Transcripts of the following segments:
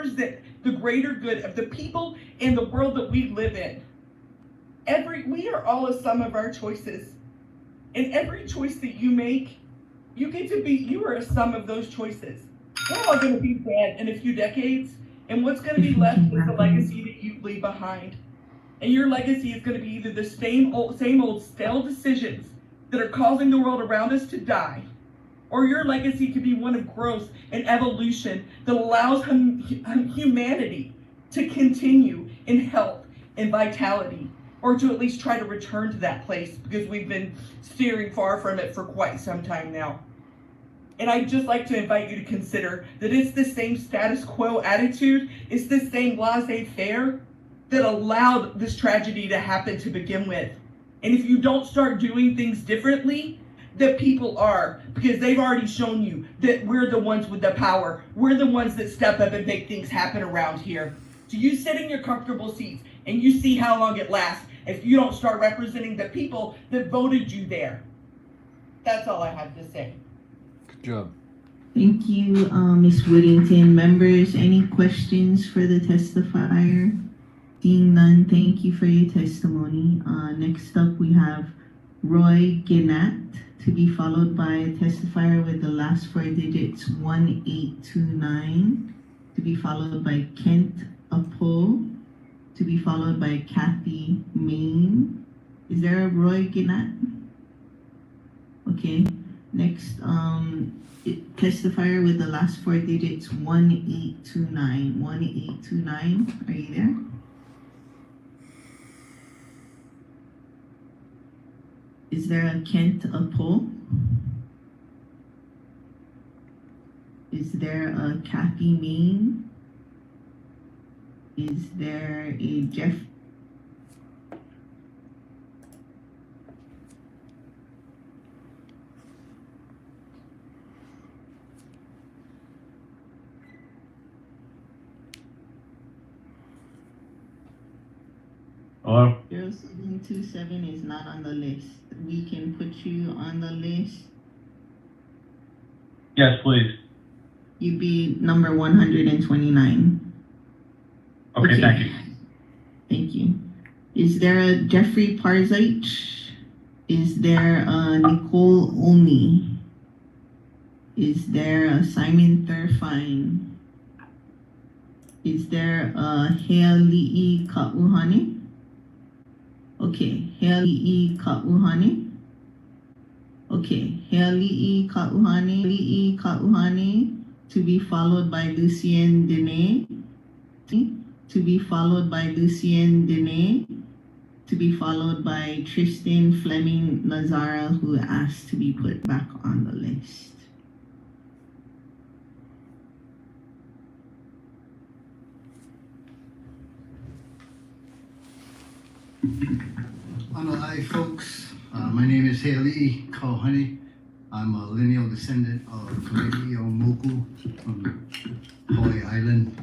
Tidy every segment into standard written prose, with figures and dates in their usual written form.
represent the greater good of the people and the world that we live in. We are all a sum of our choices. And every choice that you make, you are a sum of those choices. We're all going to be dead in a few decades, and what's going to be left is the legacy that you leave behind. And your legacy is going to be either the same old stale decisions that are causing the world around us to die, or your legacy could be one of growth and evolution that allows humanity to continue in health and vitality, or to at least try to return to that place, because we've been steering far from it for quite some time now. And I'd just like to invite you to consider that it's the same status quo attitude, it's the same laissez-faire that allowed this tragedy to happen to begin with. And if you don't start doing things differently, the people are, because they've already shown you that we're the ones with the power. We're the ones that step up and make things happen around here. So you sit in your comfortable seats and you see how long it lasts if you don't start representing the people that voted you there. That's all I have to say. Good job. Thank you, Ms. Whittington. Members, any questions for the testifier? Seeing none, thank you for your testimony. Next up, we have Roy Ginnat, to be followed by a testifier with the last four digits 1829, to be followed by Kent Apo, to be followed by Kathy Main. Is there a Roy Ginnat? Okay. Next, testifier with the last four digits 1829. 1829, are you there? Is there a Kent Apo? Is there a Kathy Main? Is there a Jeff? Hello? 0727 is not on the list. We can put you on the list. Yes, please. You'd be number 129. Okay, thank you. Thank you. Is there a Jeffrey Parzych? Is there a Nicole Olney? Is there a Simon Thurfine? Is there a Heali'i Ka'uhane? Okay, Heali'i Ka'uhane. Okay, Heali'i Ka'uhane, to be followed by Lucien Dene. To be followed by Lucien Dene. To be followed by Tristan Fleming Nazara, who asked to be put back on the list. Hi folks, my name is Heali'i Ka'uhane. I'm a lineal descendant of Kamei Moku from Hawaii Island.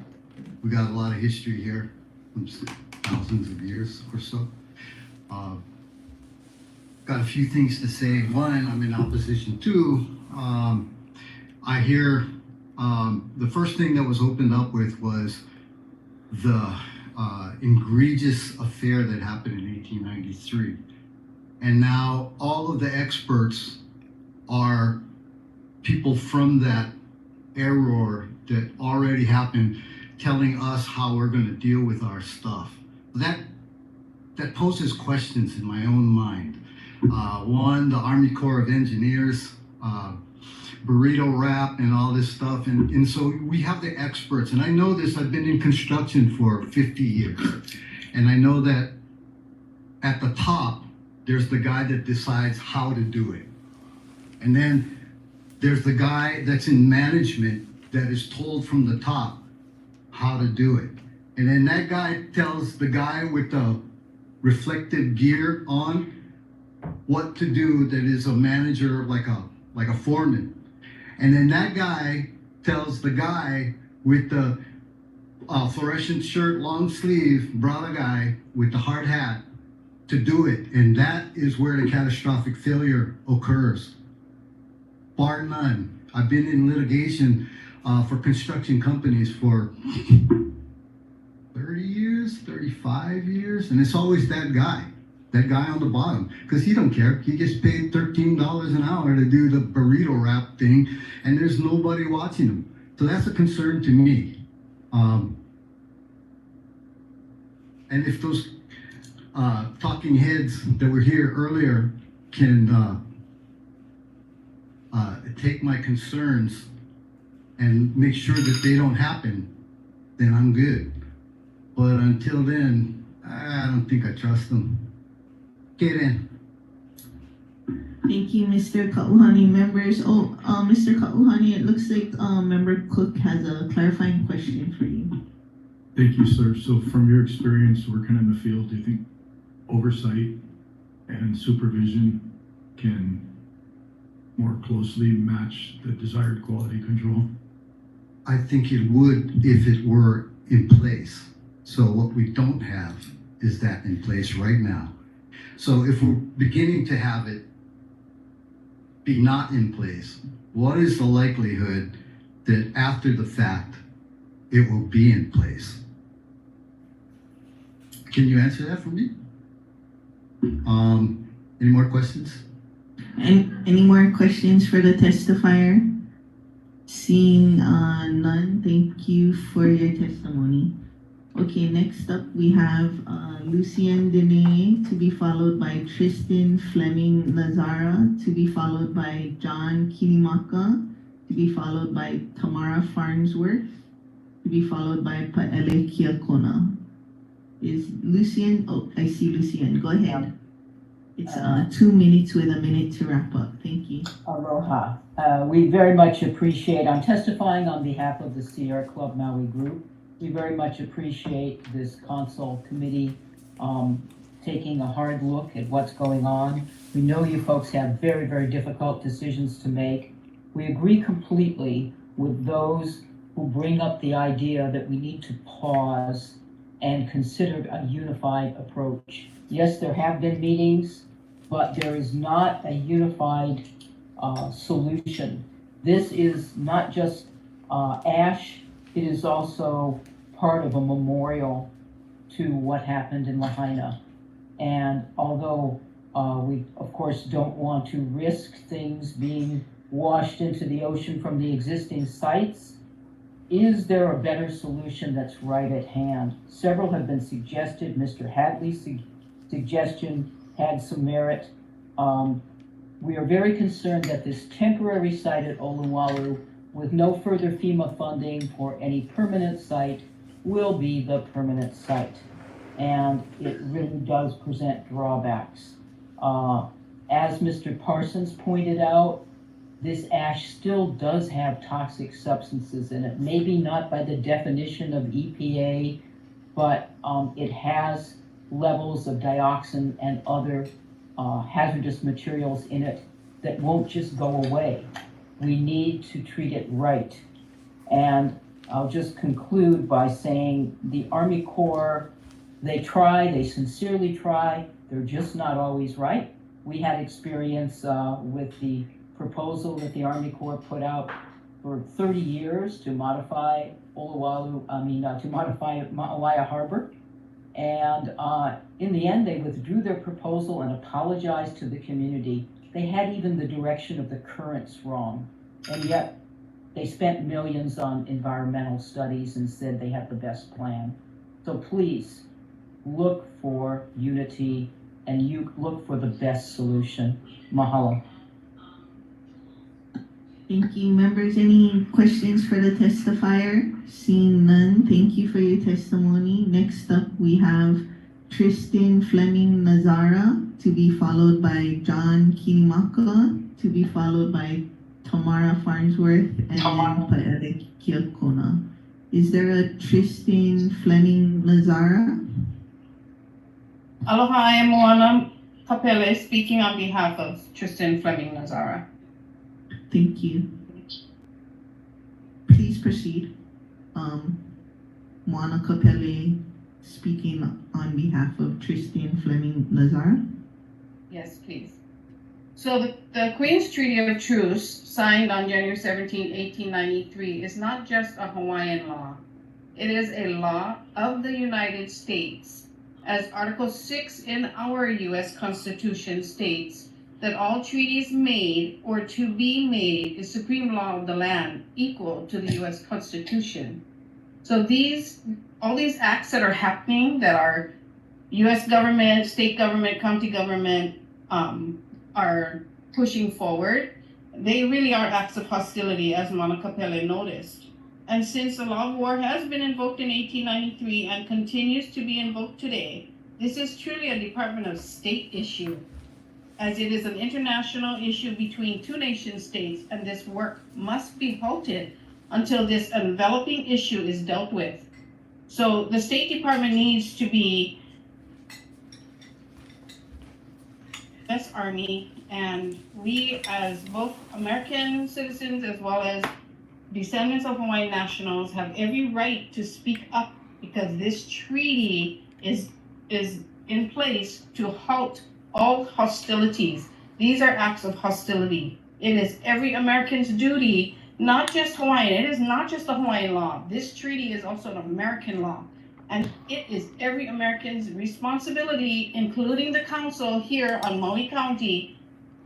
We got a lot of history here, thousands of years or so. Got a few things to say. One, I'm in opposition. Two, I hear the first thing that was opened up with was the egregious affair that happened in 1893. And now all of the experts are people from that error that already happened, telling us how we're going to deal with our stuff. That poses questions in my own mind. One, the Army Corps of Engineers, burrito wrap and all this stuff. And so we have the experts. And I know this, I've been in construction for 50 years. And I know that at the top, there's the guy that decides how to do it. And then there's the guy that's in management that is told from the top how to do it. And then that guy tells the guy with the reflective gear on what to do, that is a manager, like a foreman. And then that guy tells the guy with the fluorescent shirt, long sleeve, brother guy with the hard hat to do it. And that is where the catastrophic failure occurs. Bar none. I've been in litigation for construction companies for 35 years, and it's always that guy on the bottom, because he don't care. He gets paid $13 an hour to do the burrito wrap thing, and there's nobody watching him. So that's a concern to me. And if those talking heads that were here earlier can take my concerns and make sure that they don't happen, then I'm good. But until then, I don't think I trust them. Okay then. Thank you, Mr. Kauani. Members, Mr. Kauani, it looks like Member Cook has a clarifying question for you. Thank you, sir. So from your experience working in the field, do you think oversight and supervision can more closely match the desired quality control? I think it would if it were in place. So what we don't have is that in place right now. So if we're beginning to have it be not in place, what is the likelihood that after the fact it will be in place? Can you answer that for me? Any more questions? Any more questions for the testifier? Seeing none, thank you for your testimony. Okay, next up we have Lucien Dene to be followed by Tristan Fleming Lazara, to be followed by John Kinimaka, to be followed by Tamara Farnsworth, to be followed by Paele Kiakona. Is Lucien? Oh, I see Lucien. Go ahead. It's 2 minutes with a minute to wrap up. Thank you. Aloha. We very much appreciate, I'm testifying on behalf of the Sier Club Maui group. We very much appreciate this console committee taking a hard look at what's going on. We know you folks have very, very difficult decisions to make. We agree completely with those who bring up the idea that we need to pause and consider a unified approach. Yes, there have been meetings, but there is not a unified solution. This is not just ash, it is also part of a memorial to what happened in Lahaina. And although we of course don't want to risk things being washed into the ocean from the existing sites, is there a better solution that's right at hand? Several have been suggested. Mr. Hadley's suggestion had some merit. We are very concerned that this temporary site at Oluwalu, with no further FEMA funding for any permanent site, will be the permanent site. And it really does present drawbacks. As Mr. Parsons pointed out, this ash still does have toxic substances in it. Maybe not by the definition of EPA, but it has levels of dioxin and other hazardous materials in it that won't just go away. We need to treat it right. And I'll just conclude by saying the Army Corps, they try, they sincerely try, they're just not always right. We had experience with the proposal that the Army Corps put out for 30 years to modify to modify Maui Harbor. And in the end, they withdrew their proposal and apologized to the community. They had even the direction of the currents wrong. And yet they spent millions on environmental studies and said they had the best plan. So please look for unity and you look for the best solution. Mahalo. Thank you, members. Any questions for the testifier? Seeing none, thank you for your testimony. Next up, we have Tristan Fleming Nazara, to be followed by John Kinimaka, to be followed by Tamara Farnsworth, and then Paele Kiakona. Is there a Tristan Fleming Nazara? Aloha, I am Moana Kapele, speaking on behalf of Tristan Fleming Nazara. Thank you. Please proceed. Moana Kapele, speaking on behalf of Tristan Fleming Lazara. Yes, please. So the Queen's Treaty of Truce, signed on January 17, 1893, is not just a Hawaiian law. It is a law of the United States, as Article 6 in our U.S. Constitution states that all treaties made or to be made is supreme law of the land, equal to the U.S. Constitution. So all these acts that are happening, that are U.S. government, state government, county government are pushing forward, they really are acts of hostility, as Monica Pele noticed. And since the law of war has been invoked in 1893 and continues to be invoked today, this is truly a Department of State issue, as it is an international issue between two nation states, and this work must be halted until this enveloping issue is dealt with. So the State Department needs to be U.S. Army, and we as both American citizens as well as descendants of Hawaiian nationals have every right to speak up, because this treaty is in place to halt all hostilities. These are acts of hostility. It is every American's duty, not just Hawaiian. It is not just a Hawaiian law. This treaty is also an American law. And it is every American's responsibility, including the council here on Maui County,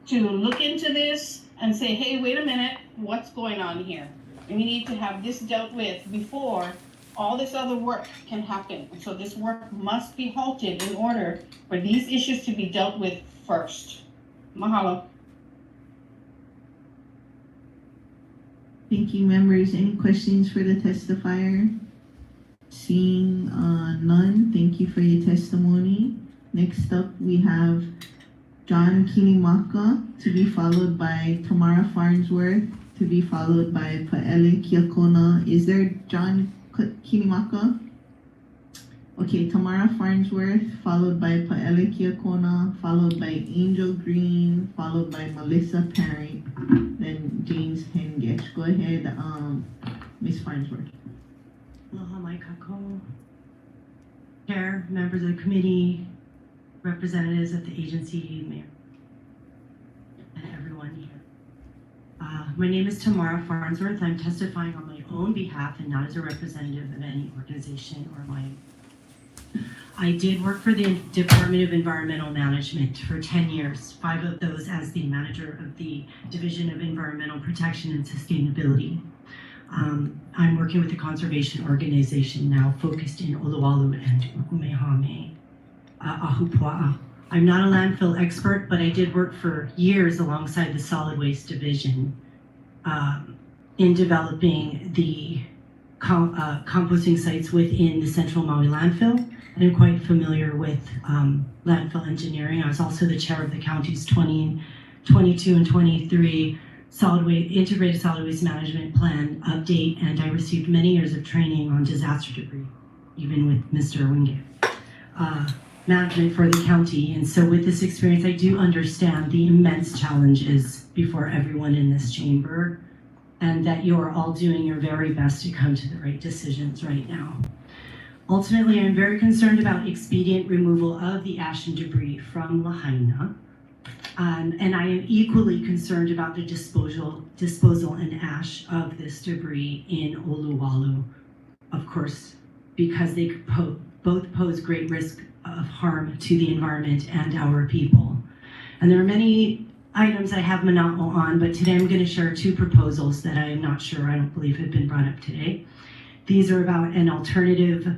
to look into this and say, hey, wait a minute, what's going on here? And we need to have this dealt with before all this other work can happen. So this work must be halted in order for these issues to be dealt with first. Mahalo. Thank you, members. Any questions for the testifier? Seeing none, thank you for your testimony. Next up, we have John Kinimaka, to be followed by Tamara Farnsworth, to be followed by Pa'ele Kiakona. Is there John Kinimaka? Okay, Tamara Farnsworth, followed by Pa'ele Kiakona, followed by Angel Green, followed by Melissa Parent, then James Hengich. Go ahead, Ms. Farnsworth. Aloha mai kako. Chair, members of the committee, representatives of the agency, mayor, and everyone here. My name is Tamara Farnsworth. I'm testifying on my own behalf and not as a representative of any organization or my. I did work for the Department of Environmental Management for 10 years, 5 of those as the manager of the Division of Environmental Protection and Sustainability. I'm working with a conservation organization now focused in Oluwalu and Ukumehame, Ahupua'a. I'm not a landfill expert, but I did work for years alongside the Solid Waste Division in developing the composting sites within the Central Maui landfill. And I'm quite familiar with landfill engineering. I was also the chair of the county's 2022 and 23 integrated solid waste management plan update, and I received many years of training on disaster debris, even with Mr. Winge, management for the county. And so with this experience, I do understand the immense challenges before everyone in this chamber, and that you are all doing your very best to come to the right decisions right now. Ultimately, I'm very concerned about expedient removal of the ash and debris from Lahaina. And I am equally concerned about the disposal and ash of this debris in Oluwalu, of course, because they both pose great risk of harm to the environment and our people. And there are many items I have mana'o on, but today I'm going to share 2 proposals that I am not sure, I don't believe have been brought up today. These are about an alternative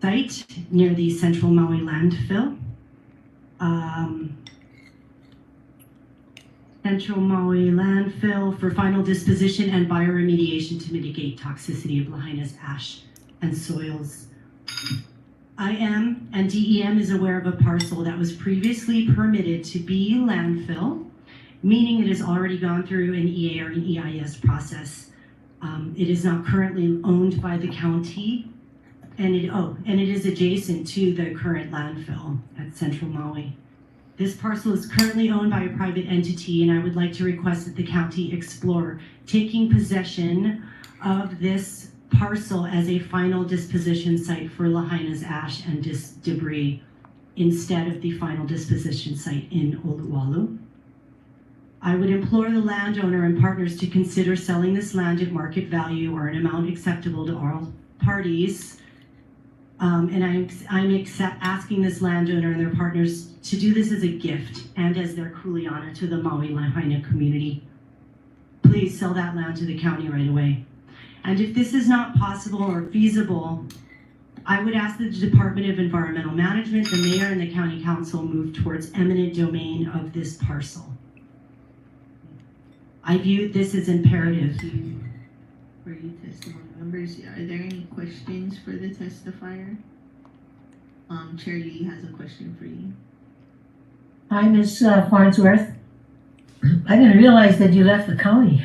site near the Central Maui landfill. Central Maui landfill for final disposition and bioremediation to mitigate toxicity of Lahaina's ash and soils. I am, and DEM is aware of a parcel that was previously permitted to be landfill, meaning it has already gone through an EA or an EIS process. It is not currently owned by the county, and it is adjacent to the current landfill at Central Maui. This parcel is currently owned by a private entity, and I would like to request that the county explore taking possession of this parcel as a final disposition site for Lahaina's ash and debris instead of the final disposition site in Oluwalu. I would implore the landowner and partners to consider selling this land at market value or an amount acceptable to all parties. And I'm asking this landowner and their partners to do this as a gift and as their kuleana to the Maui Lahaina community. Please sell that land to the county right away. And if this is not possible or feasible, I would ask that the Department of Environmental Management, the mayor, and the county council move towards eminent domain of this parcel. I view this as imperative. Thank you for your testimony. Members, are there any questions for the testifier? Chair Lee has a question for you. Hi, Ms. Farnsworth. I didn't realize that you left the county.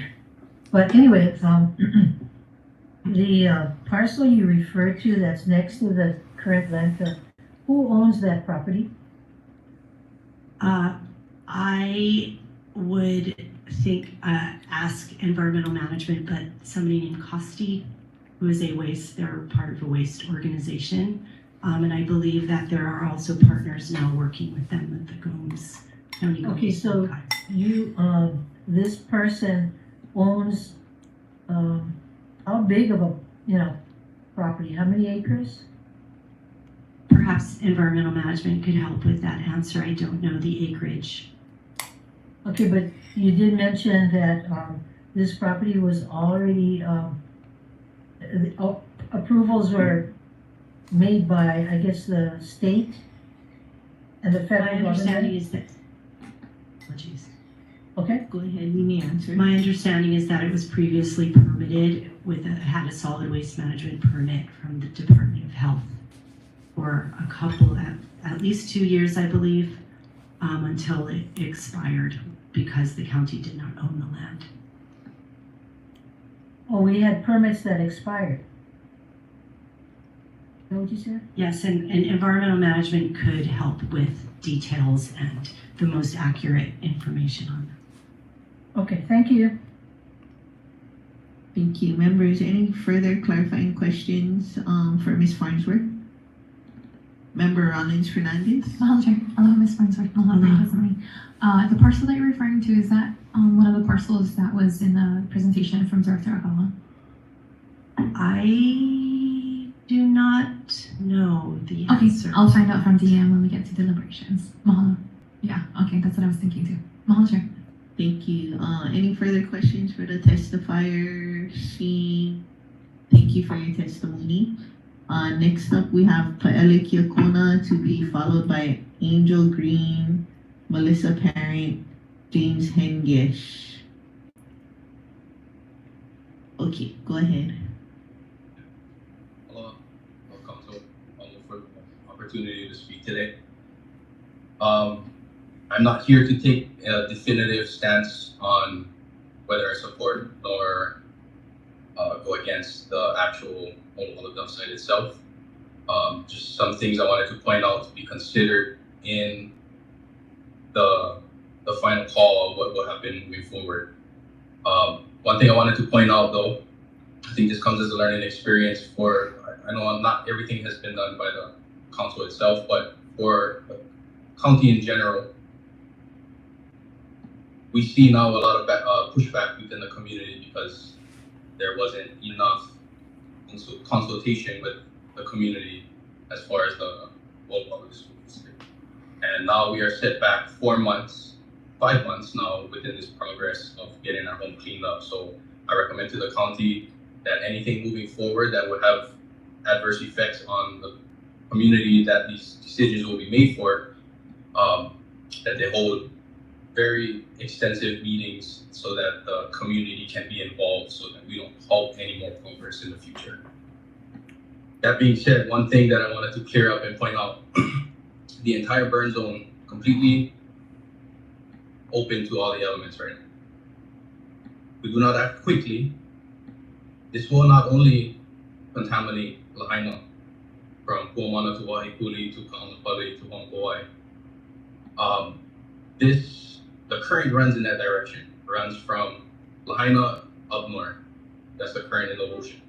But anyway, the parcel you referred to that's next to the current landfill, who owns that property? I would ask environmental management, but somebody named Costi, who is they're part of a waste organization. And I believe that there are also partners now working with them with the Gomes County. Okay, so you, this person owns, how big of a, property? How many acres? Perhaps environmental management could help with that answer. I don't know the acreage. Okay, but you did mention that this property was already, approvals were made by, I guess, the state and the federal My government. understanding is that, apologies. Okay, Go ahead, you may answer. My understanding is that it was previously permitted had a solid waste management permit from the Department of Health for a couple, at least 2 years, I believe, until it expired because the county did not own the land. oh, we had permits that expired. Is that what you said? Yes, and environmental management could help with details and the most accurate information on them. Okay, thank you. Thank you. Members, any further clarifying questions for Ms. Farnsworth? Member Rollins Fernandez? Mahalo, Chair. Aloha, Ms. Farnsworth. Mahalo, Mahalo. The parcel that you're referring to, is that one of the parcels that was in the presentation from Director Agawa? I do not know the Okay, answer. I'll find out from DM when we get to deliberations. Mahalo. Yeah, okay, that's what I was thinking too. Mahalo, Chair. Thank you. Any further questions for the testifier? Thank you for your testimony. Next up, we have Paele Kiakona to be followed by Angel Green, Melissa Parent, James Hengesh. Okay, go ahead. Hello, welcome to for the opportunity to speak today. I'm not here to take a definitive stance on whether I support or go against the actual Olololodum site itself. Just some things I wanted to point out to be considered in the final call of what will happen moving forward. One thing I wanted to point out though, I think this comes as a learning experience for, I know not everything has been done by the council itself, but for the county in general, we see now a lot of pushback within the community because there wasn't enough consultation with the community as far as the World Public School District. And now we are set back 5 months now within this progress of getting our home cleaned up. So I recommend to the county that anything moving forward that would have adverse effects on the community that these decisions will be made for, that they hold very extensive meetings so that the community can be involved so that we don't halt any more progress in the future. That being said, one thing that I wanted to clear up and point out, the entire burn zone completely open to all the elements right now. We do not act quickly. This will not only contaminate Lahaina from Kuamana to Wahikuli to Kaanapali to Honkoai. The current runs in that direction, runs from Lahaina up north. That's the current in the ocean.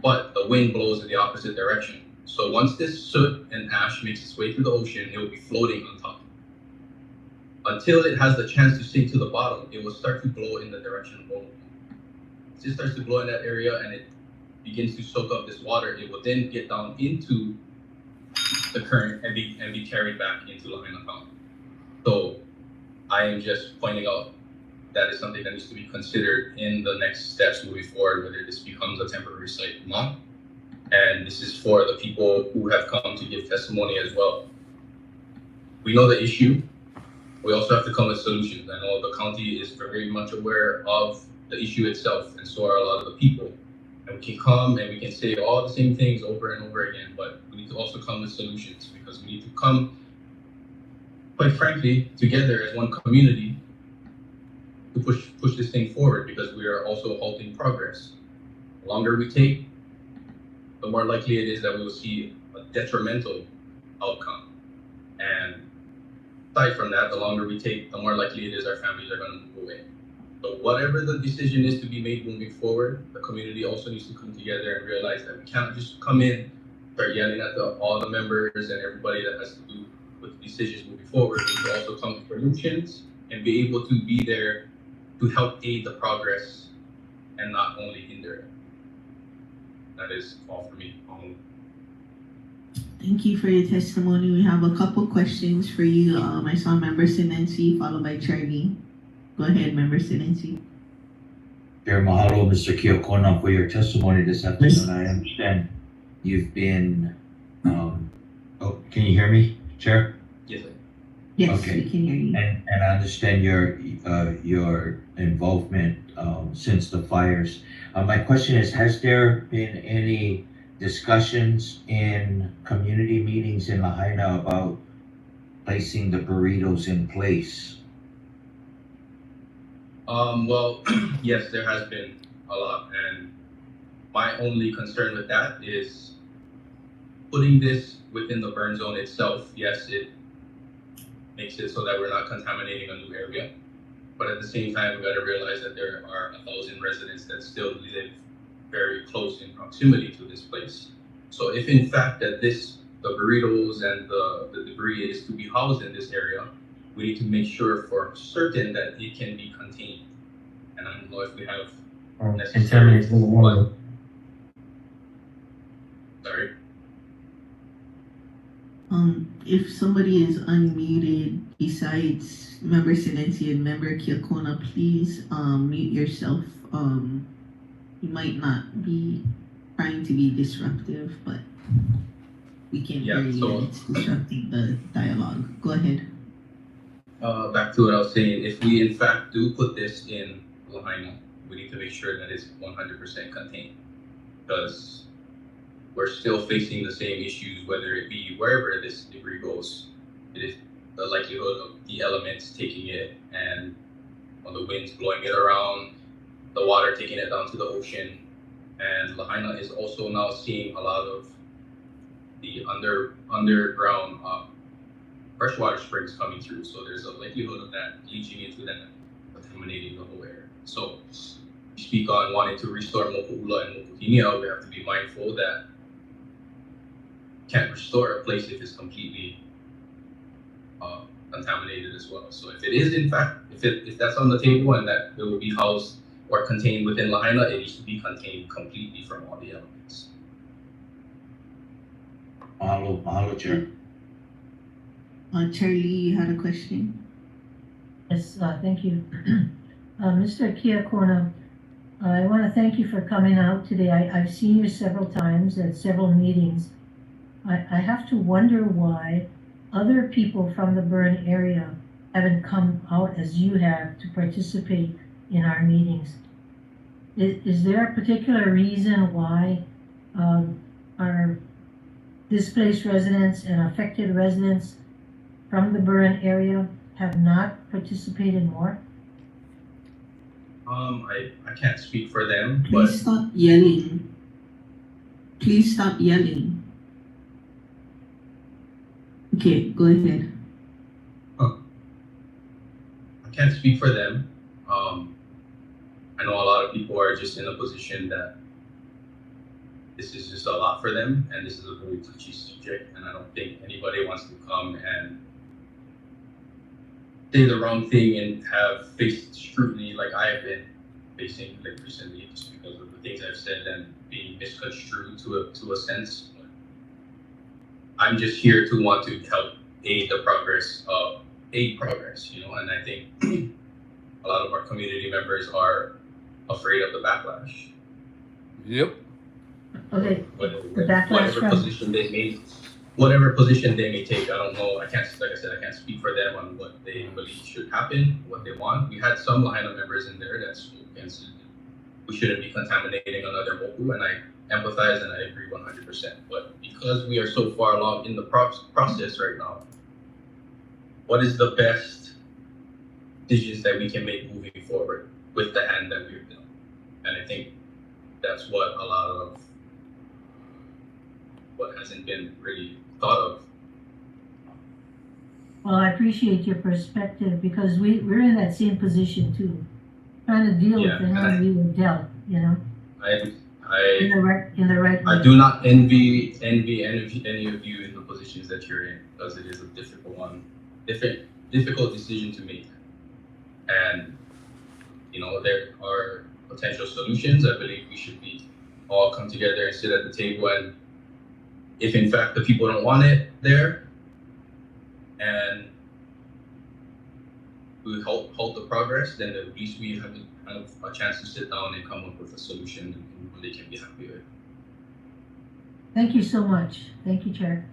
But the wind blows in the opposite direction. So once this soot and ash makes its way through the ocean, it will be floating on top. Until it has the chance to sink to the bottom, it will start to blow in the direction of Oahu. It just starts to blow in that area and it begins to soak up this water, it will then get down into the current and be carried back into Lahaina County. So I am just pointing out that is something that needs to be considered in the next steps moving forward, whether this becomes a temporary site or not. And this is for the people who have come to give testimony as well. We know the issue. We also have to come with solutions. I know the county is very much aware of the issue itself, and so are a lot of the people. And we can come and we can say all the same things over and over again, but we need to also come with solutions, because we need to come, quite frankly, together as one community to push this thing forward, because we are also halting progress. The longer we take, the more likely it is that we will see a detrimental outcome. And aside from that, the longer we take, the more likely it is our families are going to move away. So whatever the decision is to be made moving forward, the community also needs to come together and realize that we can't just come in, start yelling at all the members and everybody that has to do with decisions moving forward. We need to also come to solutions and be able to be there to help aid the progress and not only hinder it. That is all for me. Thank you for your testimony. We have a couple questions for you. I saw Member Sinensi followed by Charlie. Go ahead, Member Sinensi. Chair, mahalo, Mr. Kiokona, for your testimony this afternoon. I understand you've been, oh, can you hear me, Chair? Yes, sir. Yes, Okay. we can hear you. And I understand your involvement since the fires. My question is, has there been any discussions in community meetings in Lahaina about placing the burritos in place? Well, yes, there has been a lot, and my only concern with that is putting this within the burn zone itself. Yes, it makes it so that we're not contaminating a new area, but at the same time, we got to realize that there are 1,000 residents that still live very close in proximity to this place. So if in fact that the burritos and the debris is to be housed in this area, we need to make sure for certain that it can be contained. And I don't know if we have necessary. Sorry. If somebody is unmuted besides Member Sinensi and Member Kiokona, please mute yourself. You might not be trying to be disruptive, but we can hear you and it's disrupting the dialogue. Go ahead. Back to what I was saying, if we in fact do put this in Lahaina, we need to make sure that it's 100% contained, because we're still facing the same issues, whether it be wherever this debris goes. It is the likelihood of the elements taking it, and when the wind's blowing it around, the water taking it down to the ocean. And Lahaina is also now seeing a lot of the underground freshwater springs coming through, so there's a likelihood of that leaching into that, contaminating the whole area. So we speak on wanting to restore Moku'ula and Mokuhinia, we have to be mindful that you can't restore a place if it's completely contaminated as well. So if it is in fact, if that's on the table and that it will be housed or contained within Lahaina, it needs to be contained completely from all the elements. Mahalo, Chair. Charlie, you had a question? Yes, thank you. Mr. Kiokona, I want to thank you for coming out today. I've seen you several times at several meetings. I have to wonder why other people from the burn area haven't come out as you have to participate in our meetings. Is there a particular reason why our displaced residents and affected residents from the burn area have not participated more? I can't speak for them, Please but stop yelling. Please stop yelling. Okay, go ahead. I can't speak for them. I know a lot of people are just in a position that this is just a lot for them, and this is a very touchy subject, and I don't think anybody wants to come and say the wrong thing and have faced scrutiny like I have been. facing like recently, just because of the things I've said and being misconstrued to a sense. But I'm just here to want to help aid the progress, you know, and I think a lot of our community members are afraid of the backlash. Yep. Okay, the backlash Whatever from, position they may take, I don't know. I can't, like I said, I can't speak for them on what they believe should happen, what they want. We had some lineup members in there that spoke against we shouldn't be contaminating another oahu, and I empathize and I agree 100%. But because we are so far along in the process right now, what is the best decisions that we can make moving forward with the hand that we've done? And I think that's what a lot of what hasn't been really thought of. well, I appreciate your perspective because we're in that same position too. Trying to deal with the hand we were dealt, you know? In the right way. I do not envy any of you in the positions that you're in, because it is a difficult decision to make. And you know, there are potential solutions. I believe we should all come together and sit at the table, and if in fact the people don't want it there, and we halt the progress, then at least we have a chance to sit down and come up with a solution and they can be happy with. Thank you so much. Thank you, Chair.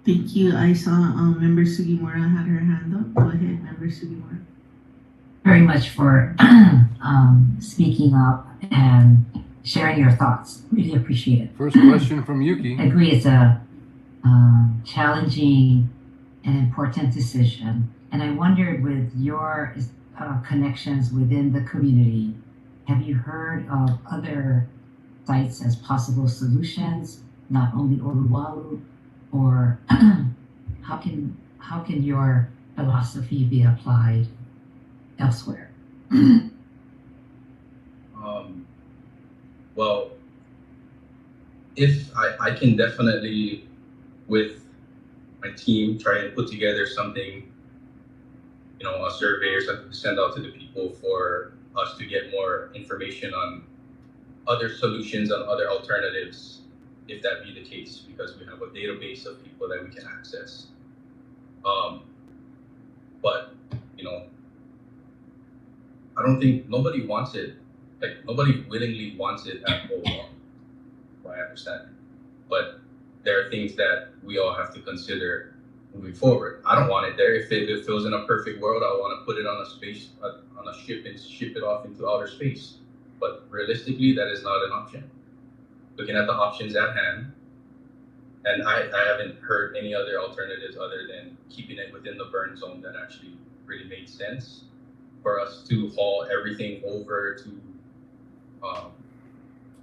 Thank you. I saw Member Sugimura had her hand up. Go ahead, Member Sugimura. Very much for speaking up and sharing your thoughts. Really appreciate it. First question from Yuki. I agree, it's a challenging and important decision. And I wondered, with your connections within the community, have you heard of other sites as possible solutions, not only oahu, or how can your philosophy be applied elsewhere? Well, if I can definitely, with my team, try and put together something, you know, a survey or something to send out to the people for us to get more information on other solutions, on other alternatives, if that be the case, because we have a database of people that we can access. But, you know, I don't think nobody wants it. Like, nobody willingly wants it at all, I understand. But there are things that we all have to consider moving forward. I don't want it there. If it was in a perfect world, I want to put it on a ship and ship it off into outer space. But realistically, that is not an option. Looking at the options at hand, and I haven't heard any other alternatives other than keeping it within the burn zone that actually really made sense. For us to haul everything over to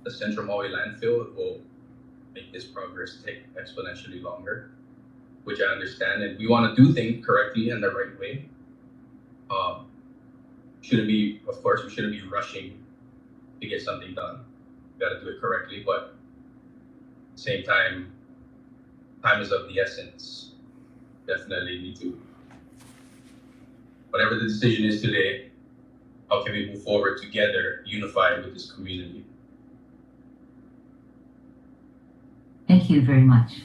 the Central Maui landfill will make this progress take exponentially longer, which I understand, and we want to do things correctly and the right way. Of course, we shouldn't be rushing to get something done. We got to do it correctly, but at the same time is of the essence. Definitely need to, whatever the decision is today, how can we move forward together, unified with this community? Thank you very much.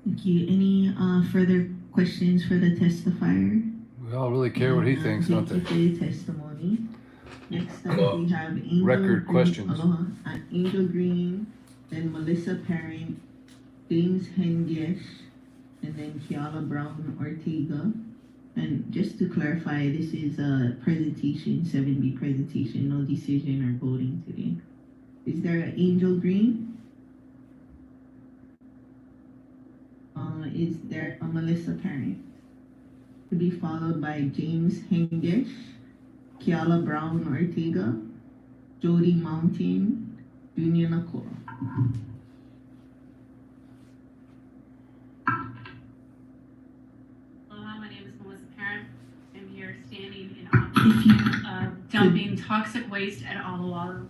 Thank you. Any further questions for the testifier? We all really care what he thinks, don't they? Thank you for your testimony. Next up, we have Angel Record Green, questions. Angel Green, then Melissa Parent, James Hengesh, and then Kiala Brown Ortega. And just to clarify, this is a presentation, 7B presentation, no decision or voting today. Is there an Angel Green? Is there a Melissa Parent? To be followed by James Hengesh, Kiala Brown Ortega, Jody Mountain, Junior Nakoro. Aloha, my name is Melissa Parent. I'm here standing in opposition of dumping toxic waste at Oahu.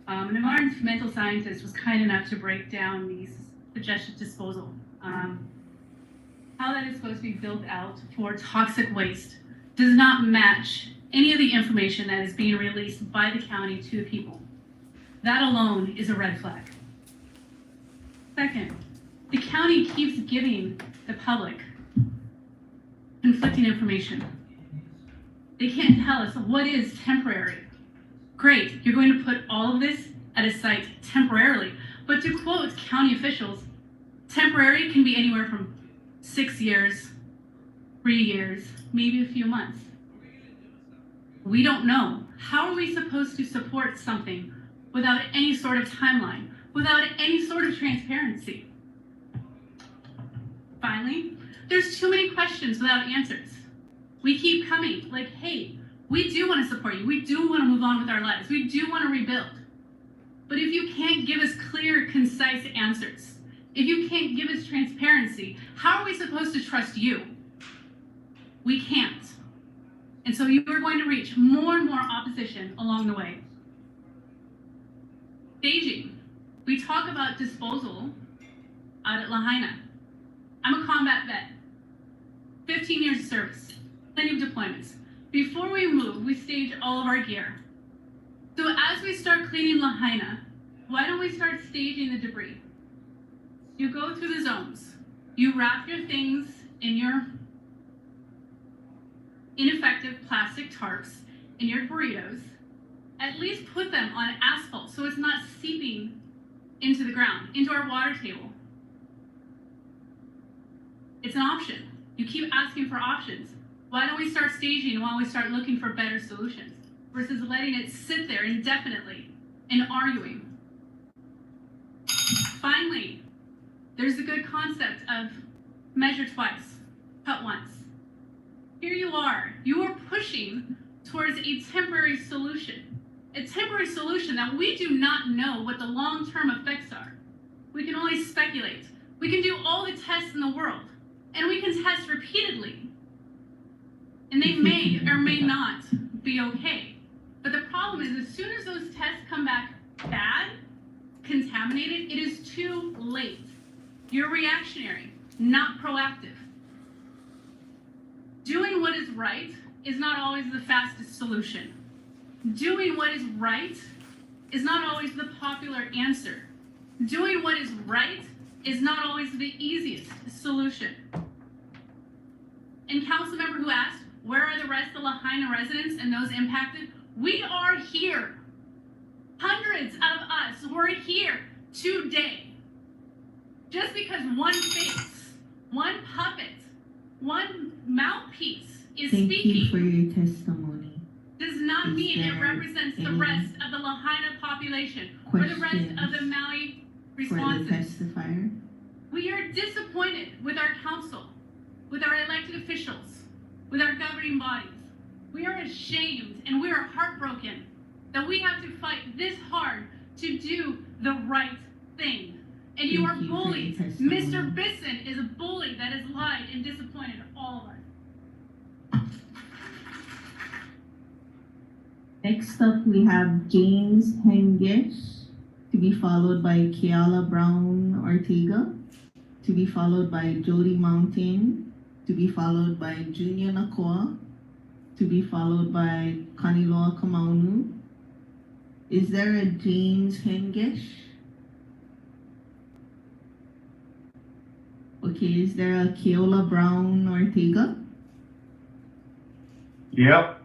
An environmental scientist was kind enough to break down these suggested disposal. How that is supposed to be built out for toxic waste does not match any of the information that is being released by the county to the people. That alone is a red flag. Second, the county keeps giving the public conflicting information. They can't tell us what is temporary. Great, you're going to put all of this at a site temporarily. But to quote county officials, temporary can be anywhere from 6 years, 3 years, maybe a few months. We don't know. How are we supposed to support something without any sort of timeline, without any sort of transparency? Finally, there's too many questions without answers. We keep coming like, hey, we do want to support you. We do want to move on with our lives. We do want to rebuild. But if you can't give us clear, concise answers, if you can't give us transparency, how are we supposed to trust you? We can't. And so you are going to reach more and more opposition along the way. Staging. We talk about disposal out at Lahaina. I'm a combat vet, 15 years of service, plenty of deployments. Before we move, we stage all of our gear. So as we start cleaning Lahaina, why don't we start staging the debris? You go through the zones. You wrap your things in your ineffective plastic tarps, in your burritos. At least put them on asphalt so it's not seeping into the ground, into our water table. It's an option. You keep asking for options. Why don't we start staging while we start looking for better solutions versus letting it sit there indefinitely and arguing? Finally, there's the good concept of measure twice, cut once. Here you are pushing towards a temporary solution that we do not know what the long-term effects are. We can only speculate. We can do all the tests in the world, and we can test repeatedly. And they may or may not be okay. But the problem is, as soon as those tests come back bad, contaminated, it is too late. You're reactionary, not proactive. Doing what is right is not always the fastest solution. Doing what is right is not always the popular answer. Doing what is right is not always the easiest solution. And council member who asked, where are the rest of the Lahaina residents and those impacted? We are here. Hundreds of us were here today. Just because one face, one puppet, one mouthpiece is Thank speaking you for your testimony. does not Is mean it there represents the any rest of the Lahaina population or the rest of the questions Maui for the responses. testifier? We are disappointed with our council, with our elected officials, with our governing bodies. We are ashamed and we are heartbroken that we have to fight this hard to do the right thing. And you are Thank you for your bullies. testimony. Mr. Bisson is a bully that has lied and disappointed all of us. Next up, we have James Hengish, to be followed by Keala Brown Ortega, to be followed by Jody Mountain, to be followed by Junior Nakoa, to be followed by Kaniloa Kamaunu. Is there a James Hengish? Okay, is there a Keola Brown Ortega? Yep.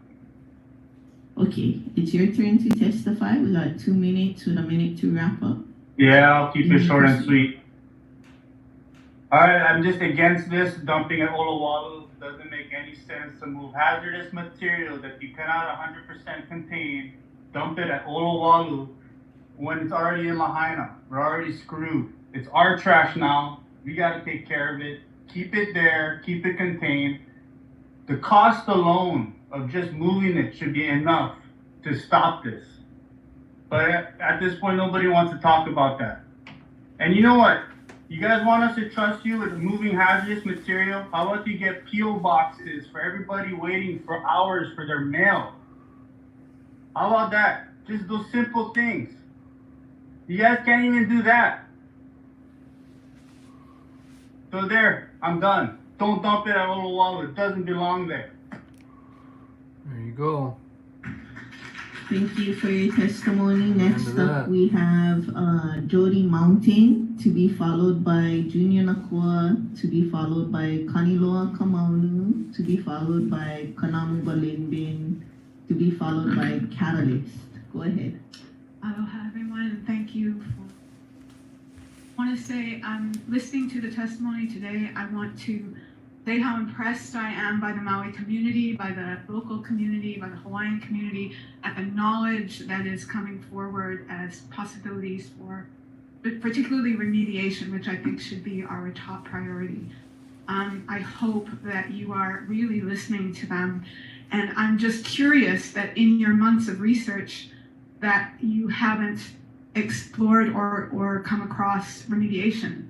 Okay, it's your turn to testify. We got 2 minutes with a minute to wrap up. Yeah, I'll keep it short and sweet. Alright, I'm just against this dumping at Olowalu. Doesn't make any sense to move hazardous material that you cannot 100% contain, dump it at Olowalu when it's already in Lahaina. We're already screwed. It's our trash now. We gotta take care of it. Keep it there, keep it contained. The cost alone of just moving it should be enough to stop this. But at this point, nobody wants to talk about that. And you know what? You guys want us to trust you with moving hazardous material? How about you get P.O. boxes for everybody waiting for hours for their mail? How about that? Just those simple things. You guys can't even do that. So there, I'm done. Don't dump it at Olowalu. It doesn't belong there. There you go. Thank you for your testimony. Amen Next to up, that. we have Jody Mountain, to be followed by Junior Nakua, to be followed by Kaniloa Kamaunu, to be followed by Kanamu Balinbin, to be followed by Catalyst. Go ahead. Aloha everyone, and thank you for. I want to say, listening to the testimony today, I want to say how impressed I am by the Maui community, by the local community, by the Hawaiian community, at the knowledge that is coming forward as possibilities for particularly remediation, which I think should be our top priority. I hope that you are really listening to them, and I'm just curious that in your months of research that you haven't explored or come across remediation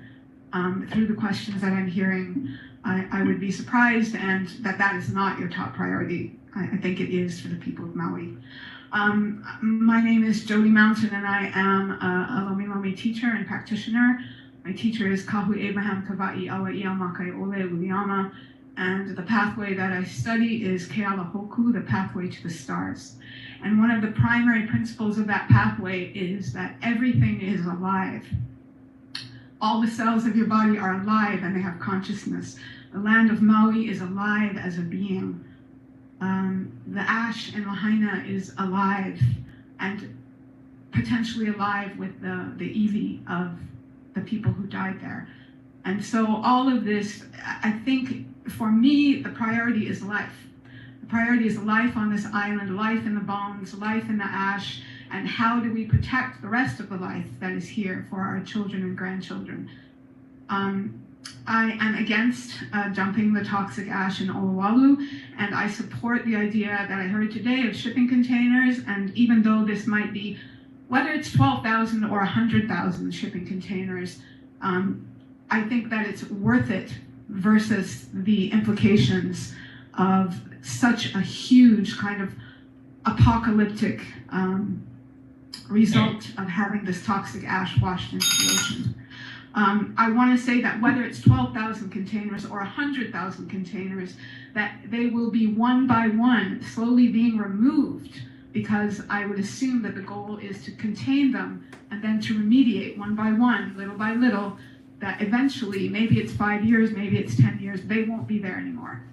through the questions that I'm hearing. I would be surprised, and that is not your top priority. I think it is for the people of Maui. My name is Jody Mountain, and I am a Lomi Lomi teacher and practitioner. My teacher is Kahu Abraham Kawai Awa Ia Makai Ole Uliama, and the pathway that I study is Keala Hoku, the pathway to the stars. And one of the primary principles of that pathway is that everything is alive. All the cells of your body are alive and they have consciousness. The land of Maui is alive as a being. The ash in Lahaina is alive and potentially alive with the iwi of the people who died there. And so all of this, I think for me, the priority is life. The priority is life on this island, life in the bones, life in the ash, and how do we protect the rest of the life that is here for our children and grandchildren. I am against dumping the toxic ash in Olowalu, and I support the idea that I heard today of shipping containers, and even though this might be, whether it's 12,000 or 100,000 shipping containers, I think that it's worth it versus the implications of such a huge kind of apocalyptic result of having this toxic ash washed into the ocean. I want to say that whether it's 12,000 containers or 100,000 containers, that they will be one by one slowly being removed, because I would assume that the goal is to contain them and then to remediate one by one, little by little, that eventually, maybe it's 5 years, maybe it's 10 years, they won't be there anymore.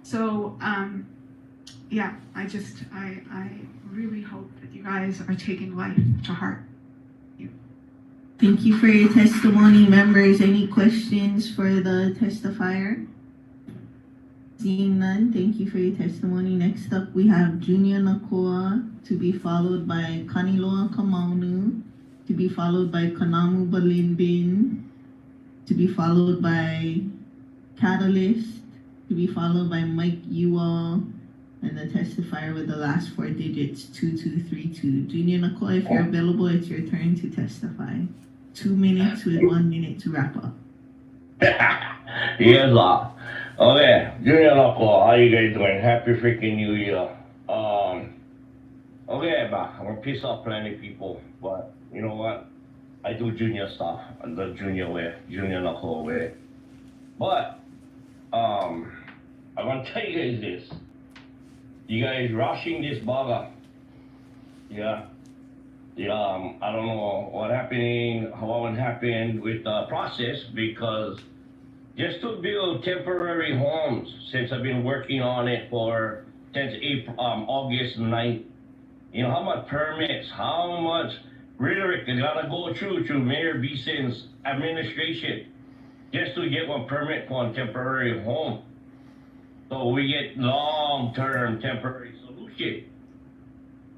So, yeah, I really hope that you guys are taking life to heart. Thank you for your testimony, members. Any questions for the testifier? Seeing none, thank you for your testimony. Next up, we have Junior Nakua, to be followed by Kaniloa Kamaunu, to be followed by Kanamu Balinbin, to be followed by Catalyst, to be followed by Mike Ewell, and the testifier with the last four digits, 2232. Junior Nakua, if you're available, it's your turn to testify. 2 minutes with 1 minute to wrap up. Yes, okay, Junior Nakua, how you guys doing? Happy freaking New Year. Okay, I'm gonna piss off plenty of people, but you know what? I do junior stuff, the junior way, Junior Nakua way. But, I'm gonna tell you guys this. You guys rushing this bugger. Yeah. I don't know what happened with the process, because just to build temporary homes, since I've been working on it since August 9th, you know how much permits, how much rhetoric is gotta go through Mayor Beeson's administration just to get one permit for a temporary home. So we get long-term temporary solution.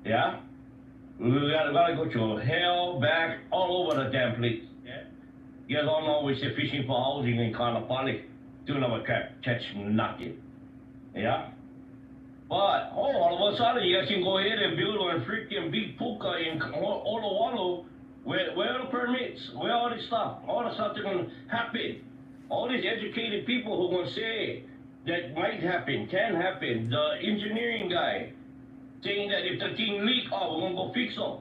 Yeah? We gotta go to hell, back, all over the damn place. Yeah? You guys all know we're fishing for housing in Kanapali. Doing our catch nothing. Yeah? But, all of a sudden, you guys can go ahead and build a freaking big puka in Olowalu. Where are the permits? Where all this stuff? All the stuff that's gonna happen. All these educated people who gonna say that might happen, can happen. The engineering guy saying that if the thing leak, we're gonna go fix them.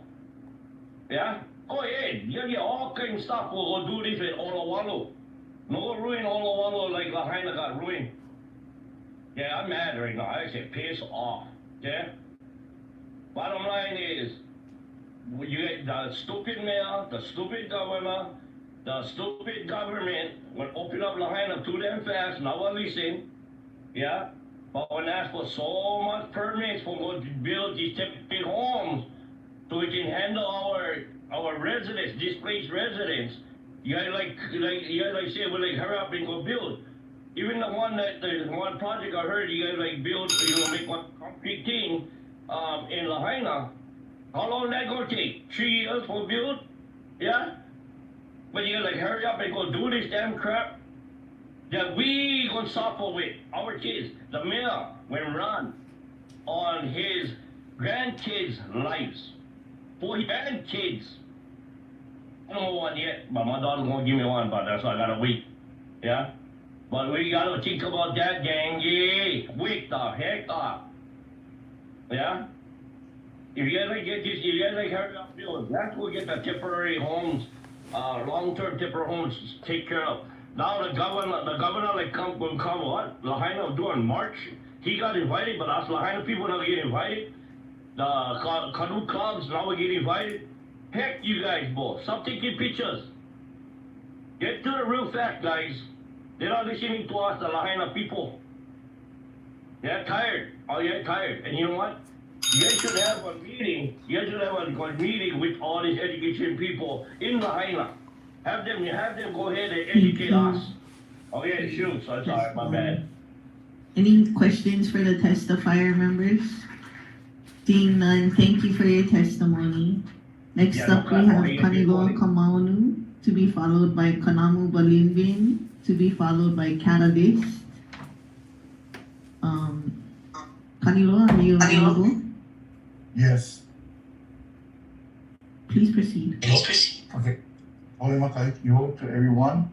Yeah? Go ahead. Yeah, all kind of stuff. We'll go do this in Olowalu. No ruin Olowalu like Lahaina got ruined. Yeah, I'm mad right now. I say piss off. Okay? Bottom line is, you get the stupid mayor, the stupid governor, the stupid government will open up Lahaina too damn fast, now we're leasing, yeah? But when asked for so much permits for going to build these typical homes, so we can handle our residents, displaced residents, you gotta say, well, like, hurry up and go build. Even the one project I heard, you gotta like build, make one concrete thing, in Lahaina. How long that gonna take? 3 years for build? Yeah? But you gotta like hurry up and go do this damn crap that we gonna suffer with our kids. The mayor will run on his grandkids' lives. For his grandkids. I don't know one yet, but my daughter's gonna give me one, but that's why I gotta wait. Yeah? But we gotta think about that, gang. Yeah, wake the heck up. Yeah? If you guys like get this, you guys like hurry up build. That's what get the temporary homes, long-term temporary homes take care of. Now the governor like come what? Lahaina doing March. He got invited, but us Lahaina people never get invited. The canoe clubs now we get invited. Heck, you guys both. Stop taking pictures. Get to the real fact, guys. They're not listening to us, the Lahaina people. They're tired. Oh, you're tired. And you know what? You guys should have a meeting. You guys should have a meeting with all these education people in Lahaina. Have them go ahead and educate us. Oh yeah, shoot. So sorry, my bad. Any questions for the testifier members? Seeing none, thank you for your testimony. Next up, we have Kaniloa Kamaunu, to be followed by Kanamu Balinvin, to be followed by Catalyst. Kaniloa, are you available? Yes. Please proceed. Okay. Ole makai kio to everyone.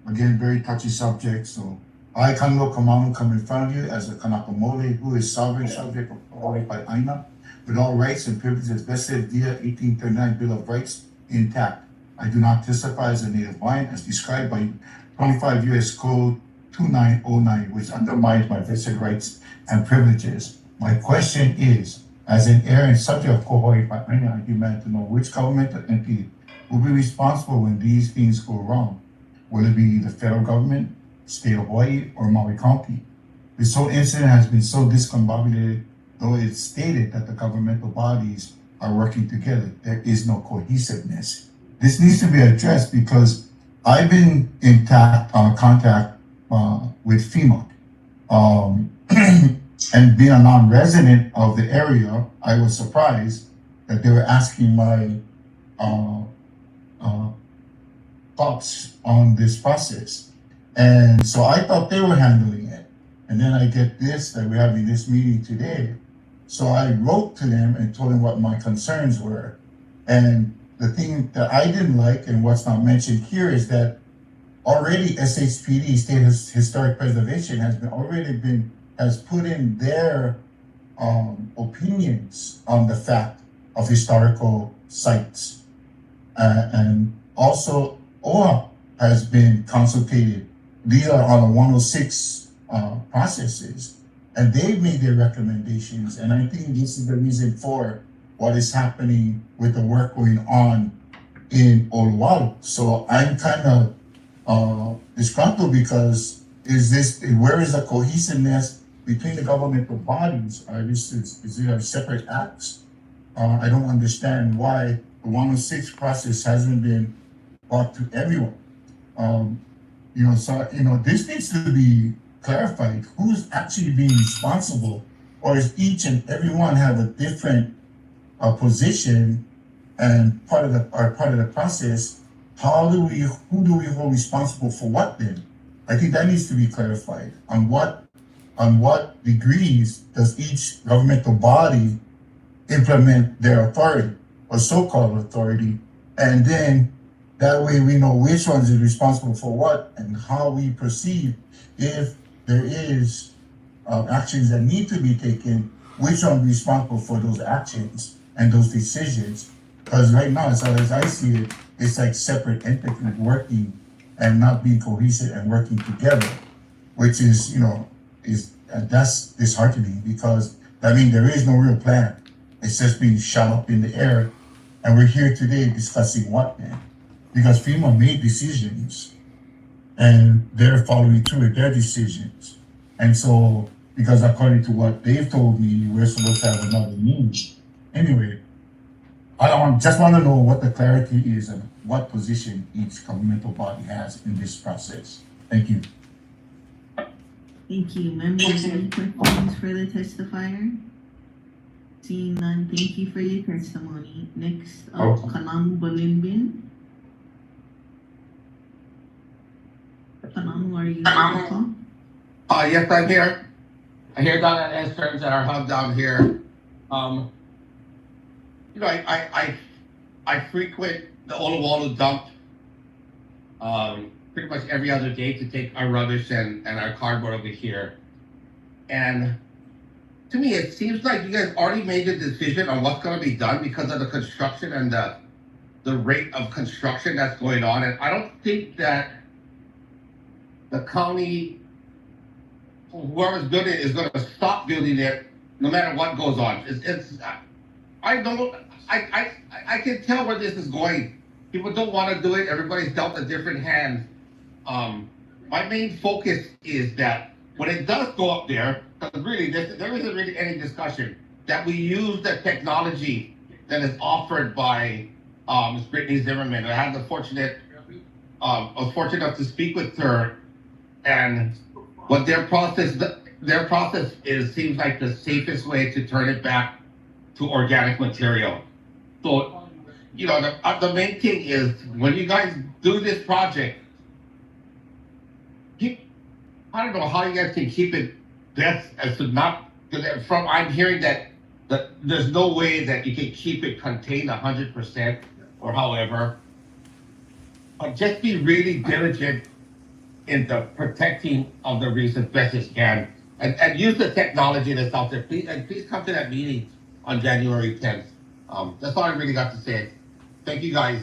Again, very touchy subject. So, I, Kaniloa Kamaunu, come in front of you as a Kanaka Mole, who is sovereign subject of Hawaii by Aina, with all rights and privileges vested via 1839 Bill of Rights intact. I do not testify as a native Hawaiian as described by 25 U.S. Code 2909, which undermines my vested rights and privileges. My question is, as an heir and subject of Hawaii by Aina, I demand to know which governmental entity will be responsible when these things go wrong. Will it be the federal government, state of Hawaii, or Maui County? This whole incident has been so discombobulated, though it's stated that the governmental bodies are working together. There is no cohesiveness. This needs to be addressed because I've been in contact with FEMA. And being a non-resident of the area, I was surprised that they were asking my thoughts on this process. And so I thought they were handling it. And then I get this, that we're having this meeting today. So I wrote to them and told them what my concerns were. And the thing that I didn't like, and what's not mentioned here, is that already SHPD, State Historic Preservation, has put in their opinions on the fact of historical sites. And also OAHU has been consulted. These are on the 106 processes, and they've made their recommendations. And I think this is the reason for what is happening with the work going on in Oahu. So I'm kind of disgruntled because where is the cohesiveness between the governmental bodies? Is it a separate acts? I don't understand why the 106 process hasn't been brought to everyone. This needs to be clarified. Who's actually being responsible, or is each and every one have a different position and part of the process? Who do we hold responsible for what then? I think that needs to be clarified. On what degrees does each governmental body implement their authority or so-called authority, and then that way we know which ones is responsible for what and how we perceive if there is actions that need to be taken, which one is responsible for those actions and those decisions. Because right now, as I see it, it's like separate entities working and not being cohesive and working together, which is, that's disheartening because I mean, there is no real plan. It's just being shot up in the air. And we're here today discussing what, man? Because FEMA made decisions and they're following through with their decisions. And so, because according to what they've told me, we're supposed to have another meeting. Anyway, just want to know what the clarity is and what position each governmental body has in this process. Thank you. Thank you. Members, any questions for the testifier? Seeing none, thank you for your testimony. Next up, Kanamu Balimbin. Kanamu, are you on the call? Yes, I'm here. I'm here down at Esterns at our hub down here. I frequent the Oluwalu dump pretty much every other day to take our rubbish and our cardboard over here. And to me, it seems like you guys already made a decision on what's going to be done because of the construction and the rate of construction that's going on. And I don't think that the county, whoever's building it, is going to stop building it no matter what goes on. I can tell where this is going. People don't want to do it. Everybody's dealt a different hand. My main focus is that when it does go up there, because really there isn't really any discussion, that we use the technology that is offered by Ms. Brittany Zimmerman. I was fortunate enough to speak with her, and what their process is seems like the safest way to turn it back to organic material. So, the main thing is when you guys do this project, I don't know how you guys can keep it best as to not. I'm hearing that there's no way that you can keep it contained 100% or however. But just be really diligent in the protecting of the reefs as best as you can, and use the technology that's out there. Please come to that meeting on January 10th. That's all I really got to say. Thank you guys.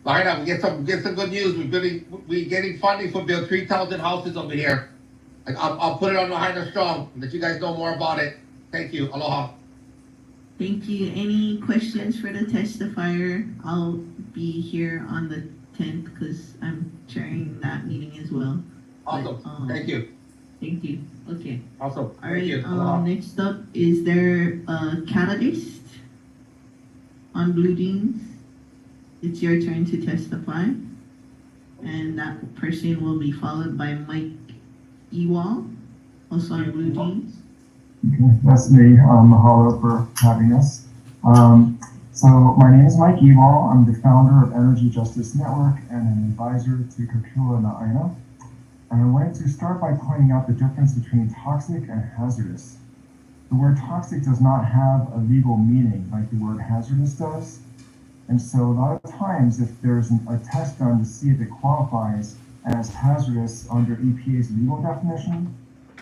Line up, we get some good news. We're getting funding for build 3,000 houses over here. I'll put it on the high and strong, let you guys know more about it. Thank you. Aloha. Thank you. Any questions for the testifier? I'll be here on the 10th because I'm chairing that meeting as well. Awesome. But, thank you. Thank you. Okay. Awesome. All Thank right. you. Aloha. Next up, is there a catalyst on Blue Jeans? It's your turn to testify, and that person will be followed by Mike Ewald, also on Blue Jeans. Okay, that's me. Mahalo for having us. So my name is Mike Ewald. I'm the founder of Energy Justice Network and an advisor to Kakula Na'aina. And I wanted to start by pointing out the difference between toxic and hazardous. The word toxic does not have a legal meaning like the word hazardous does. And so a lot of times, if there's a test done to see if it qualifies as hazardous under EPA's legal definition,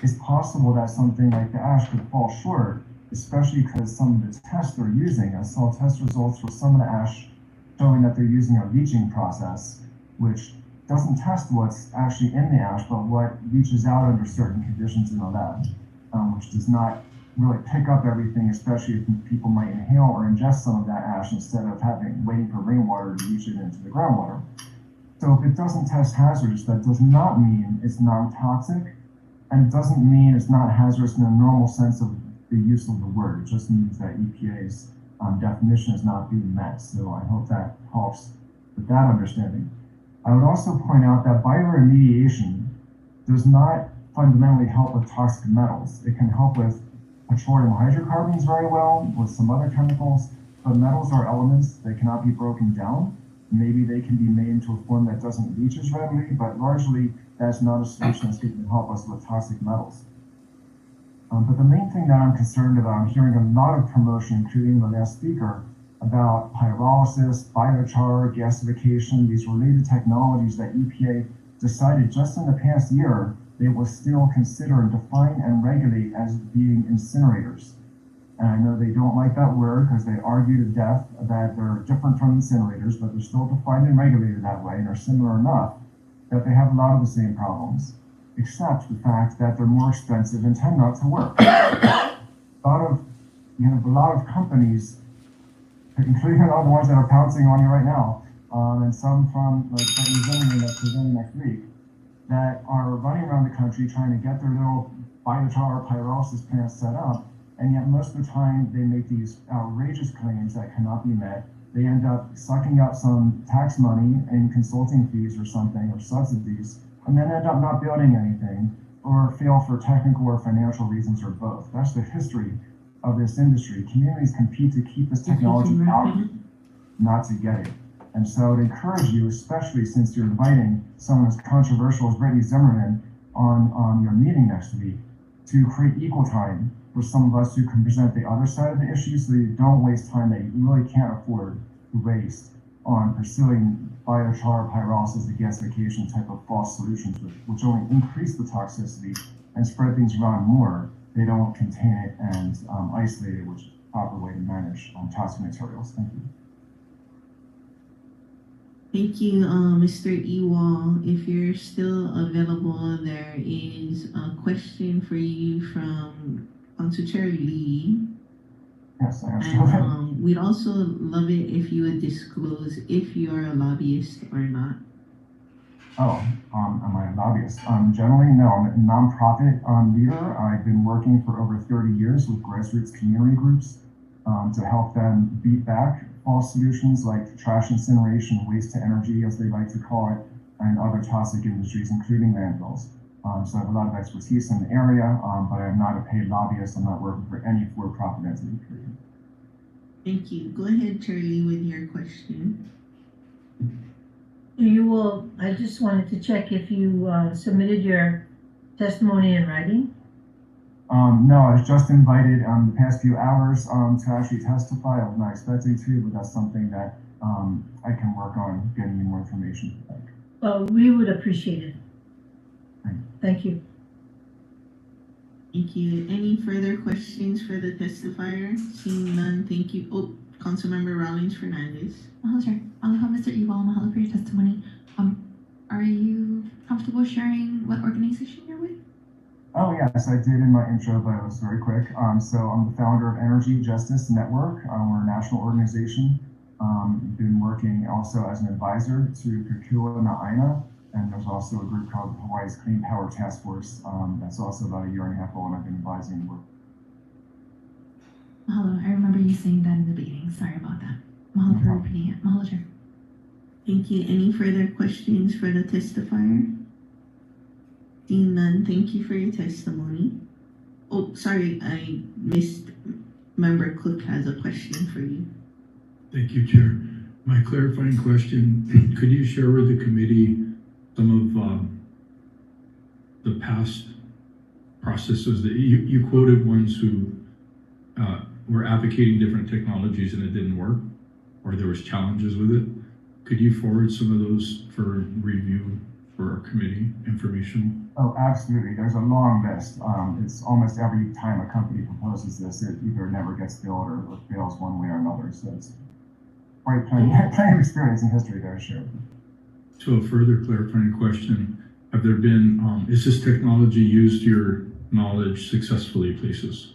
it's possible that something like the ash could fall short, especially because some of the tests they're using, I saw test results for some of the ash showing that they're using a leaching process, which doesn't test what's actually in the ash, but what leaches out under certain conditions in the lab, which does not really pick up everything, especially if people might inhale or ingest some of that ash instead of waiting for rainwater to leach it into the groundwater. So if it doesn't test hazardous, that does not mean it's non-toxic, and it doesn't mean it's not hazardous in the normal sense of the use of the word. It just means that EPA's definition is not being met. So I hope that helps with that understanding. I would also point out that bioremediation does not fundamentally help with toxic metals. It can help with petroleum hydrocarbons very well, with some other chemicals, but metals are elements. They cannot be broken down. Maybe they can be made into a form that doesn't leach as readily, but largely that's not a solution that's going to help us with toxic metals. But the main thing that I'm concerned about, I'm hearing a lot of promotion, including the last speaker, about pyrolysis, biochar, gasification, these related technologies that EPA decided just in the past year they will still consider and define and regulate as being incinerators. And I know they don't like that word because they argue to death that they're different from incinerators, but they're still defined and regulated that way and are similar enough that they have a lot of the same problems. accept the fact that they're more expensive and tend not to work. A lot of companies, including all the ones that are pouncing on you right now, and some from like New Zealand that's presenting next week, that are running around the country trying to get their little biochar pyrolysis plants set up, and yet most of the time they make these outrageous claims that cannot be met. They end up sucking up some tax money in consulting fees or something, or subsidies, and then end up not building anything, or fail for technical or financial reasons, or both. That's the history of this industry. Communities compete to keep this technology out, not to get it. And so I'd encourage you, especially since you're inviting someone as controversial as Brittany Zimmerman on your meeting next week, to create equal time for some of us who can present the other side of the issue, so you don't waste time that you really can't afford to waste on pursuing biochar pyrolysis gasification type of false solutions, which only increase the toxicity and spread things around more. They don't contain it and isolate it, which is the proper way to manage toxic materials. Thank you. Thank you, Mr. Ewall. If you're still available, there is a question for you from Council Chair Lee. Yes, I am still there. And we'd also love it if you would disclose if you are a lobbyist or not. Oh, am I a lobbyist? Generally, no. I'm a nonprofit leader. I've been working for over 30 years with grassroots community groups to help them beat back false solutions like trash incineration, waste to energy, as they like to call it, and other toxic industries, including landfills. So I have a lot of expertise in the area, but I'm not a paid lobbyist. I'm not working for any for-profit entity. Thank you. Go ahead, Charlie, with your question. I just wanted to check if you submitted your testimony in writing. No, I was just invited the past few hours to actually testify. I was not expecting to, but that's something that I can work on getting you more information. Well, we would appreciate it. Thank you. Thank you. Any further questions for the testifier? Seeing none, thank you. Oh, Councilmember Rollins Fernandez. Mahalo, Chair. Aloha, Mr. Ewall. Mahalo for your testimony. Are you comfortable sharing what organization you're with? Oh, yes, I did in my intro, but it was very quick. So I'm the founder of Energy Justice Network. We're a national organization. Been working also as an advisor to Kukua na Aina, and there's also a group called Hawaii's Clean Power Task Force. That's also about 1.5 years old, and I've been advising work. Mahalo. I remember you saying that in the beginning. Sorry about that. Mahalo for repeating it. Mahalo, Chair. Thank you. Any further questions for the testifier? Seeing none, thank you for your testimony. Oh, sorry, I missed. Member Cook has a question for you. Thank you, Chair. My clarifying question, could you share with the committee some of the past processes that you quoted, ones who were advocating different technologies and it didn't work, or there was challenges with it? Could you forward some of those for review for our committee information? Oh, absolutely. There's a long list. It's almost every time a company proposes this, it either never gets built or fails one way or another. So it's quite plenty of experience in history there, sure. So a further clarifying question, have there been, is this technology used to your knowledge successfully places?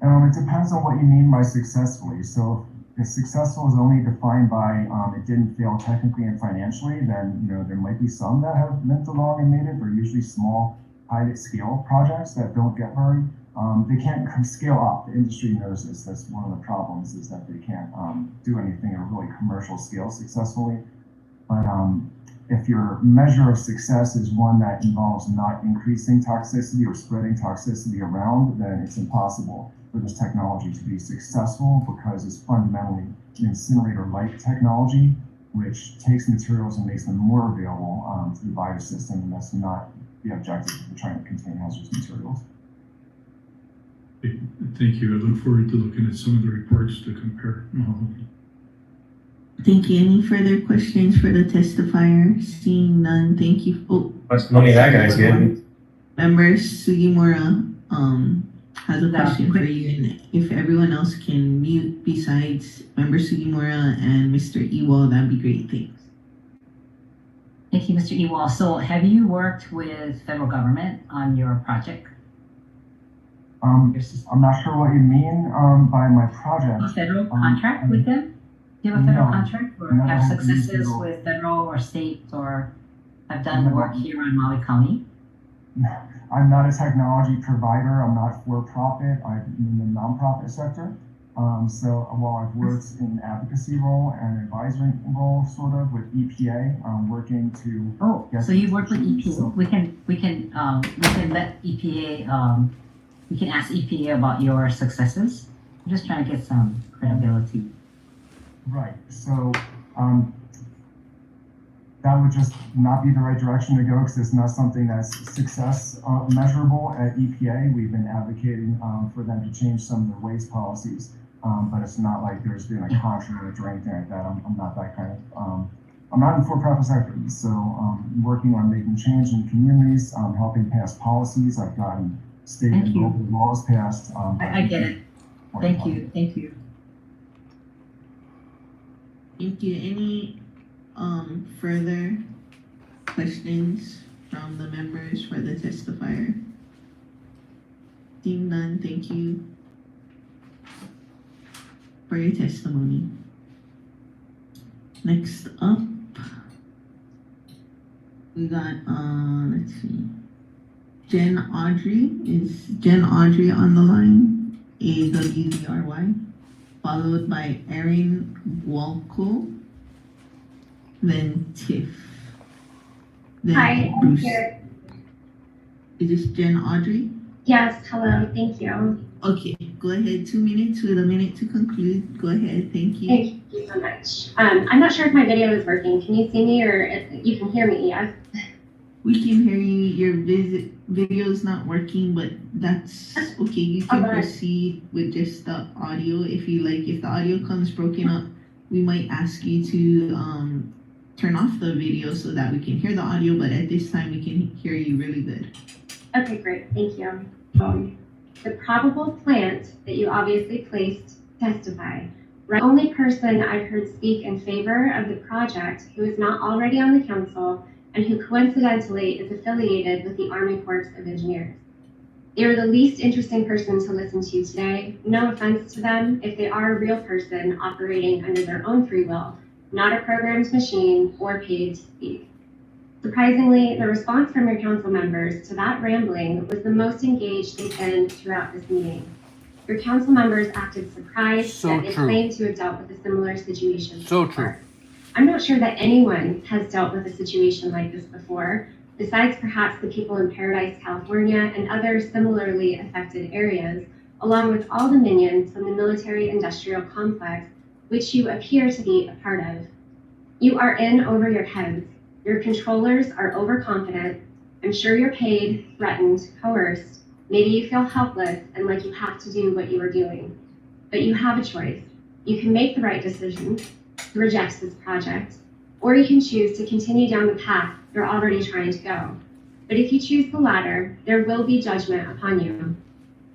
It depends on what you mean by successfully. So if successful is only defined by it didn't fail technically and financially, then there might be some that have limped along and made it. They're usually small, pilot scale projects that don't get very. They can't scale up. The industry knows this. That's one of the problems, is that they can't do anything at a really commercial scale successfully. But if your measure of success is one that involves not increasing toxicity or spreading toxicity around, then it's impossible for this technology to be successful, because it's fundamentally an incinerator-like technology, which takes materials and makes them more available to the biosystem, and that's not the objective of trying to contain hazardous materials. Thank you. I look forward to looking at some of the reports to compare. Thank you. Any further questions for the testifier? Seeing none, thank you. Oh, much money that guy's getting. Member Sugimura has a question for you, and if everyone else can mute besides Member Sugimura and Mr. Ewall, that'd be great. Thanks. Thank you, Mr. Ewald. So have you worked with federal government on your project? I'm not sure what you mean by my project. A federal contract with them? Do you have a federal contract or never have had any successes federal- with federal or state or have done Never. work here in Maui County? I'm not a technology provider. I'm not for profit. I'm in the nonprofit sector. So while I've worked in advocacy role and advisory role, sort of with EPA, working to. So you work with EPA. We can let EPA. We can ask EPA about your successes. I'm just trying to get some credibility. Right. So that would just not be the right direction to go because it's not something that's success measurable at EPA. We've been advocating for them to change some of their waste policies, but it's not like there's been a contract or anything like that. I'm not that kind of. I'm not in for-profit sector, so working on making change in communities, helping pass policies. I've gotten state and local laws passed. I get it. Thank you. Thank you. Thank you. Any further questions from the members for the testifier? Seeing none, thank you for your testimony. Next up, we got, let's see, Jen Audrey. Is Jen Audrey on the line? AWDRY. Followed by Erin Walco, then Tiff, then Hi, I'm Bruce. here. Is this Jen Audrey? Yes, hello, thank you. Okay, go ahead, 2 minutes with a minute to conclude. Go ahead, thank you. Thank you so much. I'm not sure if my video is working. Can you see me or you can hear me, yes? We can hear you. Your video is not working, but that's okay. You can proceed with just the audio. If you like, if the audio comes broken up, we might ask you to turn off the video so that we can hear the audio, but at this time we can hear you really good. Okay, great, thank you. The probable plant that you obviously placed testify. The only person I've heard speak in favor of the project who is not already on the council and who coincidentally is affiliated with the Army Corps of Engineers. They are the least interesting person to listen to today. No offense to them if they are a real person operating under their own free will, not a programmed machine or paid to speak. Surprisingly, the response from your council members to that rambling was the most engaged they've been throughout this meeting. Your council members acted surprised that they claimed to have dealt with a similar situation. So true. I'm not sure that anyone has dealt with a situation like this before, besides perhaps the people in Paradise, California, and other similarly affected areas, along with all the minions from the military-industrial complex, which you appear to be a part of. You are in over your heads. Your controllers are overconfident. I'm sure you're paid, threatened, coerced. Maybe you feel helpless and like you have to do what you are doing. But you have a choice. You can make the right decision to reject this project, or you can choose to continue down the path you're already trying to go. But if you choose the latter, there will be judgment upon you.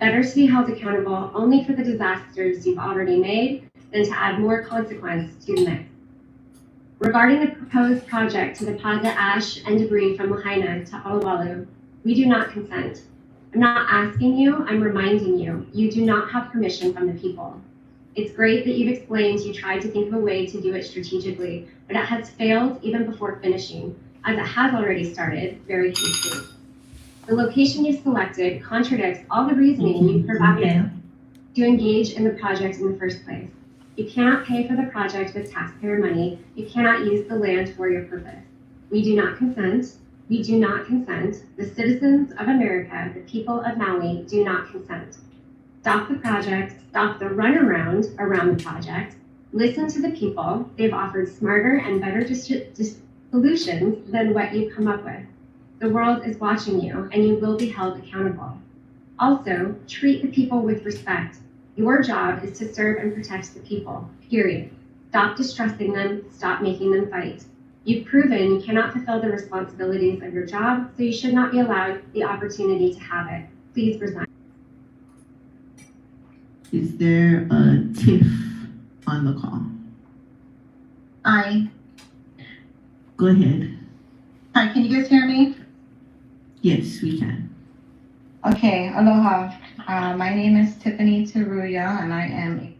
Better to be held accountable only for the disasters you've already made than to add more consequence to the mix. Regarding the proposed project to deposit ash and debris from Lahaina to Olowalu, we do not consent. I'm not asking you, I'm reminding you, you do not have permission from the people. It's great that you've explained you tried to think of a way to do it strategically, but it has failed even before finishing, as it has already started very hastily. The location you selected contradicts all the reasoning you provided to engage in the project in the first place. You cannot pay for the project with taxpayer money. You cannot use the land for your purpose. We do not consent. We do not consent. The citizens of America, the people of Maui, do not consent. Stop the project, stop the runaround around the project, listen to the people. They've offered smarter and better solutions than what you've come up with. The world is watching you, and you will be held accountable. Also, treat the people with respect. Your job is to serve and protect the people, period. Stop distrusting them, stop making them fight. You've proven you cannot fulfill the responsibilities of your job, so you should not be allowed the opportunity to have it. Please resign. Is there a Tiff on the call? Hi. Go ahead. Hi, can you guys hear me? Yes, we can. Okay, aloha. My name is Tiffany Teruya, and I am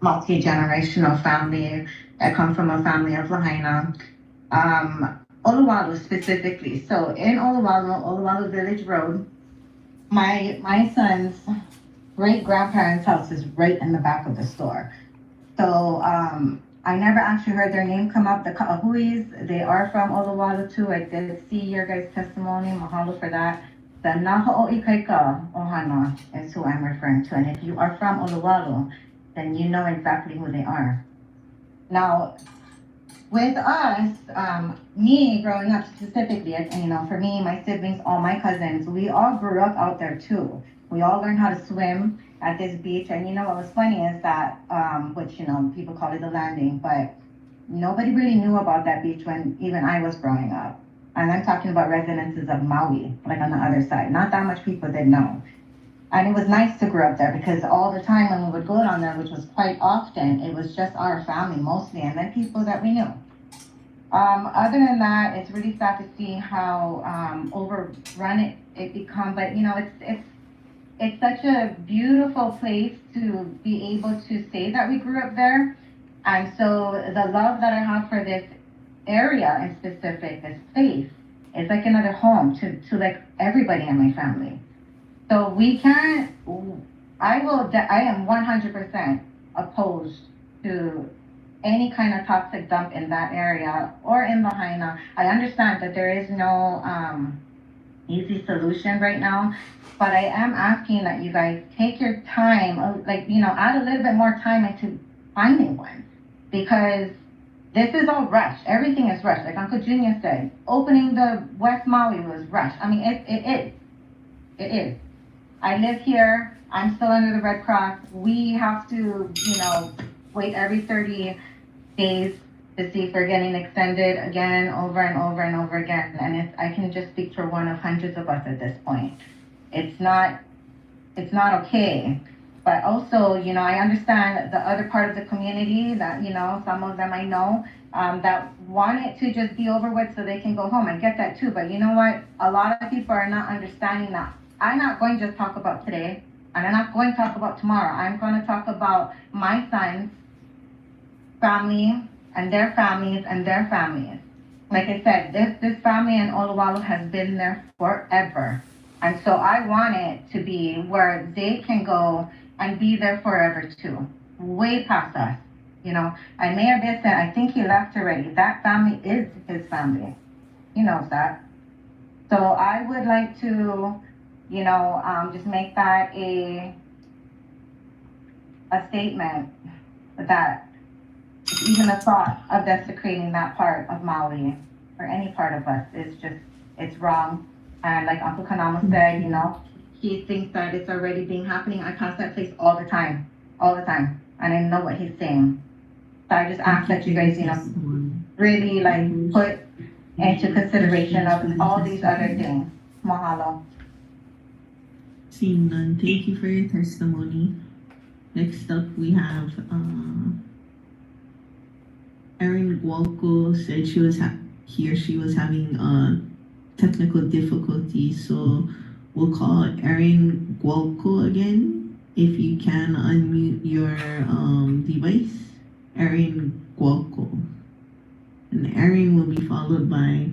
multi-generational family. I come from a family of Lahaina. Oluwalu specifically. So in Oluwalu Village Road, my son's great-grandparents' house is right in the back of the store. So I never actually heard their name come up. The Ka'ahuis, they are from Oluwalu too. I did see your guys' testimony. Mahalo for that. The Naho'ikaika Ohana is who I'm referring to. And if you are from Oluwalu, then you know exactly who they are. Now, with us, me growing up specifically, you know, for me, my siblings, all my cousins, we all grew up out there too. We all learned how to swim at this beach. And you know what was funny is that, which, you know, people call it the landing, but nobody really knew about that beach when even I was growing up. And I'm talking about residences of Maui, like on the other side. Not that much people did know. And it was nice to grow up there because all the time when we would go down there, which was quite often, it was just our family mostly, and then people that we knew. Other than that, it's really sad to see how overrun it become. But you know, it's such a beautiful place to be able to say that we grew up there. And so the love that I have for this area in specific, this place, is like another home to like everybody in my family. So we can't, I am 100% opposed to any kind of toxic dump in that area or in Lahaina. I understand that there is no easy solution right now, but I am asking that you guys take your time, like, you know, add a little bit more time into finding one, because this is all rushed. Everything is rushed. Like Uncle Junior said, opening the West Maui was rushed. I mean, it is. I live here. I'm still under the Red Cross. We have to, you know, wait every 30 days to see if we're getting extended again, over and over and over again. And I can just speak for one of hundreds of us at this point. It's not okay. But also, you know, I understand the other part of the community that, you know, some of them I know that want it to just be over with so they can go home. I get that too. But you know what? A lot of people are not understanding that. I'm not going to just talk about today, and I'm not going to talk about tomorrow. I'm going to talk about my son's family and their families and their families. Like I said, this family in Oluwalu has been there forever. And so I want it to be where they can go and be there forever too, way past us, you know. And Mayor Bissett, I think he left already. That family is his family. He knows that. So I would like to, you know, just make that a statement that even the thought of desecrating that part of Maui or any part of us is just, it's wrong. And like Uncle Kanama said, you know, he thinks that it's already being happening. I pass that place all the time, and I know what he's saying. So I just ask that you guys, you know, really like put into consideration of all these other things. Mahalo. Seeing none, thank you for your testimony. Next up, we have Erin Gualco said he or she was having technical difficulties, so we'll call Erin Gualco again. If you can unmute your device, Erin Gualco. And Erin will be followed by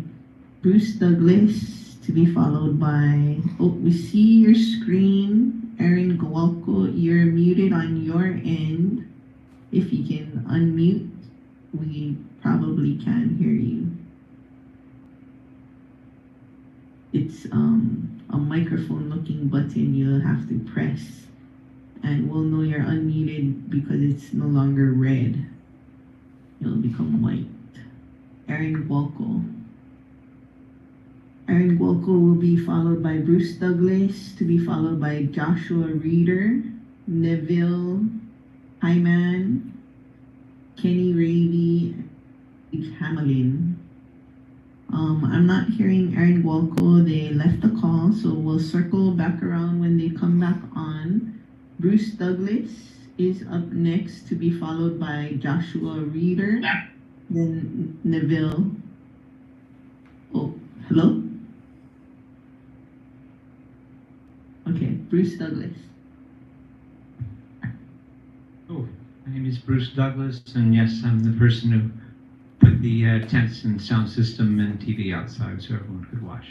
Bruce Douglas, to be followed by, oh, we see your screen, Erin Gualco, you're muted on your end. If you can unmute, we probably can hear you. It's a microphone looking button you'll have to press, and we'll know you're unmuted because it's no longer red. It'll become white. Erin Gualco. Erin Gualco will be followed by Bruce Douglas, to be followed by Joshua Reeder, Neville Hyman, Kenny Ravy, and Hamelin. I'm not hearing Erin Gualco. They left the call, so we'll circle back around when they come back on. Bruce Douglas is up next, to be followed by Joshua Reeder, then Neville Hello? Okay, Bruce Douglas. Oh, my name is Bruce Douglas, and yes, I'm the person who put the tents and sound system and TV outside so everyone could watch.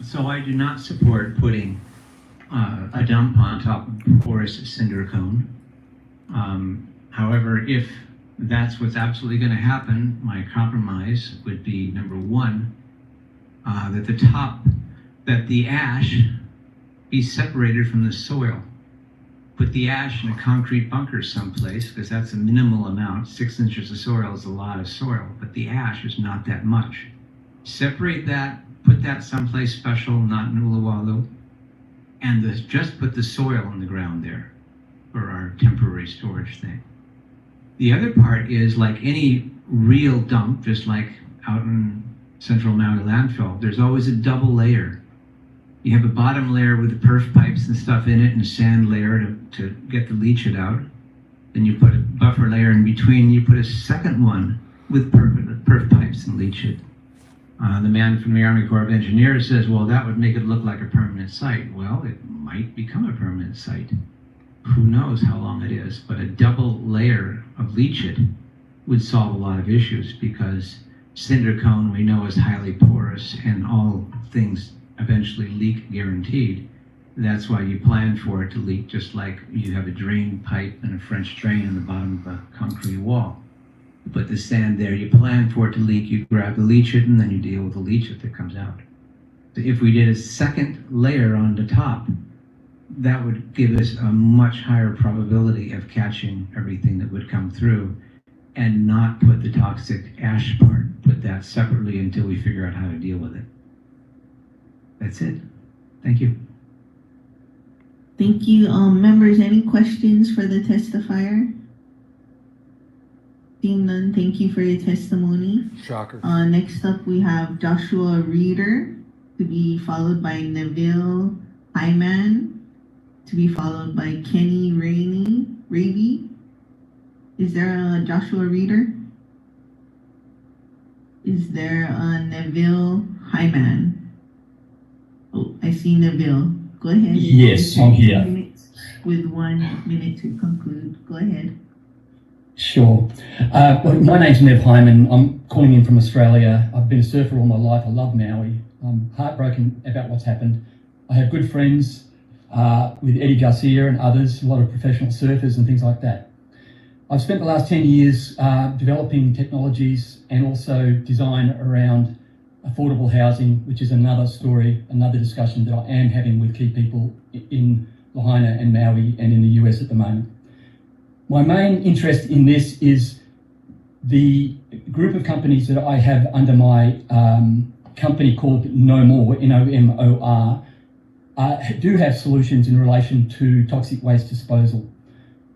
So I do not support putting a dump on top of porous cinder cone. However, if that's what's absolutely going to happen, my compromise would be number one, that the ash be separated from the soil. Put the ash in a concrete bunker someplace, because that's a minimal amount. 6 inches of soil is a lot of soil, but the ash is not that much. Separate that, put that someplace special, not in Uluwatu, and just put the soil in the ground there for our temporary storage thing. The other part is, like any real dump, just like out in Central Maui landfill, there's always a double layer. You have a bottom layer with the perf pipes and stuff in it, and a sand layer to get the leachate out. Then you put a buffer layer in between. You put a second one with perf pipes and leachate. The man from the Army Corps of Engineers says, well, that would make it look like a permanent site. Well, it might become a permanent site. Who knows how long it is, but a double layer of leachate would solve a lot of issues, because cinder cone we know is highly porous and all things eventually leak guaranteed. That's why you plan for it to leak, just like you have a drain pipe and a French drain in the bottom of a concrete wall. You put the sand there, you plan for it to leak, you grab the leachate, and then you deal with the leachate that comes out. So if we did a second layer on the top, that would give us a much higher probability of catching everything that would come through, and not put the toxic ash part, put that separately until we figure out how to deal with it. That's it. Thank you. Thank you. Members, any questions for the testifier? Seeing none, thank you for your testimony. Shocker. Next up, we have Joshua Reeder, to be followed by Neville Hyman, to be followed by Kenny Raby. Is there a Joshua Reeder? Is there a Neville Hyman? Oh, I see Neville. Go ahead. Yes, I'm here. With 1 minute to conclude. Go ahead. Sure. Well, my name's Nev Hyman. I'm calling in from Australia. I've been a surfer all my life. I love Maui. I'm heartbroken about what's happened. I have good friends with Eddie Garcia and others, a lot of professional surfers and things like that. I've spent the last 10 years developing technologies and also design around affordable housing, which is another story, another discussion that I am having with key people in Lahaina and Maui and in the US at the moment. My main interest in this is the group of companies that I have under my company called No More, NOMOR, do have solutions in relation to toxic waste disposal.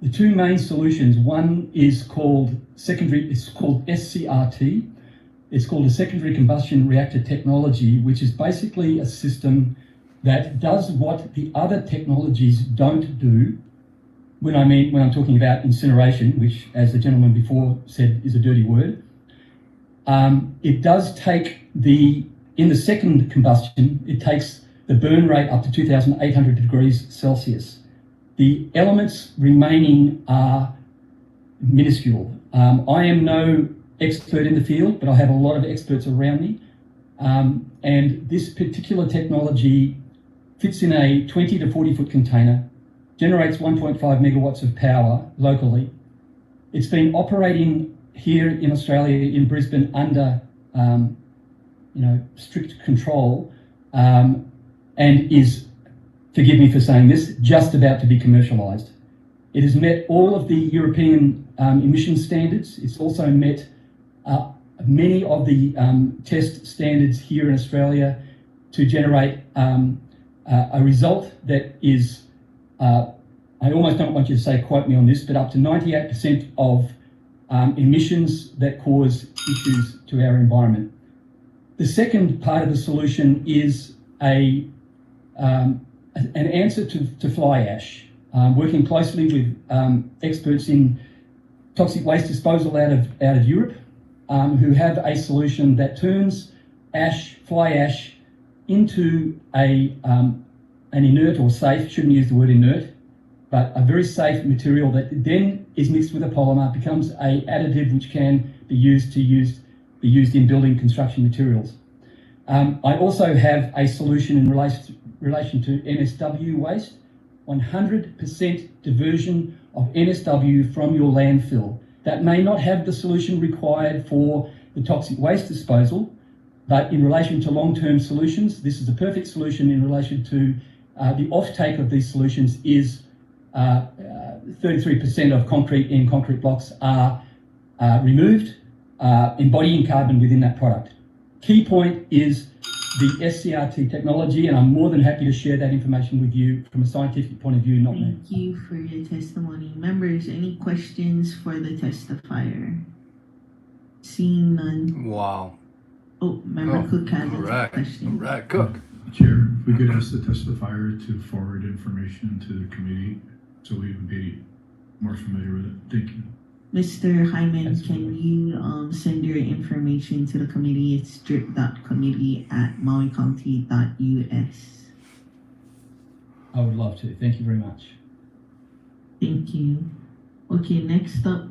The two main solutions, one is called SCRT. It's called a secondary combustion reactor technology, which is basically a system that does what the other technologies don't do. When I'm talking about incineration, which, as the gentleman before said, is a dirty word, it does take in the second combustion, it takes the burn rate up to 2,800 degrees Celsius. The elements remaining are minuscule. I am no expert in the field, but I have a lot of experts around me. And this particular technology fits in a 20 to 40 foot container, generates 1.5 megawatts of power locally. It's been operating here in Australia, in Brisbane, under strict control, and is, forgive me for saying this, just about to be commercialised. It has met all of the European emission standards. It's also met many of the test standards here in Australia to generate a result that is, I almost don't want you to say, quote me on this, but up to 98% of emissions that cause issues to our environment. The second part of the solution is an answer to fly ash, working closely with experts in toxic waste disposal out of Europe, who have a solution that turns fly ash into an inert or safe, shouldn't use the word inert, but a very safe material that then is mixed with a polymer, becomes a additive which can be used in building construction materials. I also have a solution in relation to NSW waste, 100% diversion of NSW from your landfill. That may not have the solution required for the toxic waste disposal, but in relation to long-term solutions, this is a perfect solution in relation to the offtake of these solutions is 33% of concrete blocks are removed, embodying carbon within that product. Key point is the SCRT technology, and I'm more than happy to share that information with you from a scientific point of view, not me. Thank you for your testimony. Members, any questions for the testifier? Seeing none. Wow. Oh, Member Cook has a question. All right, Cook. Chair, if we could ask the testifier to forward information to the committee so we would be more familiar with it. Thank you. Mr. Hyman, can you send your information to the committee? It's drip.committee@mauicounty.us. I would love to. Thank you very much. Thank you. Okay, next up,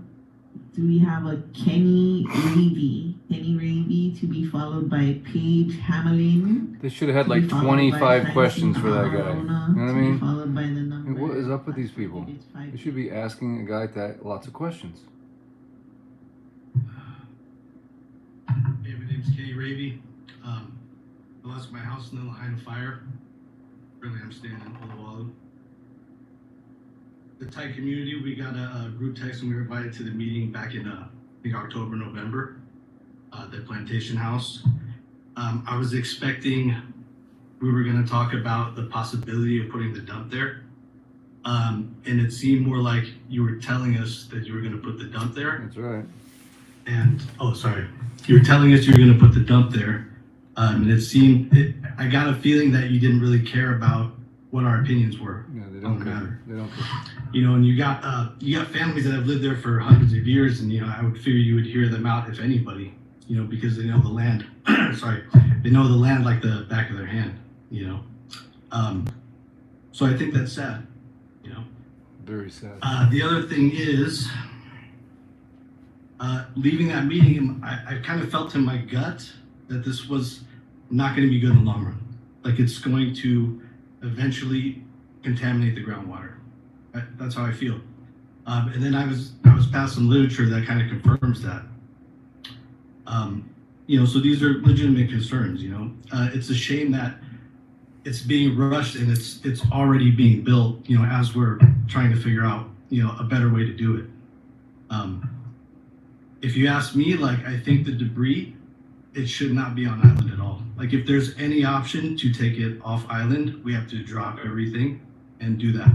do we have a Kenny Ravy? Kenny Ravy to be followed by Paige Hamelin. They should have had like 25 questions for that guy. You know what I mean? Followed by the number. Hey, what is up with these people? They should be asking a guy like that lots of questions. Hey, my name's Kenny Ravy. I lost my house in the Lahaina fire. Currently, I'm staying in Oahu. The Thai community, we got a group text and we were invited to the meeting back in, I think, October, November, the plantation house. I was expecting we were going to talk about the possibility of putting the dump there. And it seemed more like you were telling us that you were going to put the dump there. That's right. And, oh, sorry. You were telling us you were going to put the dump there. And I got a feeling that you didn't really care about what our opinions were on the matter. They don't care. You know, and you got families that have lived there for hundreds of years, and, you know, I would figure you would hear them out, if anybody, you know, because they know the land. Sorry. They know the land like the back of their hand, you know. So I think that's sad, you know. Very sad. The other thing is, leaving that meeting, I kind of felt in my gut that this was not going to be good in the long run. Like, it's going to eventually contaminate the groundwater. That's how I feel. And then I was past some literature that kind of confirms that. You know, so these are legitimate concerns. You know, it's a shame that it's being rushed and it's already being built. You know, as we're trying to figure out, you know, a better way to do it. If you ask me, like, I think the debris, it should not be on island at all. Like, if there's any option to take it off island, we have to drop everything and do that,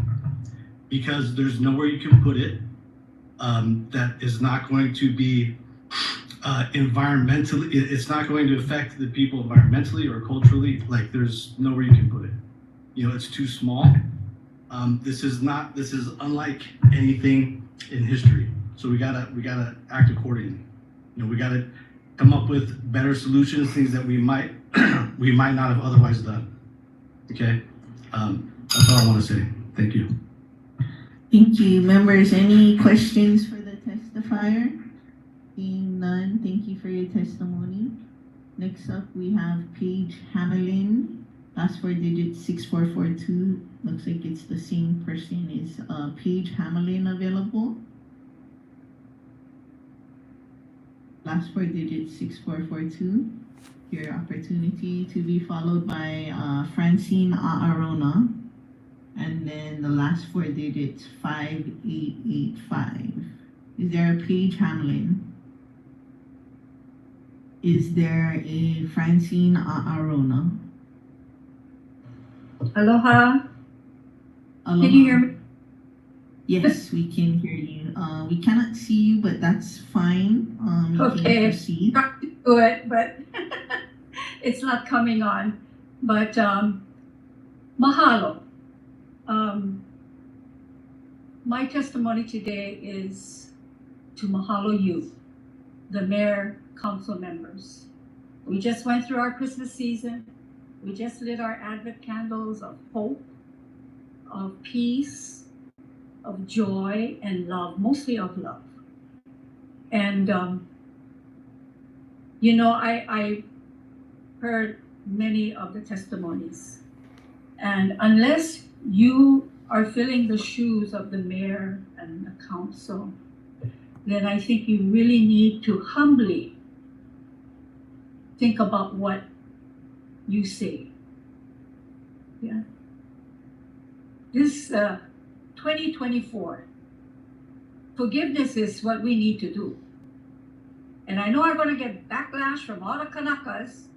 because there's nowhere you can put it that is not going to be environmentally, it's not going to affect the people environmentally or culturally. Like, there's nowhere you can put it. You know, it's too small. This is unlike anything in history. So we gotta act accordingly. You know, we gotta come up with better solutions, things that we might not have otherwise done. Okay, that's all I want to say. Thank you. Thank you, members. Any questions for the testifier? Seeing none, thank you for your testimony. Next up, we have Paige Hamelin. Last four digits 6442. Looks like it's the same person. Is Paige Hamelin available? Last four digits 6442. Your opportunity to be followed by Francine Aarona. And then the last four digits 5885. Is there a Paige Hamelin? Is there a Francine Aarona? Aloha. Aloha. Can you hear me? Yes, we can hear you. We cannot see you, but that's fine. You Okay. can proceed. Trying to do it, but it's not coming on. But mahalo. My testimony today is to mahalo you, the mayor, council members. We just went through our Christmas season. We just lit our Advent candles of hope, of peace, of joy and love, mostly of love. And, you know, I heard many of the testimonies. And unless you are filling the shoes of the mayor and the council, then I think you really need to humbly think about what you say. Yeah. This 2024, forgiveness is what we need to do. And I know I'm going to get backlash from all the Kanakas,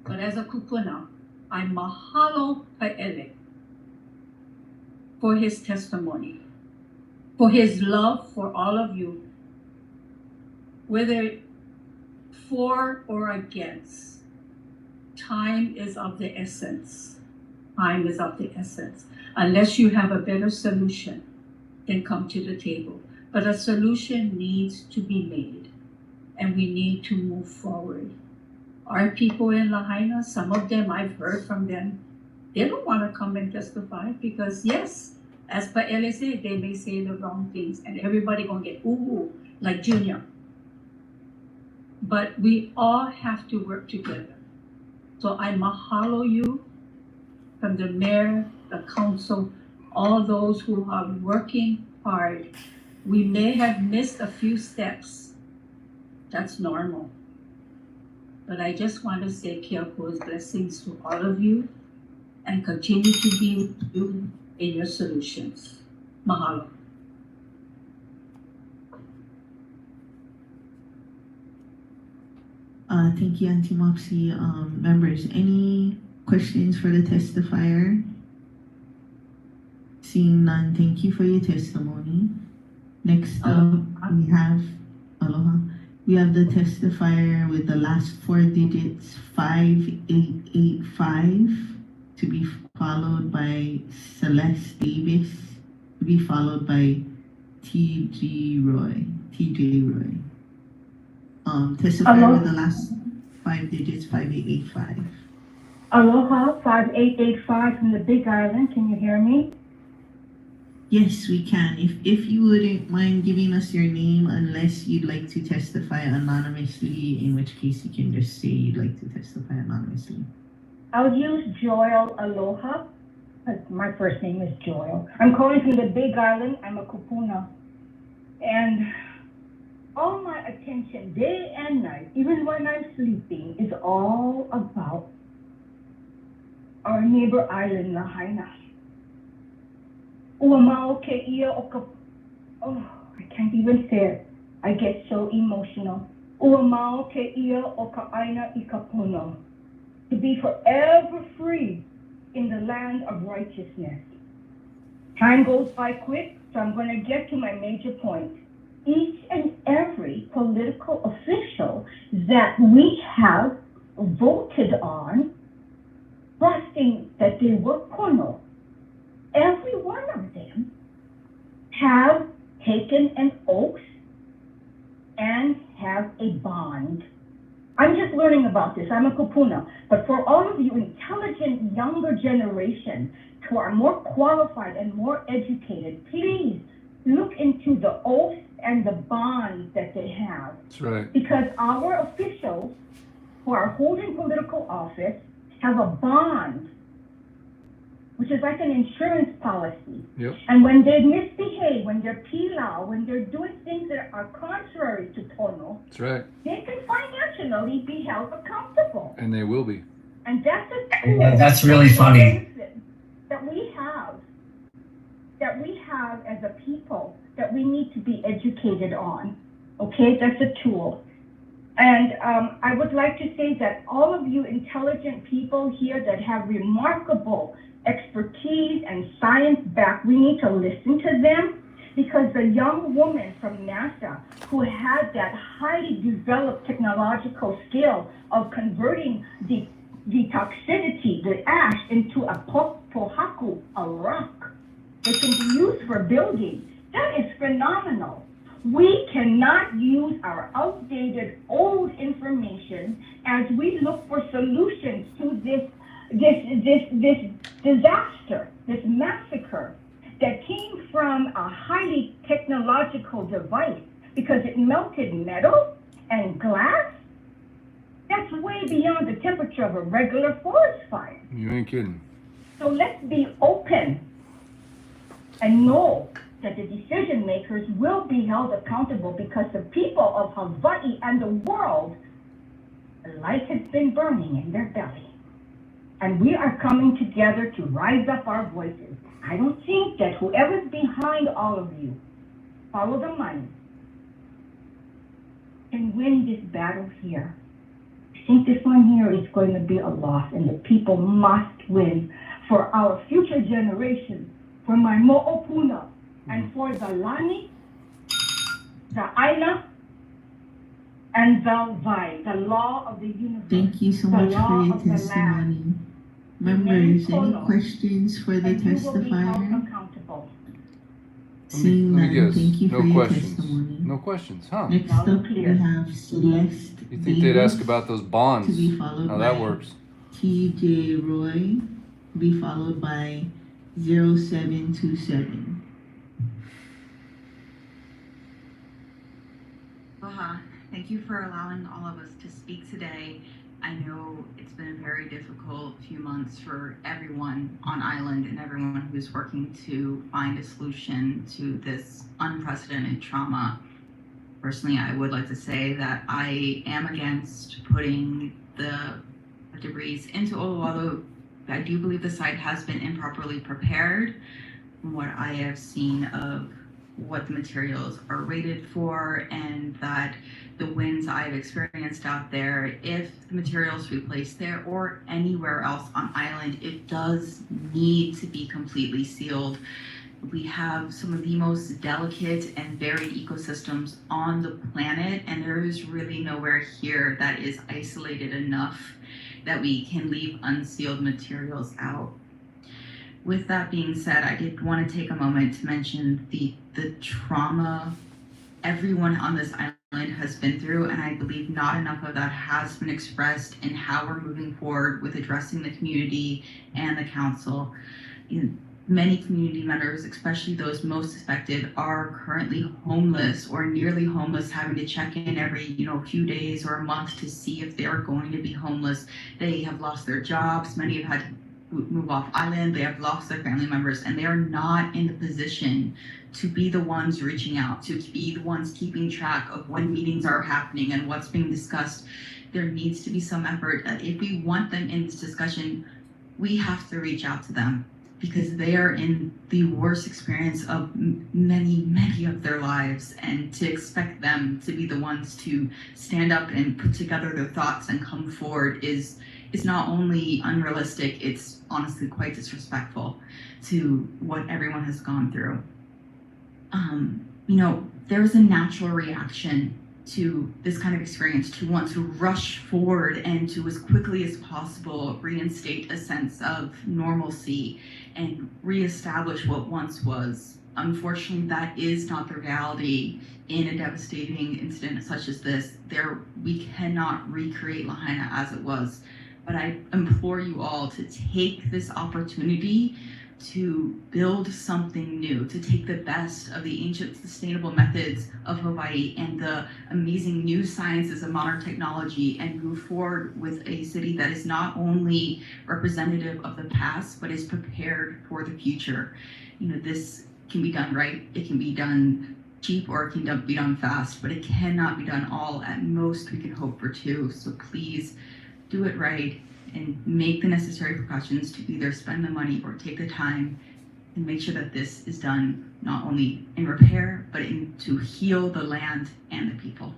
but as a kupuna, I mahalo Pa'ele for his testimony, for his love for all of you, whether for or against. Time is of the essence. Time is of the essence. Unless you have a better solution, then come to the table. But a solution needs to be made, and we need to move forward. Our people in Lahaina, some of them, I've heard from them, they don't want to come and testify because, yes, as Pa'ele said, they may say the wrong things, and everybody gonna get ooh, like Junior. But we all have to work together. So I mahalo you from the mayor, the council, all those who are working hard. We may have missed a few steps. That's normal. But I just want to say Keakua's blessings to all of you and continue to be with you in your solutions. Mahalo. Thank you, Auntie Mopsy. Members, any questions for the testifier? Seeing none, thank you for your testimony. Next up, we have, aloha. We have the testifier with the last four digits, 5885, to be followed by Celeste Davis, to be followed by TJ Roy. Testifier with the last five digits, 5885. Aloha, 5885 from the Big Island. Can you hear me? Yes, we can. If you wouldn't mind giving us your name, unless you'd like to testify anonymously, in which case you can just say you'd like to testify anonymously. I'll use Joel Aloha. My first name is Joel. I'm calling from the Big Island. I'm a kupuna. And all my attention, day and night, even when I'm sleeping, is all about our neighbor island, Lahaina. Uamao ke ia o ka, oh, I can't even say it. I get so emotional. Uamao ke ia o ka aina I ka pono. To be forever free in the land of righteousness. Time goes by quick, so I'm going to get to my major point. Each and every political official that we have voted on, trusting that they were pono, every one of them have taken an oath and have a bond. I'm just learning about this. I'm a kupuna. But for all of you intelligent younger generation who are more qualified and more educated, please look into the oath and the bonds that they have. That's right. Because our officials who are holding political office have a bond, which is like an insurance policy. Yep. And when they misbehave, when they're pilau, when they're doing things that are contrary to pono, That's right. they can financially be held accountable. And they will be. And that's a Yeah, that's really funny. that we have as a people that we need to be educated on. Okay, that's a tool. And I would like to say that all of you intelligent people here that have remarkable expertise and science back, we need to listen to them, because the young woman from NASA who had that highly developed technological skill of converting the toxicity, the ash, into a pohaku, a rock that can be used for building, that is phenomenal. We cannot use our outdated old information as we look for solutions to this disaster, this massacre that came from a highly technological device because it melted metal and glass. That's way beyond the temperature of a regular forest fire. You ain't kidding. So let's be open and know that the decision makers will be held accountable because the people of Hawaii and the world, the light has been burning in their belly. And we are coming together to rise up our voices. I don't think that whoever's behind all of you, follow the money, can win this battle here. I think this one here is going to be a loss, and the people must win for our future generations, for my mo'opuna, and for the lani, the aina, and the vai, the law of the universe. Thank you so the much law for your of the testimony. land. Members, any Kono, questions for the and you will be held testifier? accountable. Seeing Let me none, guess. thank you No for your questions. testimony. No questions, huh? Next up, we have Celeste You think they'd ask Davis, about those bonds? to be followed How by that works? TJ Roy, to be followed by 0727. Aloha. Thank you for allowing all of us to speak today. I know it's been a very difficult few months for everyone on island and everyone who's working to find a solution to this unprecedented trauma. Personally, I would like to say that I am against putting the debris into Oluwalu. I do believe the site has been improperly prepared from what I have seen of what the materials are rated for, and that the winds I've experienced out there, if the materials we place there or anywhere else on island, it does need to be completely sealed. We have some of the most delicate and varied ecosystems on the planet, and there is really nowhere here that is isolated enough that we can leave unsealed materials out. With that being said, I did want to take a moment to mention the trauma everyone on this island has been through, and I believe not enough of that has been expressed in how we're moving forward with addressing the community and the council. Many community members, especially those most affected, are currently homeless or nearly homeless, having to check in every few days or a month to see if they are going to be homeless. They have lost their jobs. Many have had to move off island. They have lost their family members, and they are not in the position to be the ones reaching out, to be the ones keeping track of when meetings are happening and what's being discussed. There needs to be some effort. If we want them in this discussion, we have to reach out to them, because they are in the worst experience of many of their lives, and to expect them to be the ones to stand up and put together their thoughts and come forward is not only unrealistic, it's honestly quite disrespectful to what everyone has gone through. There's a natural reaction to this kind of experience to want to rush forward and to, as quickly as possible, reinstate a sense of normalcy and reestablish what once was. Unfortunately, that is not the reality in a devastating incident such as this. We cannot recreate Lahaina as it was, but I implore you all to take this opportunity to build something new, to take the best of the ancient sustainable methods of Hawaii and the amazing new sciences of modern technology, and move forward with a city that is not only representative of the past, but is prepared for the future. This can be done right, it can be done cheap, or it can be done fast, but it cannot be done all. At most, we can hope for two. So please do it right and make the necessary precautions to either spend the money or take the time and make sure that this is done not only in repair, but to heal the land and the people.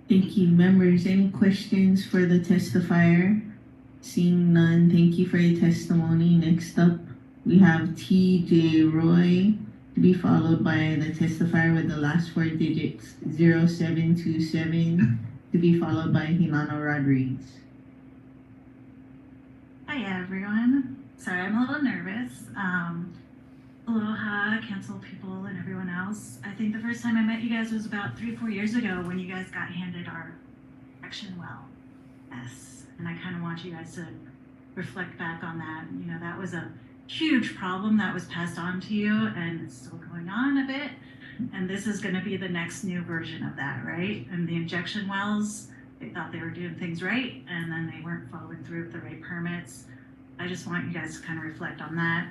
Thank you. Members, any questions for the testifier? Seeing none, thank you for your testimony. Next up, we have TJ Roy, to be followed by the testifier with the last four digits, 0727. To be followed by Hinano Rodriguez. Hi everyone. Sorry, I'm a little nervous. Aloha, council people, and everyone else. I think the first time I met you guys was about 3 or 4 years ago when you guys got handed our action well mess. And I kind of want you guys to reflect back on that. You know, that was a huge problem that was passed on to you, and it's still going on a bit. And this is going to be the next new version of that, right? And the injection wells, they thought they were doing things right, and then they weren't following through with the right permits. I just want you guys to kind of reflect on that.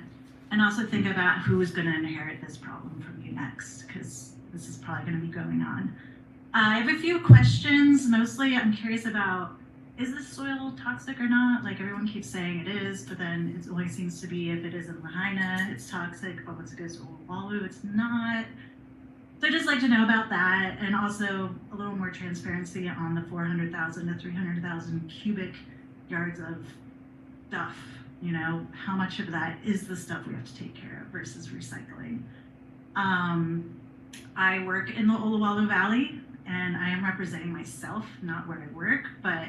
And also think about who is going to inherit this problem from you next, because this is probably going to be going on. I have a few questions. Mostly I'm curious about, is this soil toxic or not? Like everyone keeps saying it is, but then it only seems to be if it is in Lahaina, it's toxic, but once it goes to Oahu, it's not. So I'd just like to know about that, and also a little more transparency on the 400,000 to 300,000 cubic yards of stuff. You know, how much of that is the stuff we have to take care of versus recycling? I work in the Oluwalu Valley, and I am representing myself, not where I work, but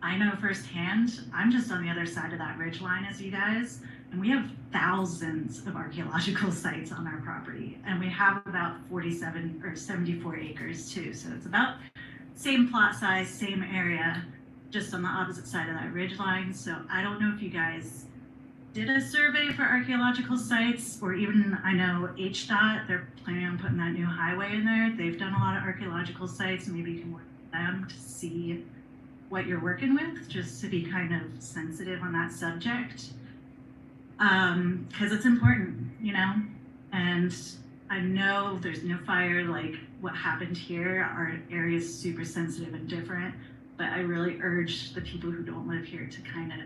I know firsthand, I'm just on the other side of that ridge line as you guys, and we have thousands of archaeological sites on our property, and we have about 47 or 74 acres too, so it's about same plot size, same area, just on the opposite side of that ridge line. So I don't know if you guys did a survey for archaeological sites, or even I know HDOT, they're planning on putting that new highway in there. They've done a lot of archaeological sites. Maybe you can work with them to see what you're working with, just to be kind of sensitive on that subject. Because it's important, you know, and I know there's no fire like what happened here. Our area is super sensitive and different, but I really urge the people who don't live here to kind of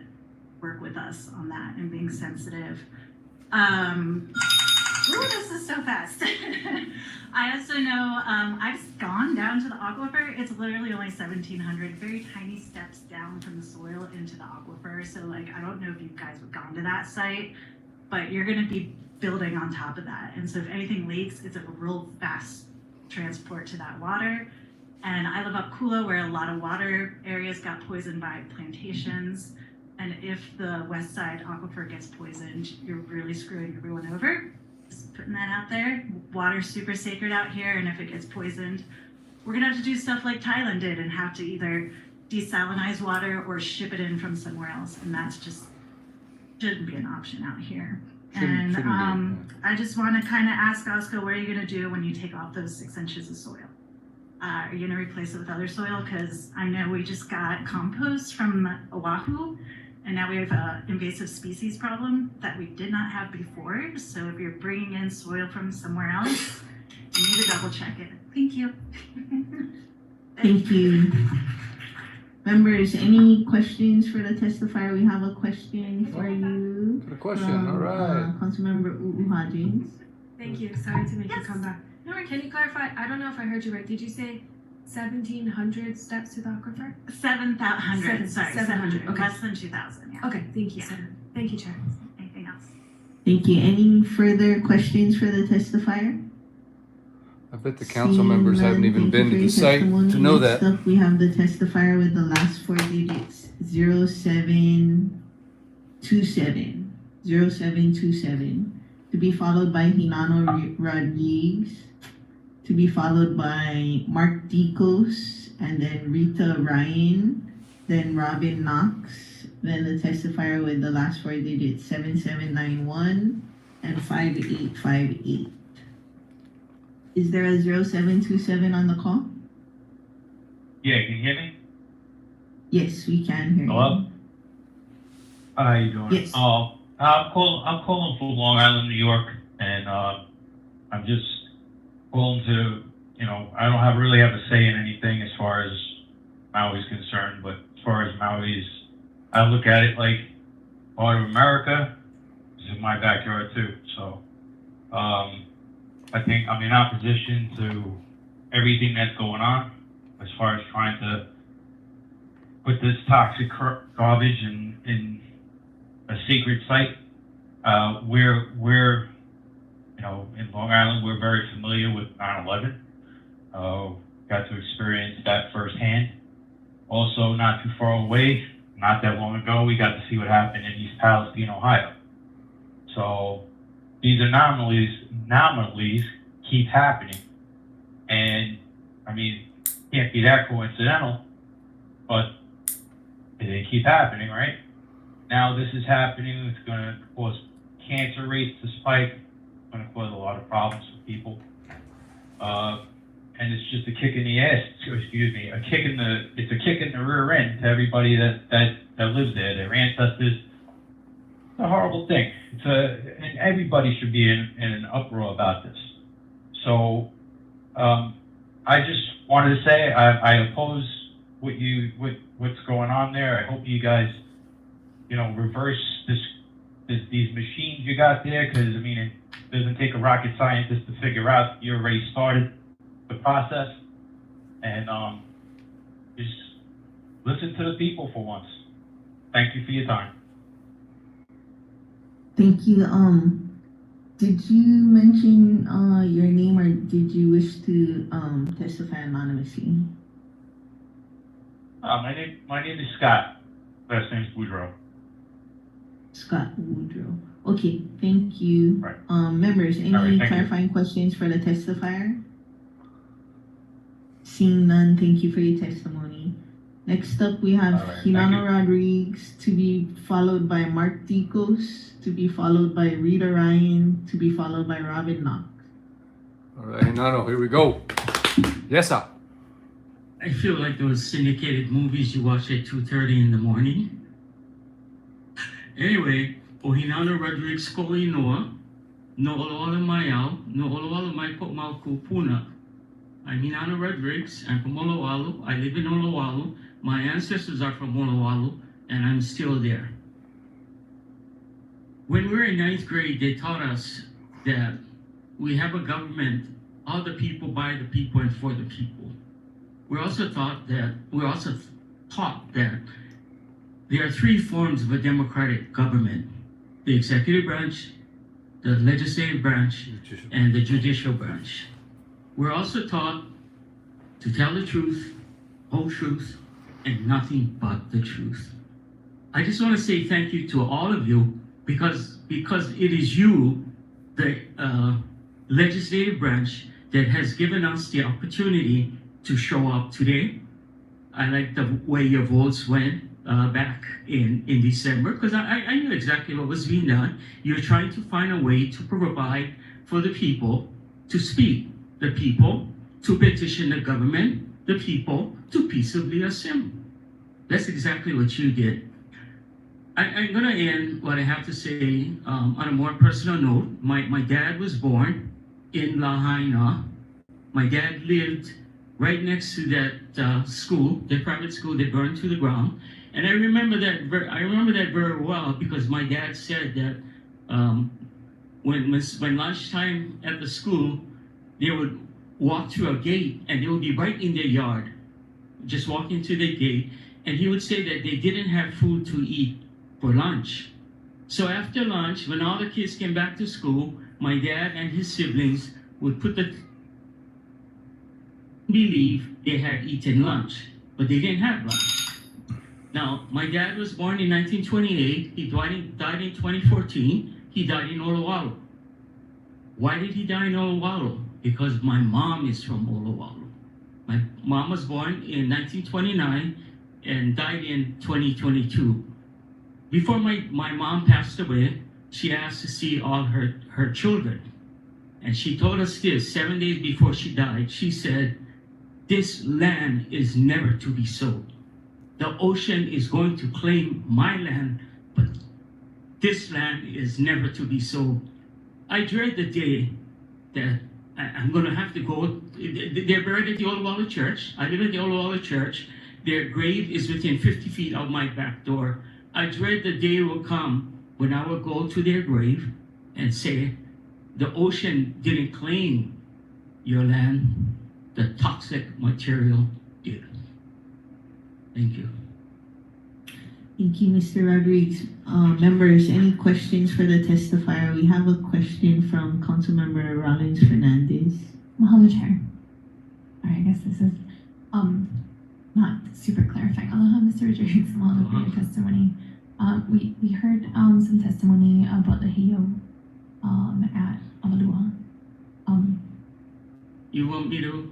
work with us on that and being sensitive. Ooh, this is so fast. I also know I've gone down to the aquifer. It's literally only 1,700, very tiny steps down from the soil into the aquifer. So like, I don't know if you guys have gone to that site, but you're gonna be building on top of that. And so if anything leaks, it's a real fast transport to that water. And I live up Kula, where a lot of water areas got poisoned by plantations. And if the west side aquifer gets poisoned, you're really screwing everyone over. Just putting that out there. Water's super sacred out here, and if it gets poisoned, we're gonna have to do stuff like Thailand did and have to either desalinize water or ship it in from somewhere else. And that's just shouldn't be an option out here. Shouldn't be, I just want to kind of ask Oscar, what are you gonna do when you take off those 6 inches of soil? Are you gonna replace it with other soil? Because I know we just got compost from Oahu, and now we have an invasive species problem that we did not have before. So if you're bringing in soil from somewhere else, you need to double check it. Thank you. Thank you. Members, any questions for the testifier? We have a question for you. Got a question, from, all right. Councilmember Uha James. Thank you. Sorry to make you come back. No, can you clarify? I don't know if I heard you right. Did you say 1,700 steps to the aquifer? 700. Sorry, 700. Okay. Less than 2,000. Yeah. Okay. Thank you. Yeah. Thank you, Chair. Anything else? Thank you. Any further questions for the testifier? I bet the council members haven't even been to the site to know that. Next up, we have the testifier with the last 4 digits, 0727. 0727. To be followed by Hinano Rodriguez. To be followed by Mark Dicos, and then Rita Ryan, then Robin Knox, then the testifier with the last 4 digits, 7791 and 5858. Is there a 0727 on the call? Yeah, can you hear me? Yes, we can hear Hello? you. How you doing? Yes. I'm calling from Long Island, New York, and I'm just calling to, I don't really have a say in anything as far as Maui's concerned, but as far as Maui's, I look at it like part of America. This is my backyard too, so I think I'm in opposition to everything that's going on as far as trying to put this toxic garbage in a secret site. We're in Long Island, we're very familiar with 9/11. Got to experience that firsthand. Also, not too far away, not that long ago, we got to see what happened in East Palestine, Ohio. So these anomalies keep happening. And I mean, can't be that coincidental, but they keep happening, right? Now this is happening. It's going to cause cancer rates to spike. It's going to cause a lot of problems for people. And it's just a kick in the ass. Excuse me, it's a kick in the rear end to everybody that lives there. Their ancestors. It's a horrible thing. And everybody should be in an uproar about this. So I just wanted to say I oppose what's going on there. I hope you guys, reverse these machines you got there, because I mean it doesn't take a rocket scientist to figure out you already started the process, and just listen to the people for once. Thank you for your time. Thank you. Did you mention your name, or did you wish to testify anonymously? My name is Scott. Last name is Woodrow. Scott Woodrow. Okay, thank you. Right. Members, any clarifying questions for the testifier? Seeing none, thank you for your testimony. Next up, we have Hinano Rodriguez, to be followed by Mark Dicos, to be followed by Rita Ryan, to be followed by Robin Knox. All right, Hinano, here we go. Yes, sir. I feel like those syndicated movies you watch at 2:30 in the morning. Anyway, Hinano Rodriguez ko inoa, no oloala maiau, no oloala mai ko mau puna. I'm Hinano Rodriguez. I'm from Olowalu. I live in Olowalu. My ancestors are from Olowalu, and I'm still there. When we were in 9th grade, they taught us that we have a government, all the people, by the people, and for the people. We also taught that there are 3 forms of a democratic government: the executive branch, the legislative branch, and the judicial branch. We're also taught to tell the truth, whole truth, and nothing but the truth. I just want to say thank you to all of you, because it is you, the legislative branch, that has given us the opportunity to show up today. I like the way your votes went back in December, because I knew exactly what was being done. You're trying to find a way to provide for the people to speak, the people to petition the government, the people to peaceably assemble. That's exactly what you did. I'm going to end what I have to say on a more personal note. My dad was born in Lahaina. My dad lived right next to that school, the private school they burned to the ground. And I remember that very well, because my dad said that when lunchtime at the school, they would walk through a gate and they would be right in their yard, just walking to the gate. And he would say that they didn't have food to eat for lunch. So after lunch, when all the kids came back to school, my dad and his siblings would believe they had eaten lunch, but they didn't have lunch. Now, my dad was born in 1928. He died in 2014. He died in Olowalu. Why did he die in Olowalu? Because my mom is from Olowalu. My mom was born in 1929 and died in 2022. Before my mom passed away, she asked to see all her children. And she told us this 7 days before she died. She said, "This land is never to be sold. The ocean is going to claim my land, but this land is never to be sold." I dread the day that I'm going to have to go. They're buried at the Olowalu Church. I live at the Olowalu Church. Their grave is within 50 feet of my back door. I dread the day will come when I will go to their grave and say, the ocean didn't claim your land, the toxic material did. Thank you. Thank you, Mr. Rodriguez. Members, any questions for the testifier? We have a question from Councilmember Rollins Fernandez. Mahalo, Chair. All right, I guess this is not super clarifying. Aloha, Mr. Rodriguez. Mahalo for your testimony. We heard some testimony about the Heiau at Avalua. You want me to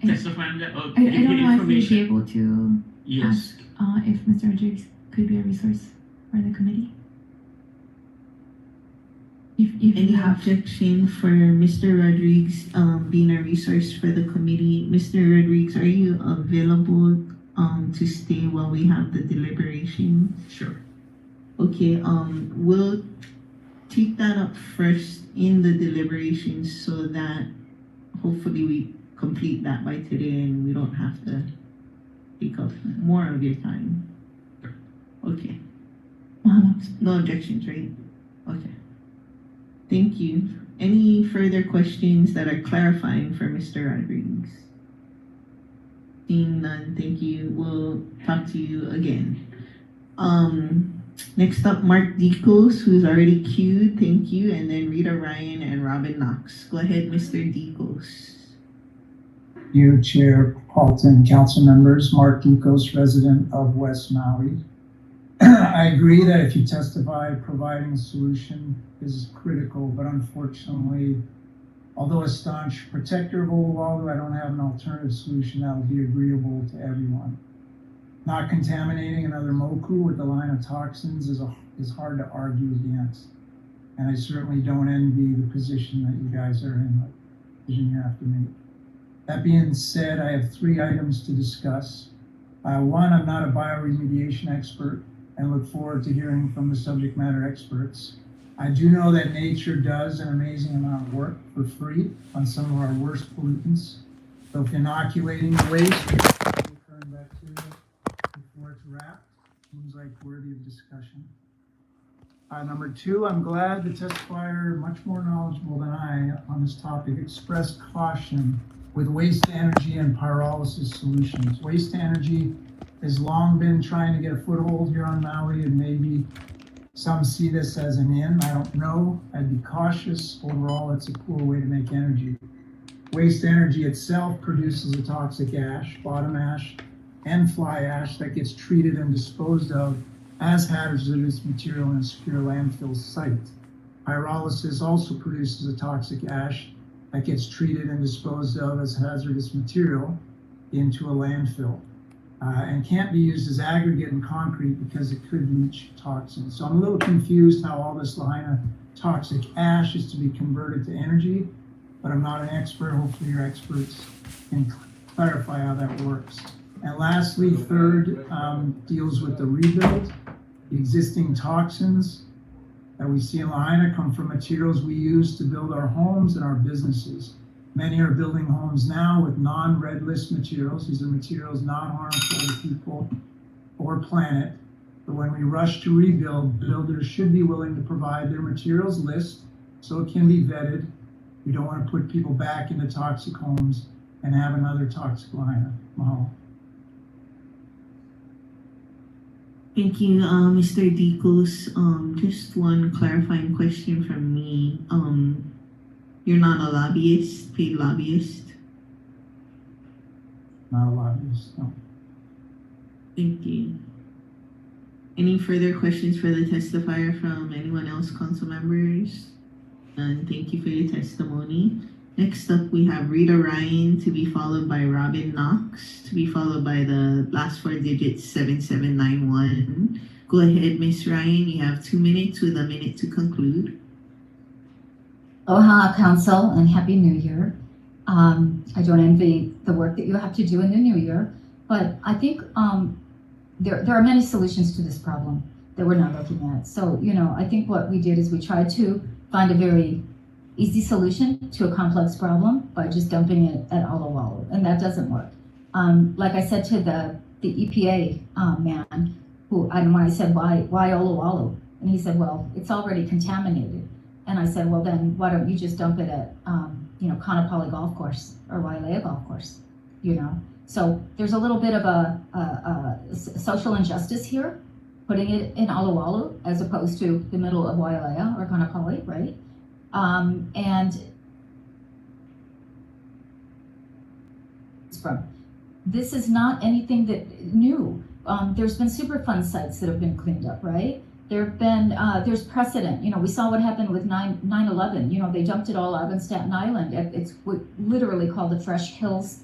testify on that? I don't know if you'd be able to Yes. ask if Mr. Rodriguez could be a resource for the committee. If Any you have objection for Mr. Rodriguez being a resource for the committee? Mr. Rodriguez, are you available to stay while we have the deliberation? Sure. Okay, we'll take that up first in the deliberations so that hopefully we complete that by today and we don't have to take up more of your time. Okay. No objections, right? Okay. Thank you. Any further questions that are clarifying for Mr. Rodriguez? Seeing none, thank you. We'll talk to you again. Next up, Mark Dicos, who's already queued. Thank you. And then Rita Ryan and Robin Knox. Go ahead, Mr. Dicos. You, Chair Paulton, council members, Mark Dicos, resident of West Maui. I agree that if you testify, providing a solution is critical, but unfortunately, although a staunch protector of Oahu, I don't have an alternative solution that will be agreeable to everyone. Not contaminating another moku with a line of toxins is hard to argue against. And I certainly don't envy the position that you guys are in, the decision you have to make. That being said, I have 3 items to discuss. One, I'm not a bioremediation expert and look forward to hearing from the subject matter experts. I do know that nature does an amazing amount of work for free on some of our worst pollutants. So if inoculating waste with recurring bacteria before it's wrapped seems like worthy of discussion. Number 2, I'm glad the testifier, much more knowledgeable than I on this topic, expressed caution with waste to energy and pyrolysis solutions. Waste to energy has long been trying to get a foothold here on Maui, and maybe some see this as an in. I don't know. I'd be cautious. Overall, it's a poor way to make energy. Waste energy itself produces a toxic ash, bottom ash, and fly ash that gets treated and disposed of as hazardous material in a secure landfill site. Pyrolysis also produces a toxic ash that gets treated and disposed of as hazardous material into a landfill. And can't be used as aggregate in concrete because it could leach toxins. So I'm a little confused how all this Lahaina toxic ash is to be converted to energy, but I'm not an expert. Hopefully your experts can clarify how that works. And lastly, third, deals with the rebuild. The existing toxins that we see in Lahaina come from materials we use to build our homes and our businesses. Many are building homes now with non-red list materials. These are materials not harmful to people or planet. But when we rush to rebuild, builders should be willing to provide their materials list so it can be vetted. We don't want to put people back into toxic homes and have another toxic Lahaina. Mahalo. Thank you, Mr. Dicos. Just one clarifying question from me. You're not a lobbyist, paid lobbyist? Not a lobbyist, no. Thank you. Any further questions for the testifier from anyone else, council members? And thank you for your testimony. Next up, we have Rita Ryan to be followed by Robin Knox, to be followed by the last 4 digits, 7791. Go ahead, Miss Ryan. You have 2 minutes with a minute to conclude. Aloha, Council, and Happy New Year. I don't envy the work that you have to do in the new year, but I think there are many solutions to this problem that we're not looking at. So, I think what we did is we tried to find a very easy solution to a complex problem by just dumping it at Olowalu, and that doesn't work. Like I said to the EPA man, when I said, why Olowalu? And he said, well, it's already contaminated. And I said, well, then why don't you just dump it at, Kaanapali Golf Course or Wailea Golf Course, So there's a little bit of a social injustice here, putting it in Olowalu as opposed to the middle of Wailea or Kaanapali, right? And this is not anything that new. There's been Superfund sites that have been cleaned up, right? There have been, there's precedent. You know, we saw what happened with 9/11. You know, they dumped it all out on Staten Island. It's literally called the Fresh Kills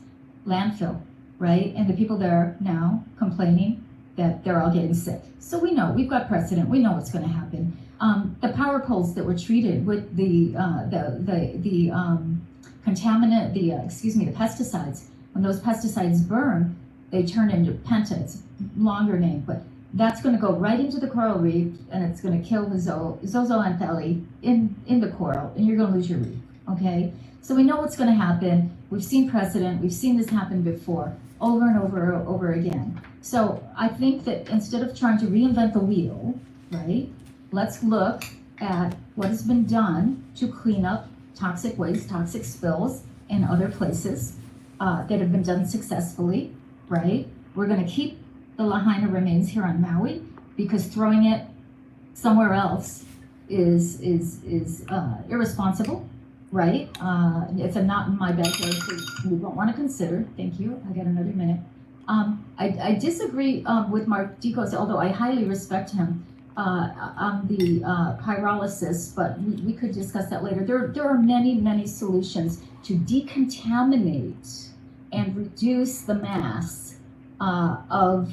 landfill, right? And the people there now complaining that they're all getting sick. So we know, we've got precedent. We know what's going to happen. The power poles that were treated with the contaminant, the pesticides. When those pesticides burn, they turn into penta. It's a longer name, but that's going to go right into the coral reef, and it's going to kill the zooxanthellae in the coral, and you're going to lose your reef. Okay, so we know what's going to happen. We've seen precedent. We've seen this happen before, over and over again. So I think that instead of trying to reinvent the wheel, right, let's look at what has been done to clean up toxic waste, toxic spills in other places that have been done successfully, right? We're going to keep the Lahaina remains here on Maui because throwing it somewhere else is irresponsible, right? It's a not in my backyard, so we don't want to consider. Thank you. I got another minute. I disagree with Mark Dicos, although I highly respect him on the pyrolysis, but we could discuss that later. There are many solutions to decontaminate and reduce the mass of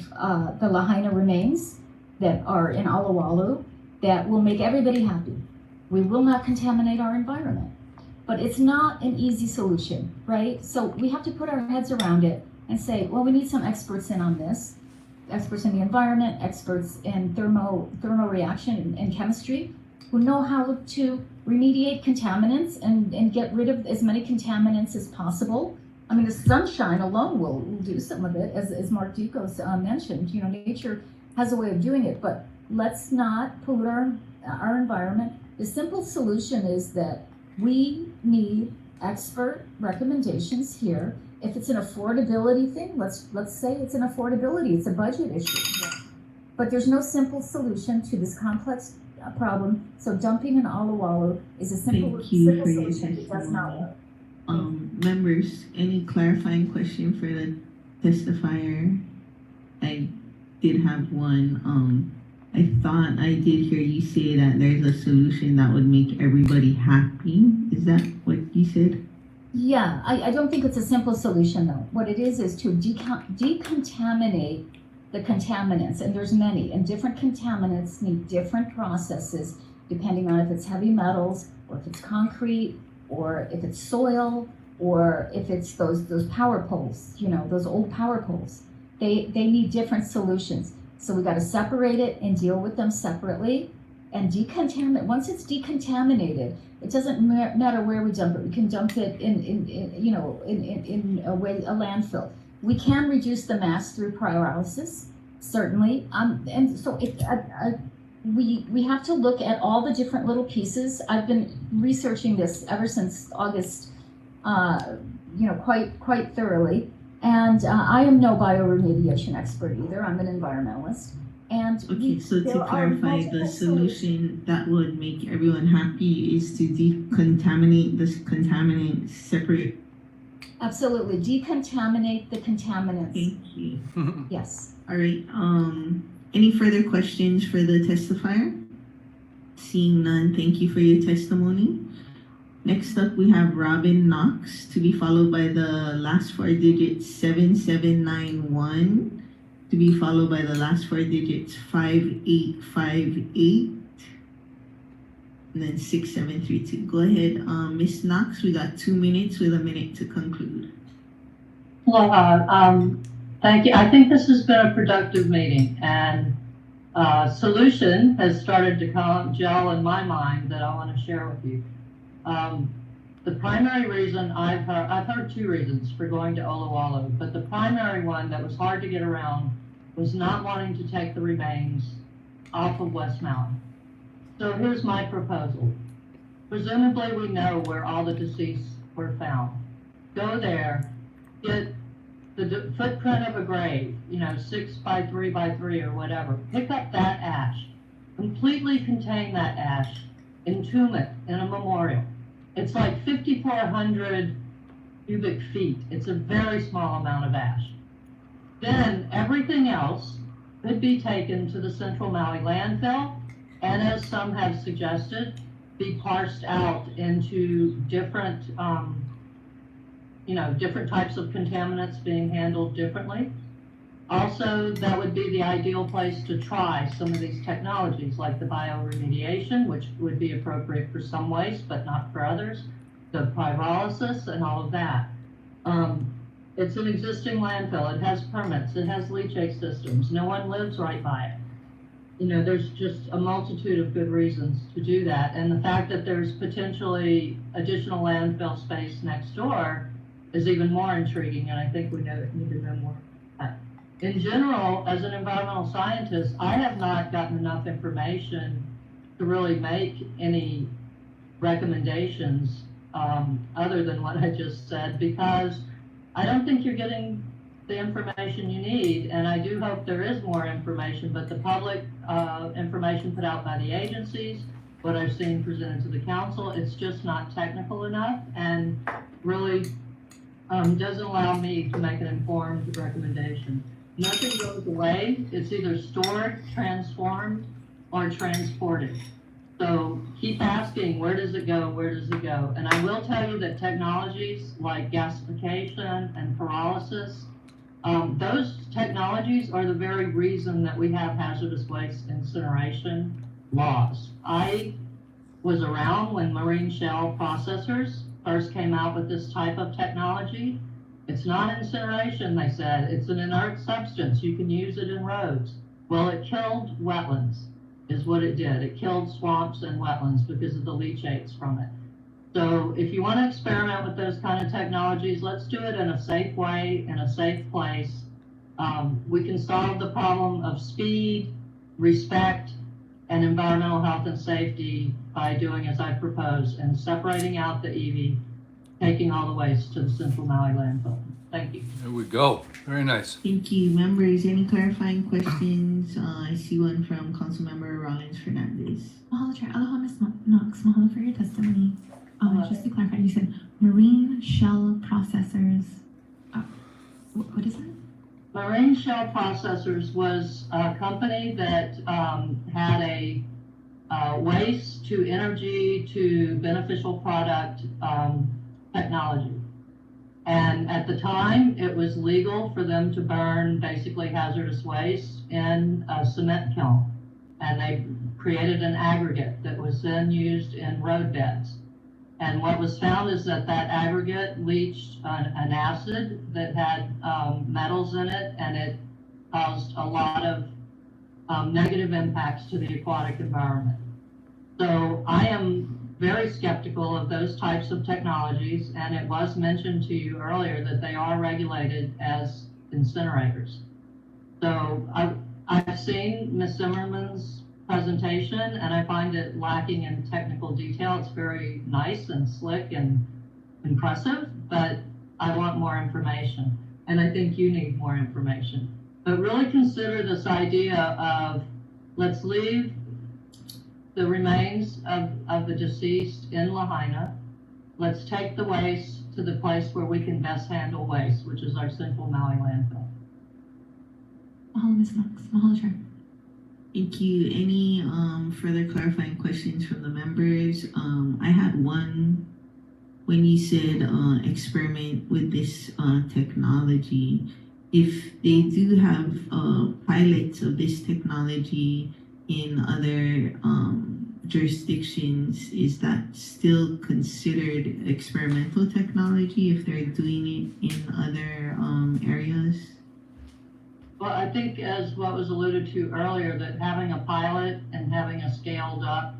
the Lahaina remains that are in Olowalu that will make everybody happy. We will not contaminate our environment, but it's not an easy solution, right? So we have to put our heads around it and say, well, we need some experts in on this, experts in the environment, experts in thermal reaction and chemistry, who know how to remediate contaminants and get rid of as many contaminants as possible. I mean, the sunshine alone will do some of it, as Mark Dicos mentioned. You know, nature has a way of doing it, but let's not pollute our environment. The simple solution is that we need expert recommendations here. If it's an affordability thing, let's say it's an affordability, it's a budget issue. But there's no simple solution to this complex problem. So dumping in Olowalu is a simple solution. It does not work. Members, any clarifying question for the testifier? I did have one. I thought I did hear you say that there's a solution that would make everybody happy. Is that what you said? Yeah, I don't think it's a simple solution though. What it is to decontaminate the contaminants, and there's many, and different contaminants need different processes depending on if it's heavy metals, or if it's concrete, or if it's soil, or if it's those power poles, you know, those old power poles. They need different solutions. So we got to separate it and deal with them separately and decontaminate. Once it's decontaminated, it doesn't matter where we dump it. We can dump it in a landfill. We can reduce the mass through pyrolysis, certainly. And so we have to look at all the different little pieces. I've been researching this ever since August, quite thoroughly. And I am no bioremediation expert either. I'm an environmentalist. And okay, so to clarify, the solution that would make everyone happy is to decontaminate this contaminant separate. Absolutely, decontaminate the contaminants. Thank you. Yes. All right. Any further questions for the testifier? Seeing none, thank you for your testimony. Next up, we have Robin Knox, to be followed by the last four digits 7791, to be followed by the last four digits 5858, and then 6732. Go ahead, Ms. Knox. We got 2 minutes with a minute to conclude. Aloha. Thank you. I think this has been a productive meeting, and solution has started to gel in my mind that I want to share with you. The primary reason I've heard two reasons for going to Olowalu, but the primary one that was hard to get around was not wanting to take the remains off of West Maui. So here's my proposal. Presumably we know where all the deceased were found. Go there, get the footprint of a grave, 6 by 3 by 3 or whatever. Pick up that ash, completely contain that ash, entomb it in a memorial. It's like 5,400 cubic feet. It's a very small amount of ash. Then everything else could be taken to the Central Maui landfill and as some have suggested, be parsed out into different, different types of contaminants being handled differently. Also, that would be the ideal place to try some of these technologies, like the bioremediation, which would be appropriate for some waste, but not for others, the pyrolysis and all of that. It's an existing landfill. It has permits. It has leachate systems. No one lives right by it. There's just a multitude of good reasons to do that. And the fact that there's potentially additional landfill space next door is even more intriguing, and I think we need to know more about that. In general, as an environmental scientist, I have not gotten enough information to really make any recommendations other than what I just said, because I don't think you're getting the information you need, and I do hope there is more information, but the public information put out by the agencies, what I've seen presented to the council, it's just not technical enough and really doesn't allow me to make an informed recommendation. Nothing goes away. It's either stored, transformed, or transported. So keep asking, where does it go? Where does it go? And I will tell you that technologies like gasification and pyrolysis, those technologies are the very reason that we have hazardous waste incineration laws. I was around when marine shell processors first came out with this type of technology. It's not incineration, they said. It's an inert substance. You can use it in roads. Well, it killed wetlands, is what it did. It killed swamps and wetlands because of the leachates from it. So if you want to experiment with those kind of technologies, let's do it in a safe way, in a safe place. We can solve the problem of speed, respect, and environmental health and safety by doing as I propose and separating out the EV, taking all the waste to the Central Maui landfill. Thank you. There we go. Very nice. Thank you. Members, any clarifying questions? I see one from Councilmember Rollins Fernandez. Mahalo, Chair. Aloha, Ms. Knox. Mahalo for your testimony. Just to clarify, you said marine shell processors. What is that? Marine Shell Processors was a company that had a waste to energy to beneficial product technology. And at the time, it was legal for them to burn basically hazardous waste in a cement kiln. And they created an aggregate that was then used in road beds. And what was found is that that aggregate leached an acid that had metals in it, and it caused a lot of negative impacts to the aquatic environment. So I am very skeptical of those types of technologies, and it was mentioned to you earlier that they are regulated as incinerators. So I've seen Ms. Zimmerman's presentation, and I find it lacking in technical detail. It's very nice and slick and impressive, but I want more information, and I think you need more information. But really consider this idea of let's leave the remains of the deceased in Lahaina. Let's take the waste to the place where we can best handle waste, which is our Central Maui landfill. Mahalo, Ms. Knox. Mahalo, Chair. Thank you. Any further clarifying questions from the members? I had one when you said experiment with this technology. If they do have pilots of this technology in other jurisdictions, is that still considered experimental technology if they're doing it in other areas? Well, I think as what was alluded to earlier, that having a pilot and having a scaled up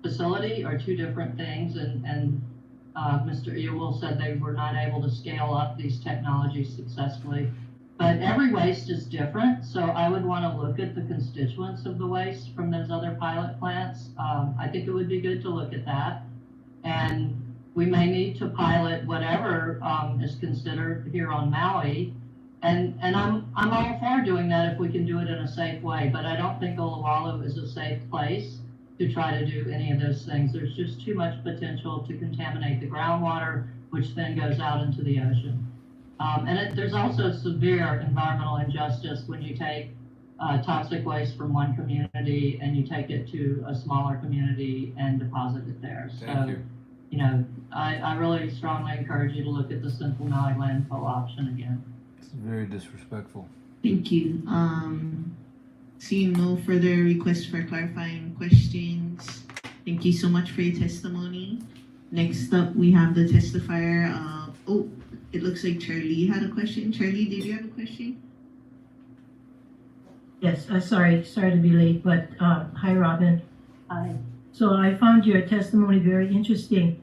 facility are two different things. And Mr. Ewell said they were not able to scale up these technologies successfully. But every waste is different, so I would want to look at the constituents of the waste from those other pilot plants. I think it would be good to look at that. And we may need to pilot whatever is considered here on Maui. And I'm all for doing that if we can do it in a safe way, but I don't think Olowalu is a safe place to try to do any of those things. There's just too much potential to contaminate the groundwater, which then goes out into the ocean. There's also severe environmental injustice when you take toxic waste from one community and you take it to a smaller community and deposit it there. Thank you. You know, I really strongly encourage you to look at the Central Maui landfill option again. It's very disrespectful. Thank you. Seeing no further requests for clarifying questions, thank you so much for your testimony. Next up, we have the testifier. Oh, it looks like Charlie had a question. Charlie, did you have a question? Yes, sorry to be late, but hi, Robin. Hi. So I found your testimony very interesting.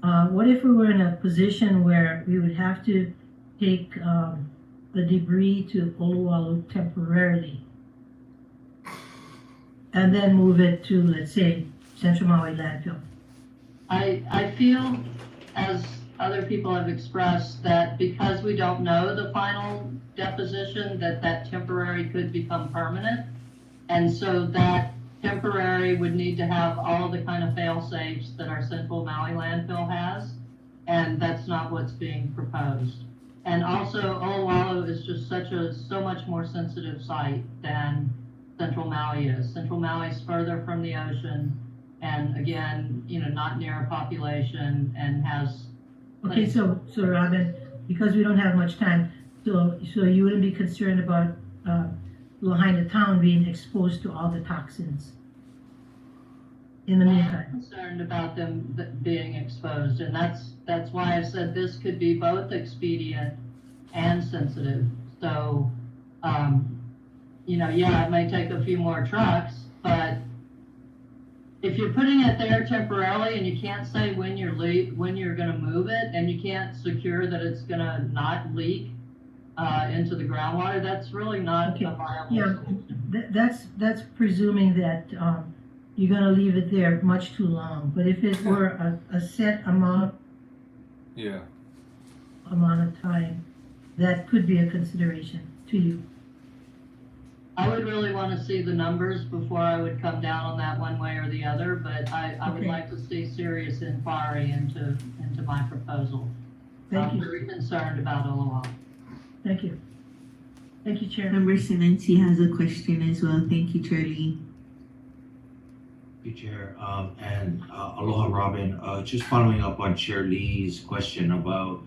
What if we were in a position where we would have to take the debris to Oluwalu temporarily and then move it to, let's say, Central Maui landfill? I feel, as other people have expressed, that because we don't know the final deposition, that temporary could become permanent. And so that temporary would need to have all of the kind of fail-safes that our Central Maui landfill has, and that's not what's being proposed. And also, Oluwalu is just so much more sensitive site than Central Maui is. Central Maui is further from the ocean, and again, you know, not near a population, and has. Okay, so Robin, because we don't have much time, so you wouldn't be concerned about Lahaina town being exposed to all the toxins in the meantime? I'm concerned about them being exposed, and that's why I said this could be both expedient and sensitive. So, you know, yeah, it may take a few more trucks, but if you're putting it there temporarily and you can't say when you're going to move it, and you can't secure that it's going to not leak into the groundwater, that's really not a viable solution. That's presuming that you're going to leave it there much too long. But if it were a set amount of time, that could be a consideration to you. I would really want to see the numbers before I would come down on that one way or the other, but I would like to see serious inquiry into my proposal. Thank you. I'm very concerned about Oluwalu. Thank you. Thank you, Chair. Member Sinanci has a question as well. Thank you, Charlie. Thank you, Chair. And aloha, Robin. Just following up on Chair Lee's question about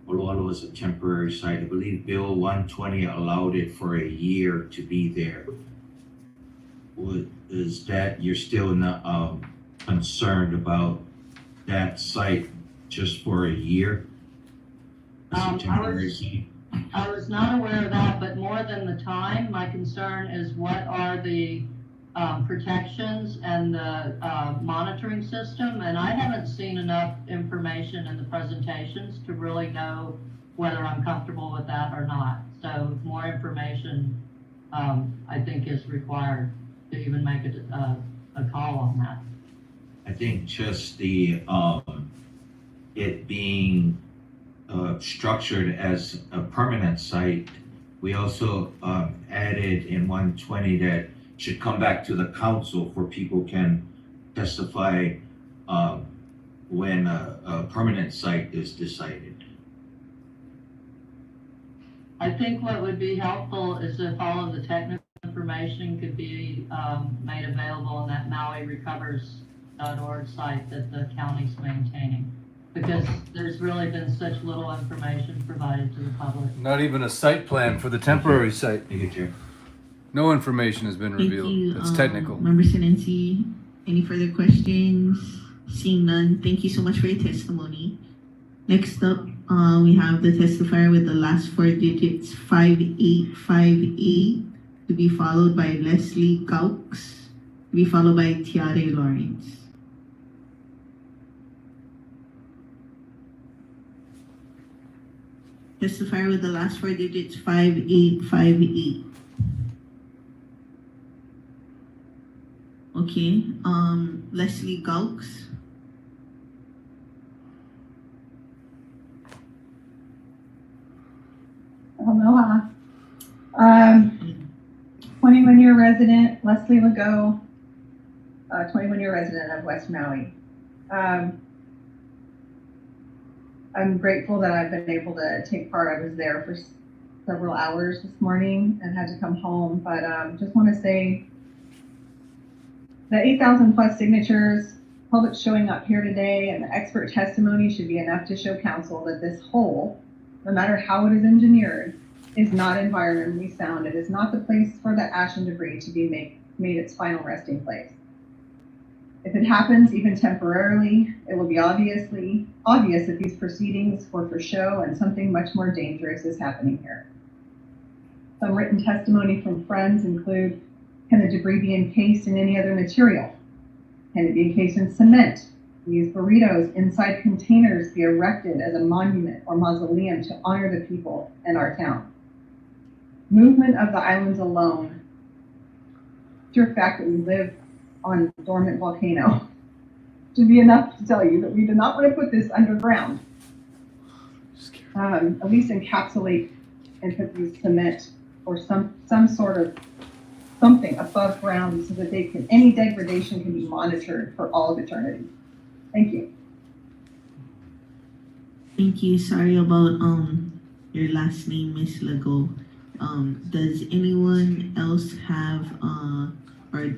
Oluwalu as a temporary site. I believe Bill 120 allowed it for a year to be there. Is that you're still not concerned about that site just for a year? As a temporary site? I was not aware of that, but more than the time, my concern is what are the protections and the monitoring system, and I haven't seen enough information in the presentations to really know whether I'm comfortable with that or not. So more information, I think, is required to even make a call on that. I think just the it being structured as a permanent site, we also added in 120 that should come back to the council for people can testify when a permanent site is decided. I think what would be helpful is if all of the technical information could be made available on that MauiRecovers.org site that the county's maintaining, because there's really been such little information provided to the public. Not even a site plan for the temporary site. Thank you, Chair. No information has been revealed. Thank you, It's technical. Member Sinanci, any further questions? Seeing none, thank you so much for your testimony. Next up, we have the testifier with the last four digits, 5858, to be followed by Leslie Gaux, to be followed by Tiare Lawrence. Testifier with the last four digits, 5858. Okay, Leslie Gaux. Aloha. 21-year resident, Leslie Legault, 21-year resident of West Maui. I'm grateful that I've been able to take part. I was there for several hours this morning and had to come home, but just want to say the 8,000 plus signatures, public showing up here today, and the expert testimony should be enough to show council that this hole, no matter how it is engineered, is not environmentally sound. It is not the place for the ash and debris to be made its final resting place. If it happens, even temporarily, it will be obvious that these proceedings were for show and something much more dangerous is happening here. Some written testimony from friends include, can the debris be encased in any other material? Can it be encased in cement? These burritos inside containers be erected as a monument or mausoleum to honor the people in our town. Movement of the islands alone, sheer fact that we live on a dormant volcano, should be enough to tell you that we do not want to put this underground. At least encapsulate and put these cement or some sort of something above ground so that any degradation can be monitored for all of eternity. Thank you. Thank you. Sorry about your last name, Miss Lego. Does anyone else have or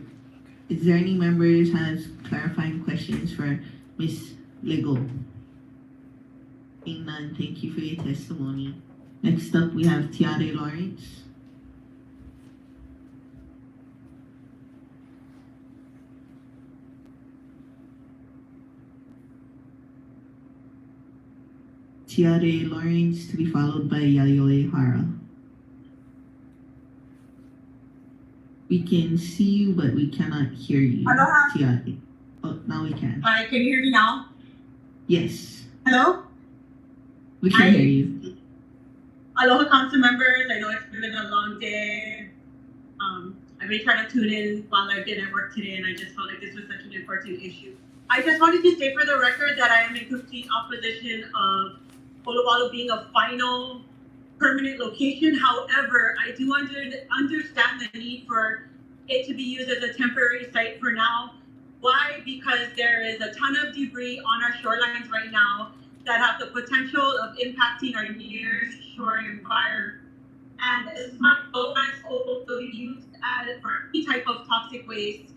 is there any members has clarifying questions for Miss Lego? Seeing none, thank you for your testimony. Next up, we have Tiare Lawrence. Tiare Lawrence to be followed by Yayoi Hara. We can see you, but we cannot hear you. Aloha. Tiare. Oh, now we can. Hi, can you hear me now? Yes. Hello? We can hear you. Aloha council members. I know it's been a long day. I've been trying to tune in while I've been at work today, and I just felt like this was such an important issue. I just wanted to state for the record that I am in complete opposition of Olowalu being a final permanent location. However, I do understand the need for it to be used as a temporary site for now. Why? Because there is a ton of debris on our shorelines right now that have the potential of impacting our near shore environment. And it's not also be used as for any type of toxic waste.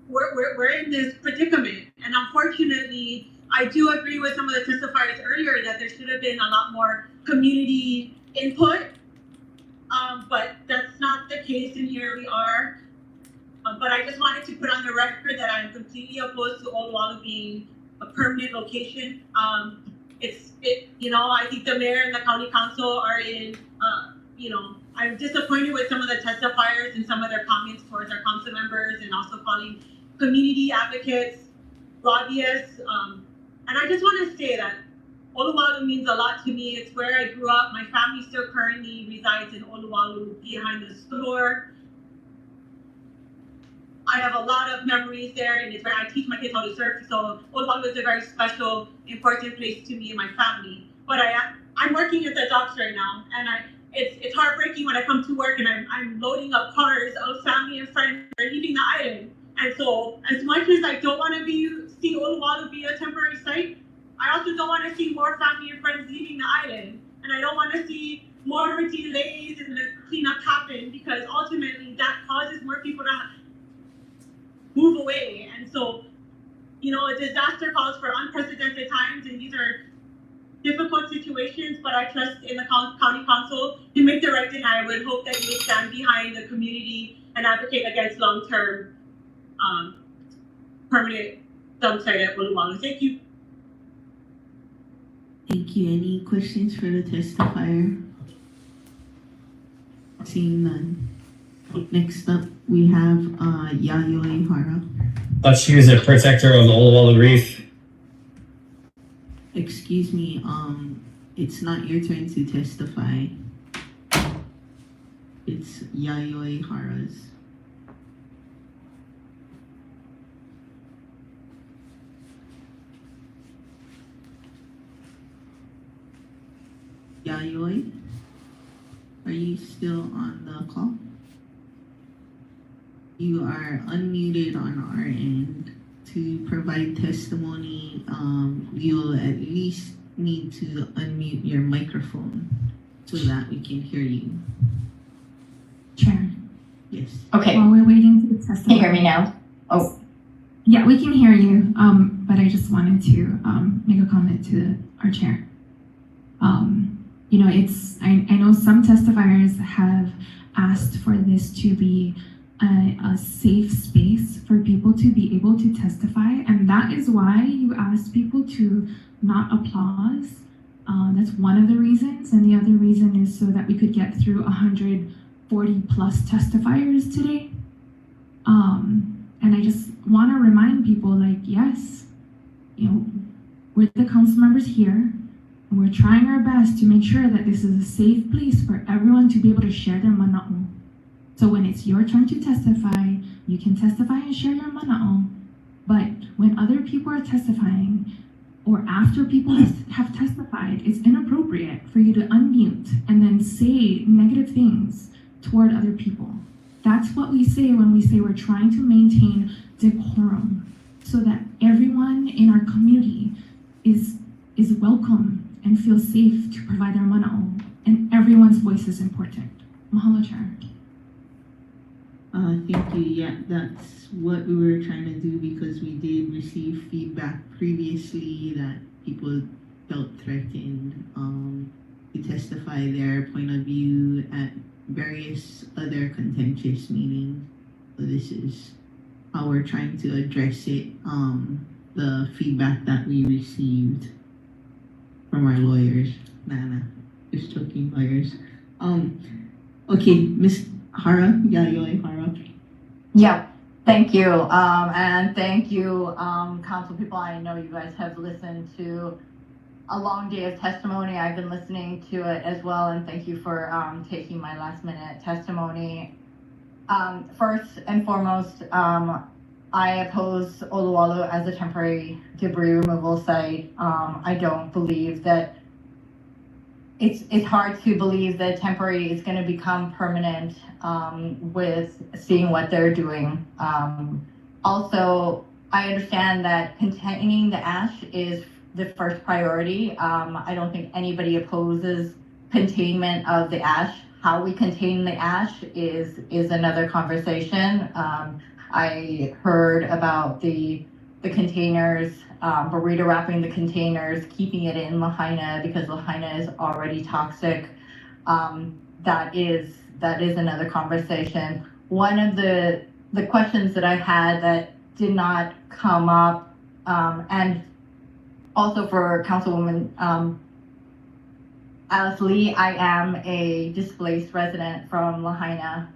We're in this predicament, and unfortunately, I do agree with some of the testifiers earlier that there should have been a lot more community input, but that's not the case, and here we are. But I just wanted to put on the record that I'm completely opposed to Olowalu being a permanent location. I think the mayor and the county council are in, I'm disappointed with some of the testifiers and some of their comments towards our council members and also calling community advocates, lobbyists. And I just want to say that Olowalu means a lot to me. It's where I grew up. My family still currently resides in Olowalu behind the store. I have a lot of memories there, and it's where I teach my kids how to surf. So Olowalu is a very special, important place to me and my family. But I'm working at the docks right now, and it's heartbreaking when I come to work and I'm loading up cars of family and friends who are leaving the island. And so, as much as I don't want to see Olowalu be a temporary site, I also don't want to see more family and friends leaving the island, and I don't want to see more delays in the cleanup happen, because ultimately that causes more people to move away. And so, a disaster calls for unprecedented times, and these are difficult situations, but I trust in the county council to make the right thing. I would hope that you would stand behind the community and advocate against long-term permanent dump site at Olowalu. Thank you. Thank you. Any questions for the testifier? Seeing none. Next up, we have Yayoi Hara. Thought she was a protector of the Olowalu Reef. Excuse me, it's not your turn to testify. It's Yayoi Hara's. Yayoi, are you still on the call? You are unmuted on our end. To provide testimony, you'll at least need to unmute your microphone. so that we can hear you. Chair. Yes. Okay. While we're waiting for the testimony. Can you hear me now? Oh, Yeah, we can hear you. But I just wanted to make a comment to our chair. You know, I know some testifiers have asked for this to be a safe space for people to be able to testify, and that is why you asked people to not applause. That's one of the reasons, and the other reason is so that we could get through 140 plus testifiers today. And I just want to remind people, like, yes, you know, we're the council members here, and we're trying our best to make sure that this is a safe place for everyone to be able to share their mana'o. So when it's your turn to testify, you can testify and share your mana'o. But when other people are testifying, or after people have testified, it's inappropriate for you to unmute and then say negative things toward other people. That's what we say when we say we're trying to maintain decorum so that everyone in our community is welcome and feels safe to provide their mana'o, and everyone's voice is important. Mahalo, Chair. Thank you. Yeah, that's what we were trying to do, because we did receive feedback previously that people felt threatened to testify their point of view at various other contentious meetings. So this is how we're trying to address it, the feedback that we received from our lawyers. Nana, just joking, lawyers. Okay, Miss Hara, Yayoi Hara. yeah. Thank you. And thank you, council people. I know you guys have listened to a long day of testimony. I've been listening to it as well, and thank you for taking my last minute testimony. First and foremost, I oppose Oluwalu as a temporary debris removal site. I don't believe that it's hard to believe that temporary is going to become permanent with seeing what they're doing. Also, I understand that containing the ash is the first priority. I don't think anybody opposes containment of the ash. How we contain the ash is another conversation. I heard about the containers, burrito wrapping the containers, keeping it in Lahaina because Lahaina is already toxic. That is another conversation. One of the questions that I had that did not come up, and also for Councilwoman Alice Lee, I am a displaced resident from Lahaina,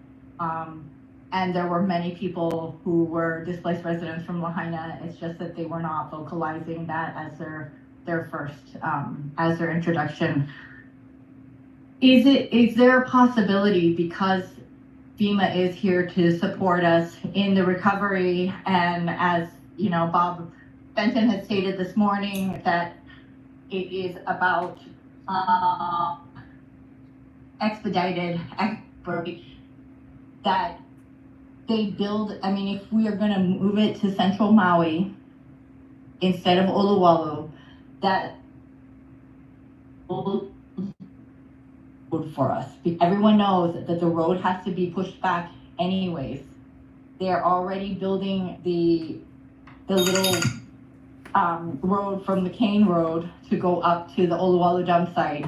and there were many people who were displaced residents from Lahaina. It's just that they were not vocalizing that as their first, as their introduction. Is there a possibility, because FEMA is here to support us in the recovery, and as you know, Bob Benton has stated this morning that it is about expedited that they build. I mean, if we are going to move it to Central Maui instead of Oluwalu, that will for us. Everyone knows that the road has to be pushed back anyways. They're already building the little road from the Cane Road to go up to the Oluwalu dump site.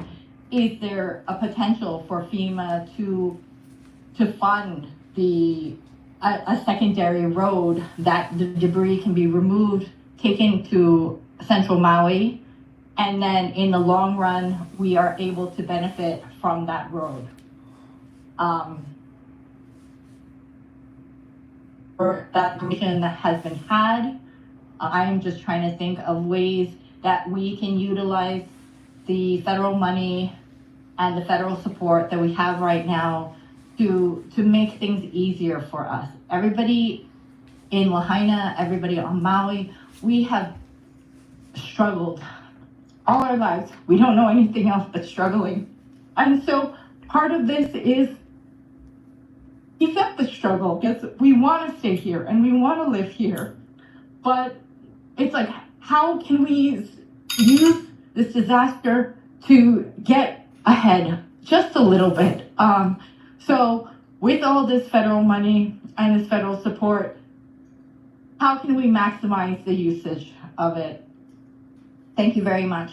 Is there a potential for FEMA to fund a secondary road that the debris can be removed, taken to Central Maui, and then in the long run, we are able to benefit from that road? For that information that has been had, I am just trying to think of ways that we can utilize the federal money and the federal support that we have right now to make things easier for us. Everybody in Lahaina, everybody on Maui, we have struggled all our lives. We don't know anything else but struggling. And so part of this is accept the struggle, because we want to stay here and we want to live here. But it's like, how can we use this disaster to get ahead just a little bit. So with all this federal money and this federal support, how can we maximize the usage of it? Thank you very much.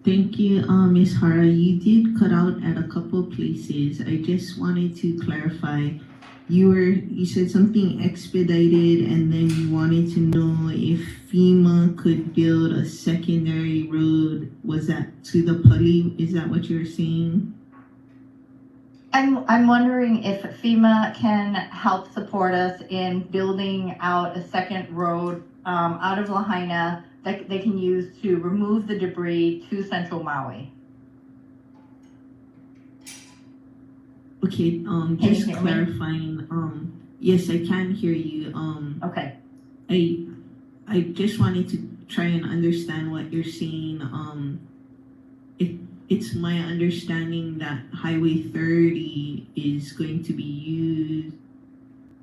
Thank you, Ms. Hara. You did cut out at a couple places. I just wanted to clarify. You said something expedited, and then you wanted to know if FEMA could build a secondary road. Was that to the Pali? Is that what you were saying? I'm wondering if FEMA can help support us in building out a second road out of Lahaina that they can use to remove the debris to central Maui. Okay, just clarifying, yes, I can hear you. Okay. I just wanted to try and understand what you're saying. It's my understanding that Highway 30 is going to be used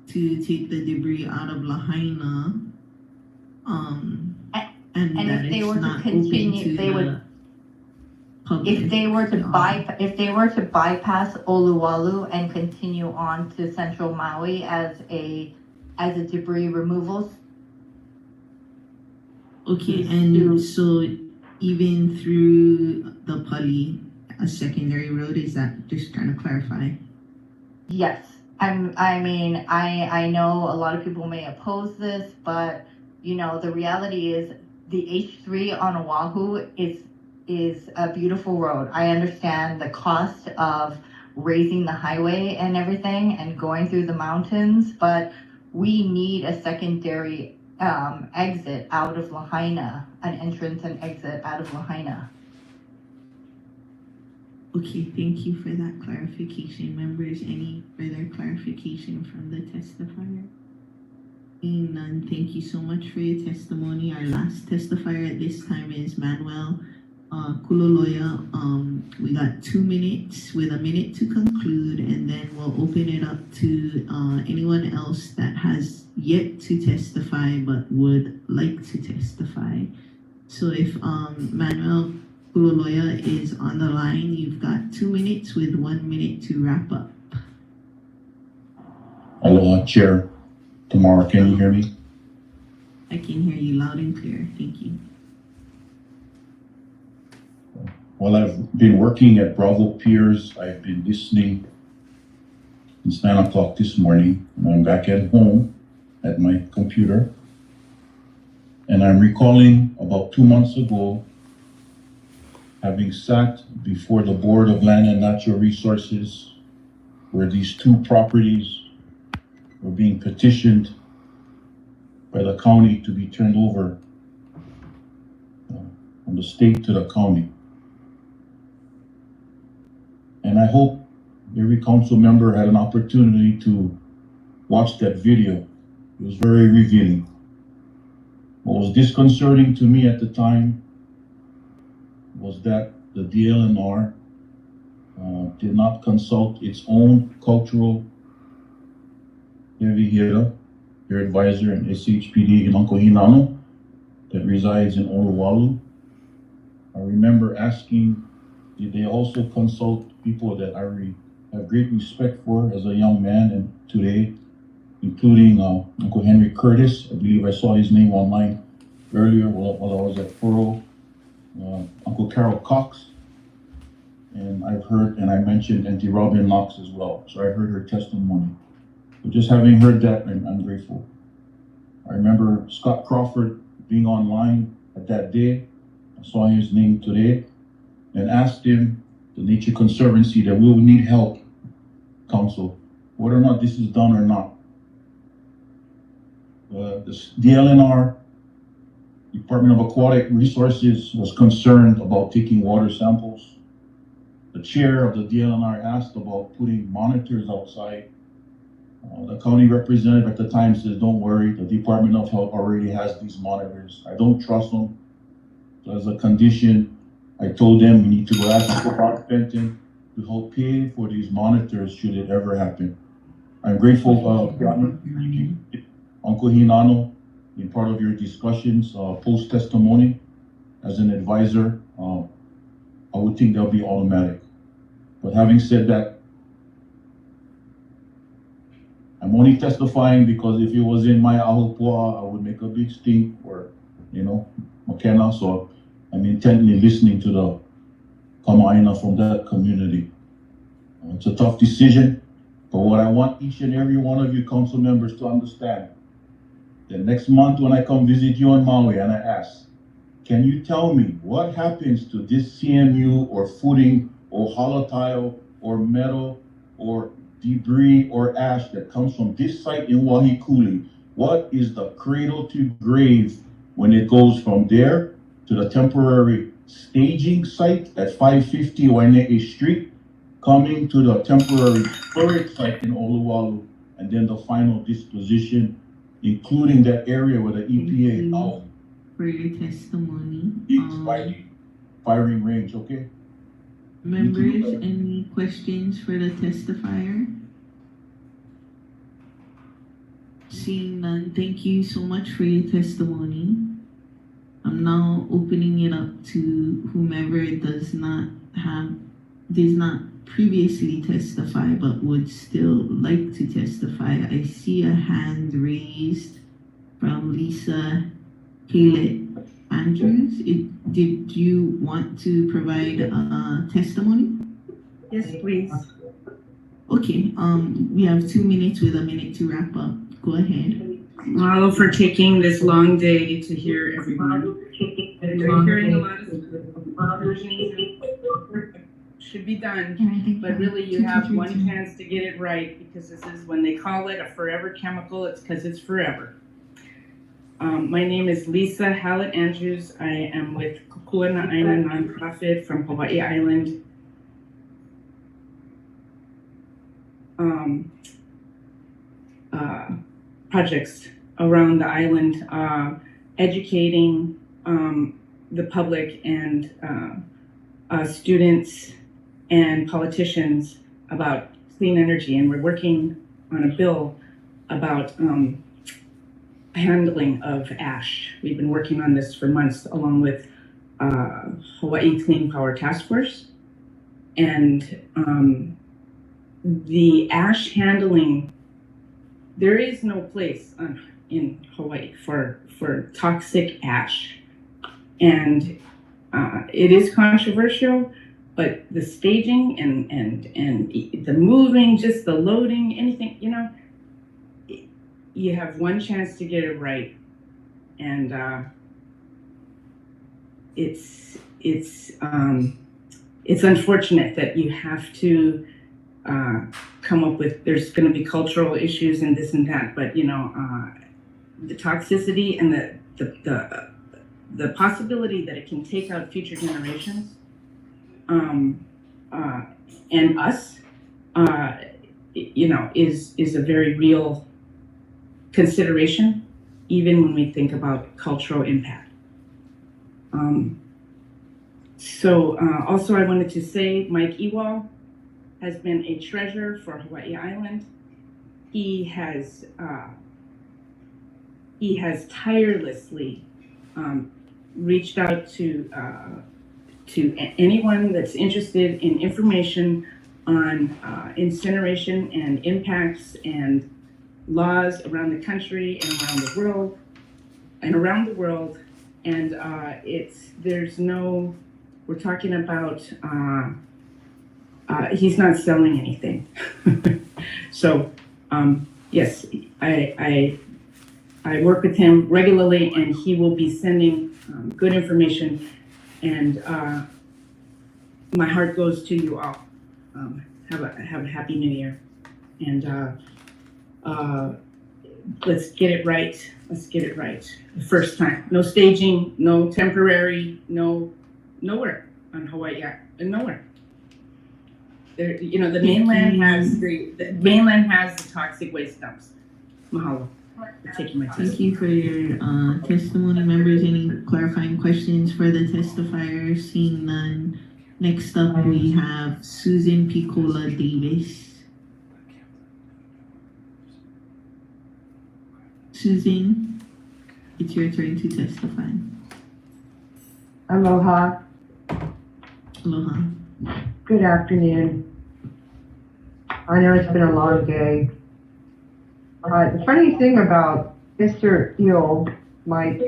to take the debris out of Lahaina. And that if they it's were to not continue, open to they the would. public. If they were to bypass Oluwalu and continue on to central Maui as a debris removal. Okay, and so even through the Pali, a secondary road, is that just trying to clarify? Yes, I mean, I know a lot of people may oppose this, but you know, the reality is the H3 on Oahu is a beautiful road. I understand the cost of raising the highway and everything and going through the mountains, but we need a secondary exit out of Lahaina, an entrance and exit out of Lahaina. Okay, thank you for that clarification. Members, any further clarification from the testifier? Seeing none, thank you so much for your testimony. Our last testifier at this time is Manuel Kuloloya. We got 2 minutes with a minute to conclude, and then we'll open it up to anyone else that has yet to testify but would like to testify. So if Manuel Kuloloya is on the line, you've got 2 minutes with 1 minute to wrap up. Aloha, Chair Tamara, can you hear me? I can hear you loud and clear. Thank you. While I've been working at Bravo Piers, I've been listening since 9 o'clock this morning, and I'm back at home at my computer. And I'm recalling about 2 months ago, having sat before the Board of Land and Natural Resources, where these 2 properties were being petitioned by the county to be turned over from the state to the county. And I hope every council member had an opportunity to watch that video. It was very revealing. What was disconcerting to me at the time was that the DLNR did not consult its own cultural heavy their advisor in SHPD in Uncle Hinano that resides in Oluwalu. I remember asking, did they also consult people that I have great respect for as a young man and today, including Uncle Henry Curtis. I believe I saw his name online earlier while I was at Furrow. Uncle Carol Cox, and I've heard, and I mentioned Auntie Robin Knox as well, so I heard her testimony. But just having heard that, I'm grateful. I remember Scott Crawford being online at that day. I saw his name today and asked him, the Nature Conservancy, that we will need help, council, whether or not this is done or not. The DLNR, Department of Aquatic Resources, was concerned about taking water samples. The chair of the DLNR asked about putting monitors outside. The county representative at the time says, don't worry, the Department of Health already has these monitors. I don't trust them. So as a condition, I told them we need to go ask Uncle Fenton to help pay for these monitors should it ever happen. I'm grateful Uncle Hinano, in part of your discussions, post-testimony, as an advisor, I would think that'll be automatic. But having said that, I'm only testifying because if it was in my ahopua, I would make a big stink or, McKenna. So I'm intently listening to the Kama'aina from that community. It's a tough decision, but what I want each and every one of you council members to understand, that next month when I come visit you on Maui and I ask, can you tell me what happens to this CMU or footing or hollow tile or metal or debris or ash that comes from this site in Wahikuli? What is the cradle to grave when it goes from there to the temporary staging site at 550 Waine'e Street, coming to the temporary storage site in Oluwalu, and then the final disposition, including that area where the EPA now for your testimony. firing range, okay? Members, any questions for the testifier? Seeing none, thank you so much for your testimony. I'm now opening it up to whomever does not previously testify but would still like to testify. I see a hand raised from Lisa Hallett Andrews. Did you want to provide a testimony? Yes, please. Okay, we have 2 minutes with a minute to wrap up. Go ahead. Mahalo for taking this long day to hear everyone. We're hearing a lot of versions should be done, but really you have one chance to get it right, because this is when they call it a forever chemical, it's because it's forever. My name is Lisa Hallett Andrews. I am with Kukuana Aina nonprofit from Hawaii Island. Projects around the island, educating the public and students and politicians about clean energy. And we're working on a bill about handling of ash. We've been working on this for months along with Hawaii Clean Power Task Force. And the ash handling, there is no place in Hawaii for toxic ash. And it is controversial, but the staging and the moving, just the loading, anything, you have one chance to get it right. And it's unfortunate that you have to come up with, there's going to be cultural issues and this and that, but the toxicity and the possibility that it can take out future generations and us, is a very real consideration, even when we think about cultural impact. Also I wanted to say Mike Ewald has been a treasure for Hawaii Island. He has tirelessly reached out to anyone that's interested in information on incineration and impacts and laws around the country and around the world. And we're talking about, he's not selling anything. So, yes, I work with him regularly, and he will be sending good information. And my heart goes to you all. Have a happy New Year, and let's get it right. Let's get it right the first time. No staging, no temporary, nowhere on Hawaii, nowhere. There, the mainland has the toxic waste dumps. Mahalo for taking my testimony. Thank you for your testimony, members. Any clarifying questions for the testifier? Seeing none. Next up, we have Susan Picola Davis. Susan, it's your turn to testify. Aloha. Aloha. Good afternoon. I know it's been a long day. The funny thing about Mr. Eel, Mike,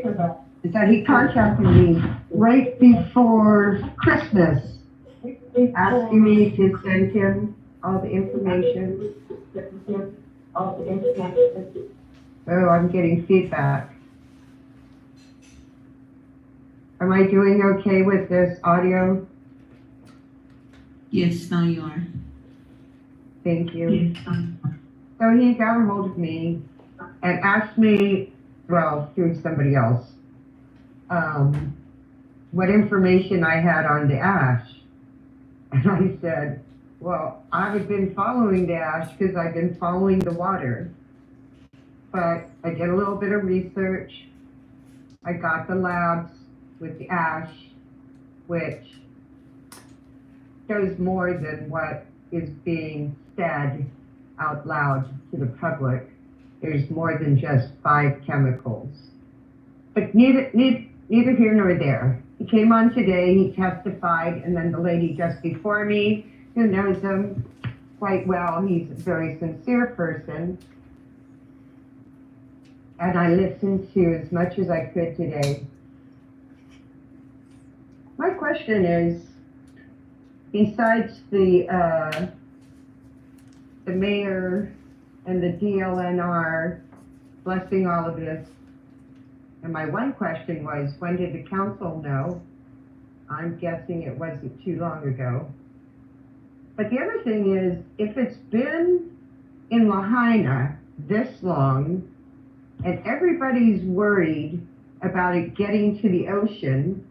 is that he contacted me right before Christmas, asking me to send him all the information. Oh, I'm getting feedback. Am I doing okay with this audio? Yes, now you are. Thank you. So he got a hold of me and asked me, well, through somebody else, what information I had on the ash. And I said, well, I've been following the ash because I've been following the water. But I did a little bit of research. I got the labs with the ash, which shows more than what is being said out loud to the public. There's more than just 5 chemicals. But neither here nor there. He came on today, he testified, and then the lady just before me, who knows him quite well, he's a very sincere person. And I listened to as much as I could today. My question is, besides the mayor and the DLNR blessing all of this, and my one question was, when did the council know? I'm guessing it wasn't too long ago. But the other thing is, if it's been in Lahaina this long, and everybody's worried about it getting to the ocean,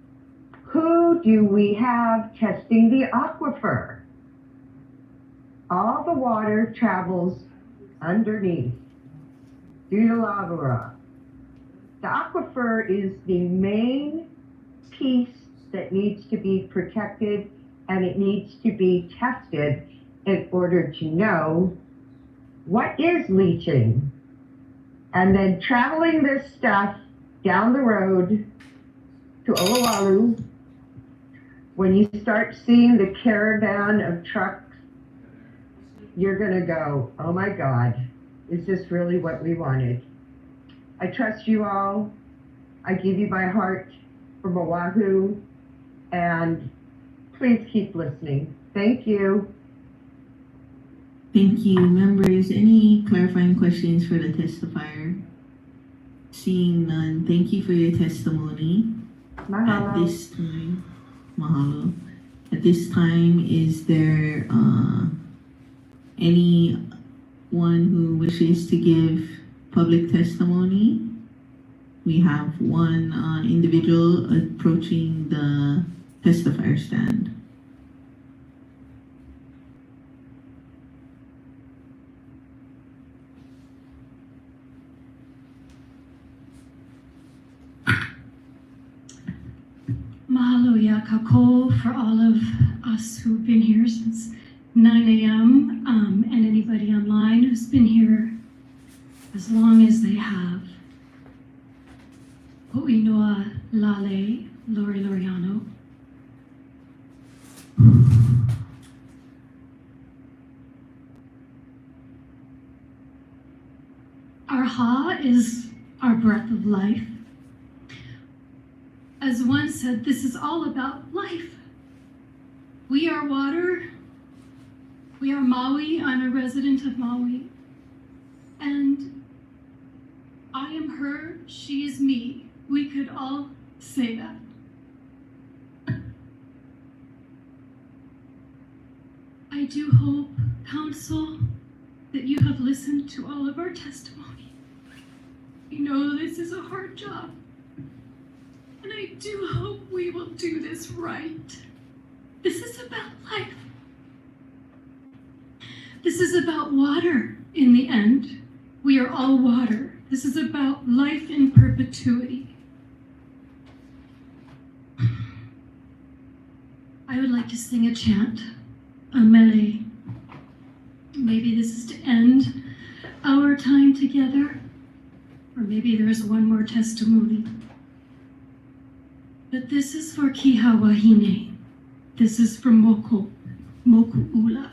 who do we have testing the aquifer? All the water travels underneath, through the lava rock. The aquifer is the main piece that needs to be protected, and it needs to be tested in order to know what is leaching. And then traveling this stuff down the road to Oahu, when you start seeing the caravan of trucks, you're gonna go, oh my God, is this really what we wanted? I trust you all. I give you my heart from Oahu, and please keep listening. Thank you. Thank you. Members, any clarifying questions for the testifier? Seeing none, thank you for your testimony. Mahalo. At this time, mahalo. At this time, is there anyone who wishes to give public testimony? We have one individual approaching the testifier stand. Mahalo ya kako for all of us who've been here since 9 a.m. And anybody online who's been here as long as they have. Ho'inoa lale lori loriano. Our ha is our breath of life. As one said, this is all about life. We are water. We are Maui. I'm a resident of Maui. And I am her, she is me. We could all say that. I do hope, Council, that you have listened to all of our testimony. We know this is a hard job. And I do hope we will do this right. This is about life. This is about water in the end. We are all water. This is about life in perpetuity. I would like to sing a chant, a mele. Maybe this is to end our time together, or maybe there's one more testimony. But this is for Kiha Wahine. This is for Moku Ula.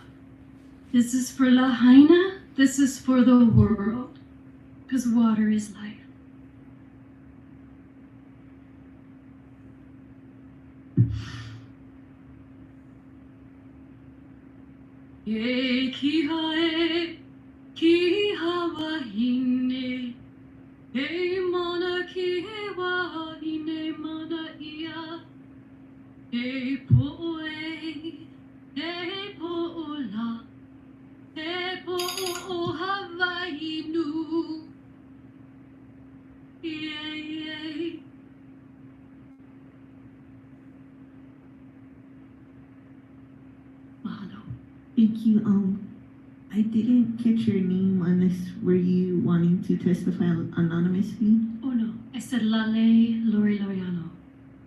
This is for Lahaina. This is for the world. Because water is life. E ki hae, ki hawa hine, e mana ki he wa hine mana ia, e po'o e po'o la, e po'o Hawaii nu, yeah. Mahalo. Thank you. I didn't catch your name on this. Were you wanting to testify anonymously? Oh no, I said Lale Lori Loriano.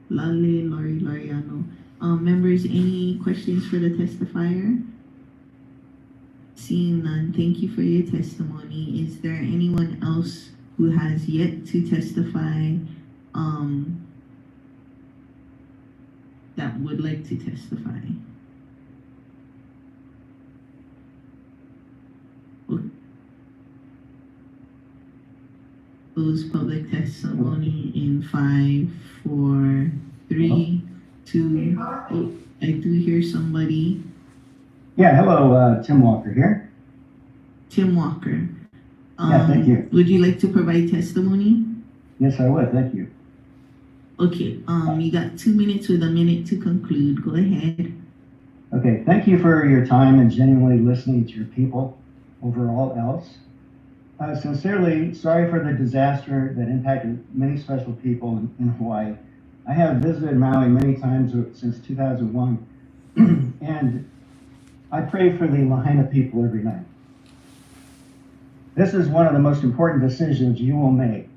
Lale Lori Loriano. Members, any questions for the testifier? Seeing none, thank you for your testimony. Is there anyone else who has yet to testify that would like to testify? Close public testimony in 5, 4, 3, 2. Oh, I do hear somebody. Yeah, hello, Tim Walker here. Tim Walker. Yeah, thank you. Would you like to provide testimony? Yes, I would, thank you. Okay, you got 2 minutes with a minute to conclude. Go ahead. Okay, thank you for your time and genuinely listening to your people over all else. Sincerely, sorry for the disaster that impacted many special people in Hawaii. I have visited Maui many times since 2001, and I pray for the Lahaina people every night. This is one of the most important decisions you will make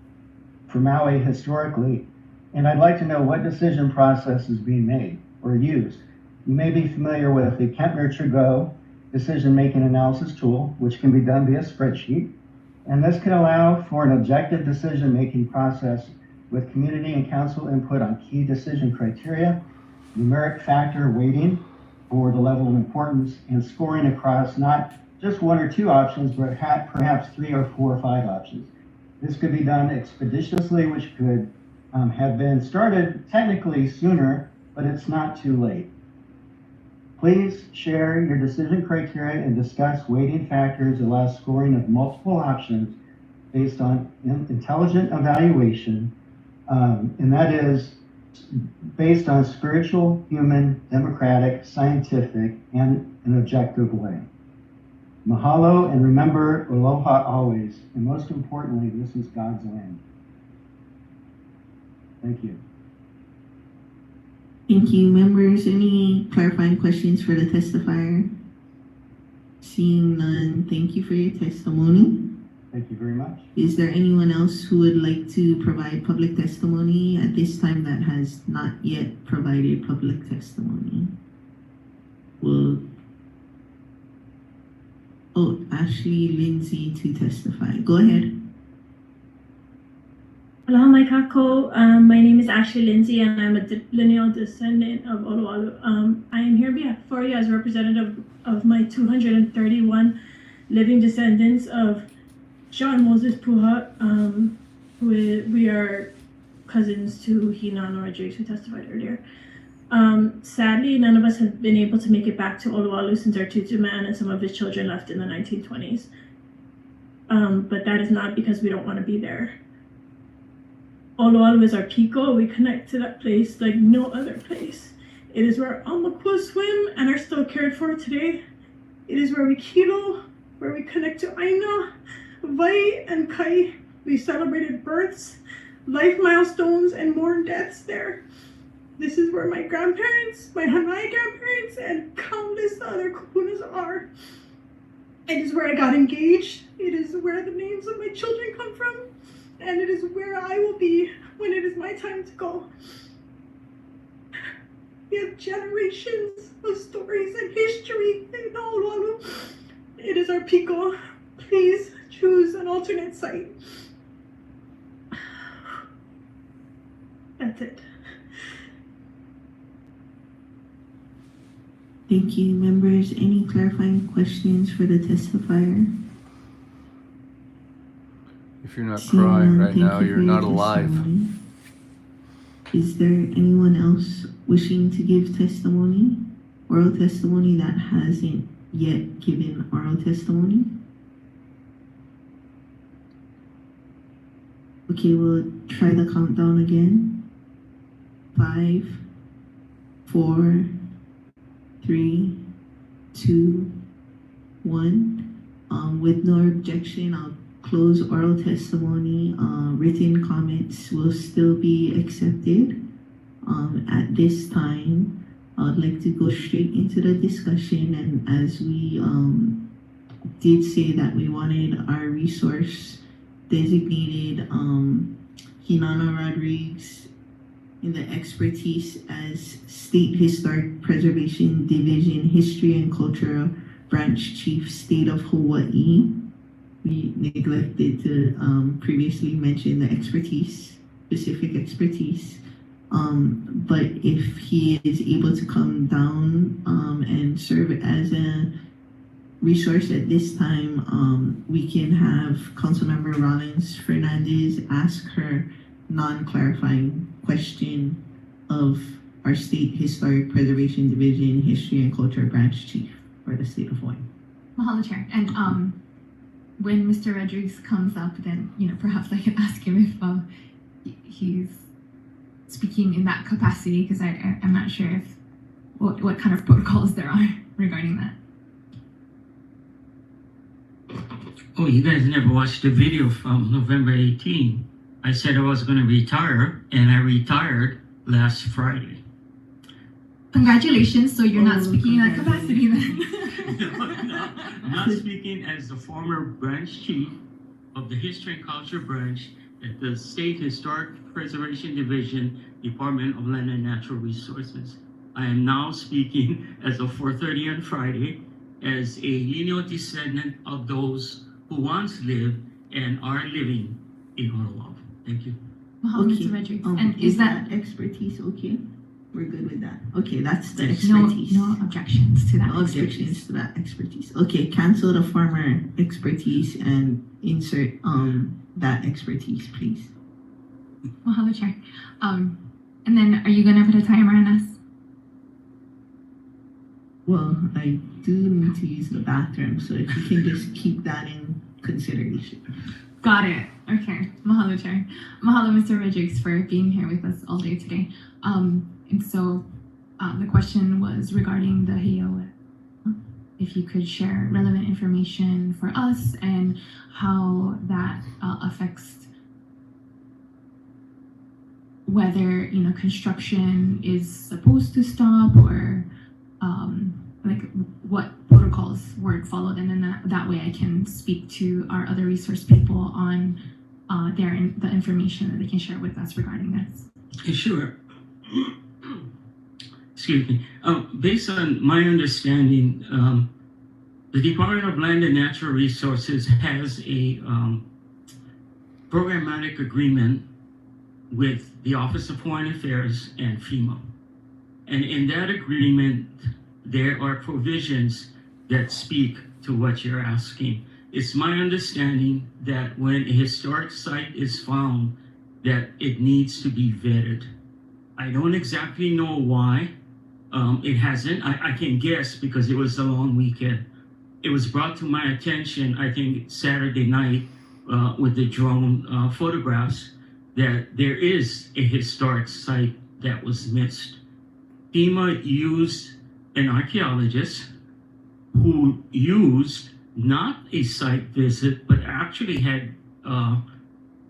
for Maui historically, and I'd like to know what decision process is being made or used. You may be familiar with the Kempner-Trigo decision-making analysis tool, which can be done via spreadsheet. And this can allow for an objective decision-making process with community and council input on key decision criteria, numeric factor weighting for the level of importance, and scoring across not just 1 or 2 options, but perhaps 3 or 4 or 5 options. This could be done expeditiously, which could have been started technically sooner, but it's not too late. Please share your decision criteria and discuss weighting factors that allow scoring of multiple options based on intelligent evaluation, and that is based on spiritual, human, democratic, scientific, and an objective way. Mahalo, and remember, aloha always, and most importantly, this is God's land. Thank you. Thank you. Members, any clarifying questions for the testifier? Seeing none, thank you for your testimony. Thank you very much. Is there anyone else who would like to provide public testimony at this time that has not yet provided public testimony? Ashley Lindsay to testify. Go ahead. Aloha mai kako. My name is Ashley Lindsay, and I'm a lineal descendant of Olowalu. I am here before you as representative of my 231 living descendants of John Moses Puha, we are cousins to Hinan Rodriguez, who testified earlier. Sadly, none of us have been able to make it back to Olowalu since our tutu man and some of his children left in the 1920s. But that is not because we don't want to be there. Olowalu is our piko. We connect to that place like no other place. It is where Amakua swim and are still cared for today. It is where we kilo, where we connect to Aina, Vai, and Kai. We celebrated births, life milestones, and mourned deaths there. This is where my grandparents, my Hanai grandparents, and countless other kupunas are. It is where I got engaged. It is where the names of my children come from. And it is where I will be when it is my time to go. We have generations of stories and history in Olowalu. It is our piko. Please choose an alternate site. That's it. Thank you, members. Any clarifying questions for the testifier? If you're not Seeing crying none, right thank now, you you're for your not alive. testimony. Is there anyone else wishing to give testimony, oral testimony, that hasn't yet given oral testimony? Okay, we'll try the countdown again. 5, 4, 3, 2, 1. With no objection, I'll close oral testimony. Written comments will still be accepted. At this time, I'd like to go straight into the discussion, and as we did say that we wanted our resource designated Hinana Rodriguez in the expertise as State Historic Preservation Division History and Cultural Branch Chief, State of Hawaii. We neglected to previously mention the expertise, specific expertise. But if he is able to come down and serve as a resource at this time, we can have Councilmember Rollins Fernandez ask her non-clarifying question of our State Historic Preservation Division History and Culture Branch Chief for the state of Hawaii. Mahalo, Chair. And when Mr. Rodriguez comes up, then perhaps I can ask him if he's speaking in that capacity, because I'm not sure if what kind of protocols there are regarding that. Oh, you guys never watched the video from November 18. I said I was going to retire, and I retired last Friday. Congratulations, so you're not speaking in that capacity then. No, I'm not speaking as the former branch chief of the History and Culture Branch at the State Historic Preservation Division, Department of Land and Natural Resources. I am now speaking as of 4:30 on Friday as a lineal descendant of those who once lived and are living in Oahu. Thank you. Mahalo, Mr. Rodriguez. And Is that expertise okay? We're good with that. Okay, that's the Yes. expertise. No objections to that. No objections to that expertise. Okay, cancel the former expertise and insert that expertise, please. Mahalo, Chair. And then are you gonna put a timer on us? Well, I do need to use the bathroom, so if you can just keep that in consideration. Got it. Okay. Mahalo, Chair. Mahalo, Mr. Rodriguez, for being here with us all day today. And so the question was regarding the HEO. If you could share relevant information for us and how that affects whether construction is supposed to stop, or like what protocols were followed, and then that way I can speak to our other resource people on the information that they can share with us regarding this. Sure. Excuse me. Based on my understanding, the Department of Land and Natural Resources has a programmatic agreement with the Office of Foreign Affairs and FEMA. And in that agreement, there are provisions that speak to what you're asking. It's my understanding that when a historic site is found, that it needs to be vetted. I don't exactly know why it hasn't. I can guess because it was a long weekend. It was brought to my attention, I think, Saturday night with the drone photographs that there is a historic site that was missed. FEMA used an archaeologist who used not a site visit, but actually had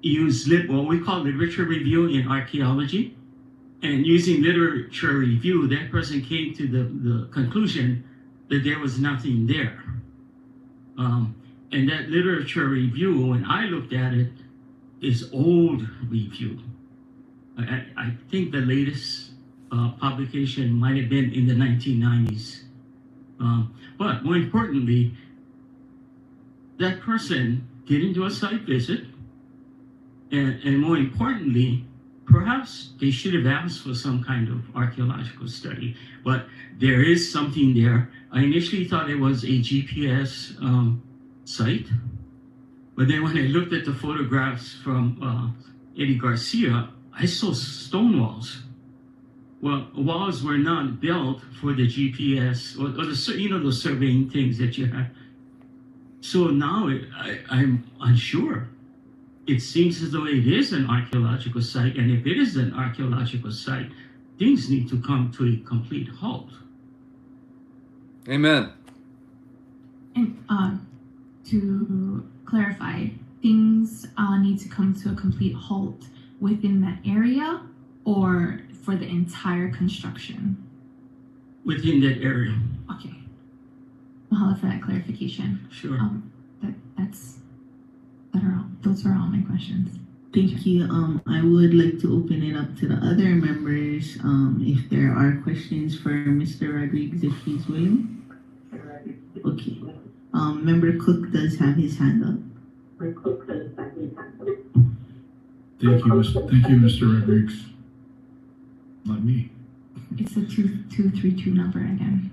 used what we call literature review in archaeology. And using literature review, that person came to the conclusion that there was nothing there. And that literature review, when I looked at it, is old review. I think the latest publication might have been in the 1990s. But more importantly, that person didn't do a site visit. And more importantly, perhaps they should have asked for some kind of archaeological study, but there is something there. I initially thought it was a GPS site, but then when I looked at the photographs from Eddie Garcia, I saw stone walls. Well, walls were not built for the GPS or the those surveying things that you have. So now I'm unsure. It seems as though it is an archaeological site, and if it is an archaeological site, things need to come to a complete halt. Amen. And to clarify, things need to come to a complete halt within that area or for the entire construction? Within that area. Okay. Mahalo for that clarification. Sure. Those are all my questions. Thank you. I would like to open it up to the other members. If there are questions for Mr. Rodriguez, if he's willing. Okay. Member Cook does have his hand up. Thank you, Mr. Rodriguez. Not me. It's a 2232 number again.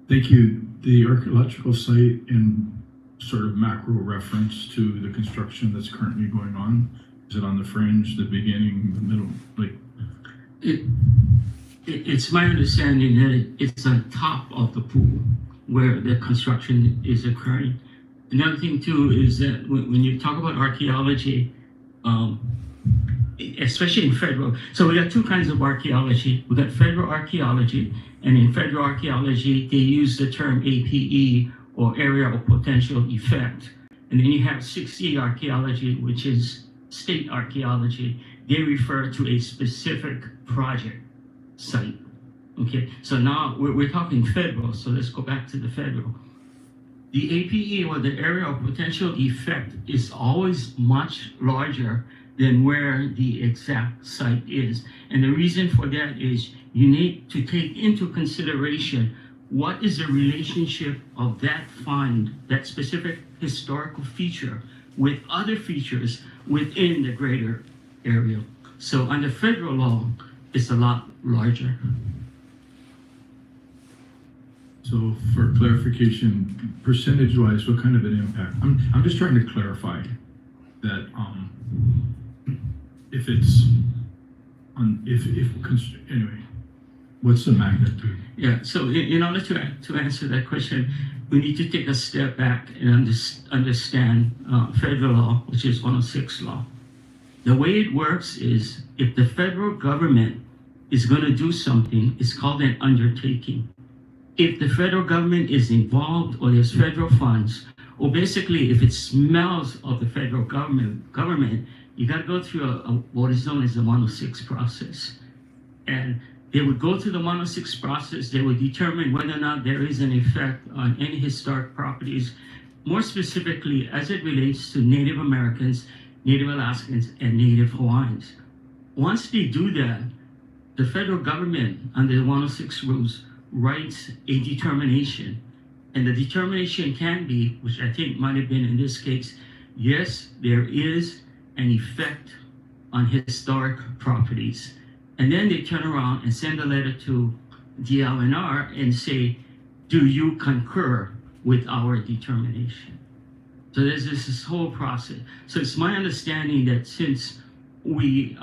Thank you. The archaeological site in sort of macro reference to the construction that's currently going on. Is it on the fringe, the beginning, the middle? It's my understanding that it's on top of the pool where the construction is occurring. Another thing too is that when you talk about archaeology, especially in federal, so we got two kinds of archaeology. We got federal archaeology, and in federal archaeology, they use the term APE, or area of potential effect. And then you have 6E archaeology, which is state archaeology. They refer to a specific project site. Okay, so now we're talking federal, so let's go back to the federal. The APE, or the area of potential effect, is always much larger than where the exact site is. And the reason for that is you need to take into consideration what is the relationship of that find, that specific historical feature, with other features within the greater area. So under federal law, it's a lot larger. So for clarification, percentage-wise, what kind of an impact? I'm just trying to clarify that if it's on anyway, what's the magnitude? Yeah. So in order to answer that question, we need to take a step back and understand federal law, which is 106 law. The way it works is if the federal government is going to do something, it's called an undertaking. If the federal government is involved or there's federal funds, or basically if it smells of the federal government, you got to go through what is known as the 106 process. And they would go through the 106 process. They would determine whether or not there is an effect on any historic properties, more specifically as it relates to Native Americans, Native Alaskans, and Native Hawaiians. Once they do that, the federal government, under the 106 rules, writes a determination. And the determination can be, which I think might have been in this case, yes, there is an effect on historic properties. And then they turn around and send a letter to DLNR and say, do you concur with our determination? So there's this whole process. So it's my understanding that since we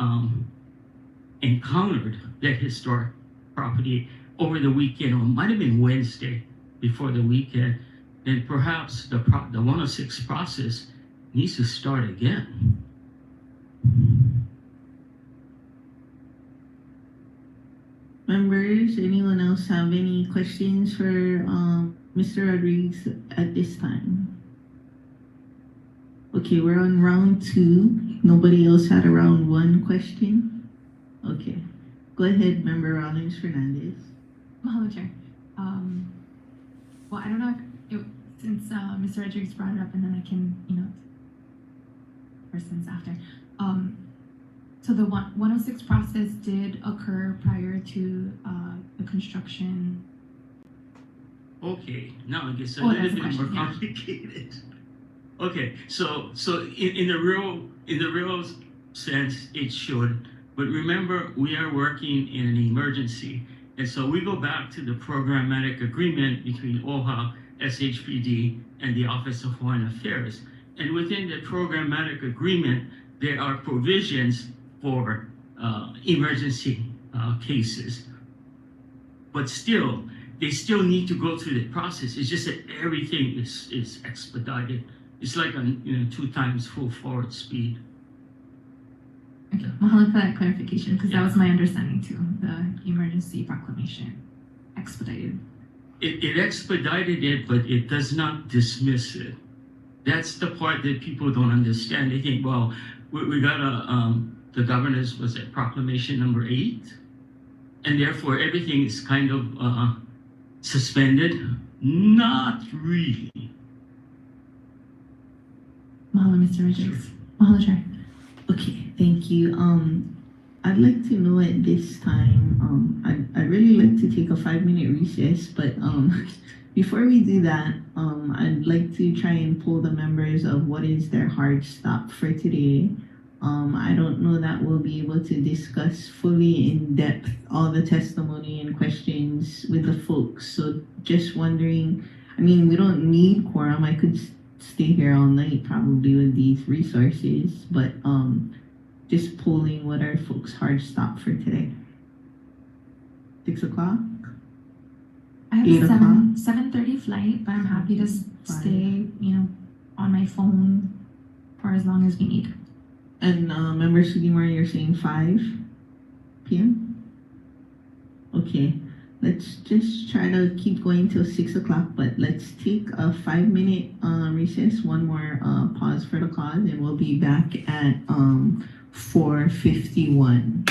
encountered that historic property over the weekend, or it might have been Wednesday before the weekend, then perhaps the 106 process needs to start again. Members, anyone else have any questions for Mr. Rodriguez at this time? Okay, we're on round 2. Nobody else had a round 1 question? Okay. Go ahead, Member Rollins Fernandez. Mahalo, Chair. Well, I don't know if since Mr. Rodriguez brought it up, and then I can, persons after. So the 106 process did occur prior to the construction. Okay, now it gets a That's little the bit more question, yeah. complicated. Okay, so in the real sense it should. But remember, we are working in an emergency. And so we go back to the programmatic agreement between OHA, SHPD, and the Office of Foreign Affairs. And within the programmatic agreement, there are provisions for emergency cases. But still, they still need to go through the process. It's just that everything is expedited. It's like on 2 times full forward speed. Okay, mahalo for that clarification, because that was my understanding too. The emergency proclamation expedited. It expedited it, but it does not dismiss it. That's the part that people don't understand. They think, well, we got the governor's, was it proclamation number 8? And therefore everything is kind of suspended. Not really. Mahalo, Mr. Richards. Mahalo, Chair. Okay, thank you. I'd like to know at this time, I'd really like to take a 5-minute recess, but before we do that, I'd like to try and poll the members of what is their hard stop for today. I don't know that we'll be able to discuss fully in depth all the testimony and questions with the folks. So just wondering, I mean, we don't need quorum. I could stay here all night probably with these resources, but just polling what are folks' hard stop for today. 6 o'clock? I have 8 a o'clock? 7:30 flight, but I'm happy to stay, on my phone for as long as we need. And Member Sugimura, you're saying 5 p.m.? Okay, let's just try to keep going till 6 o'clock, but let's take a 5-minute recess, one more pause for the cause, and we'll be back at 4:51.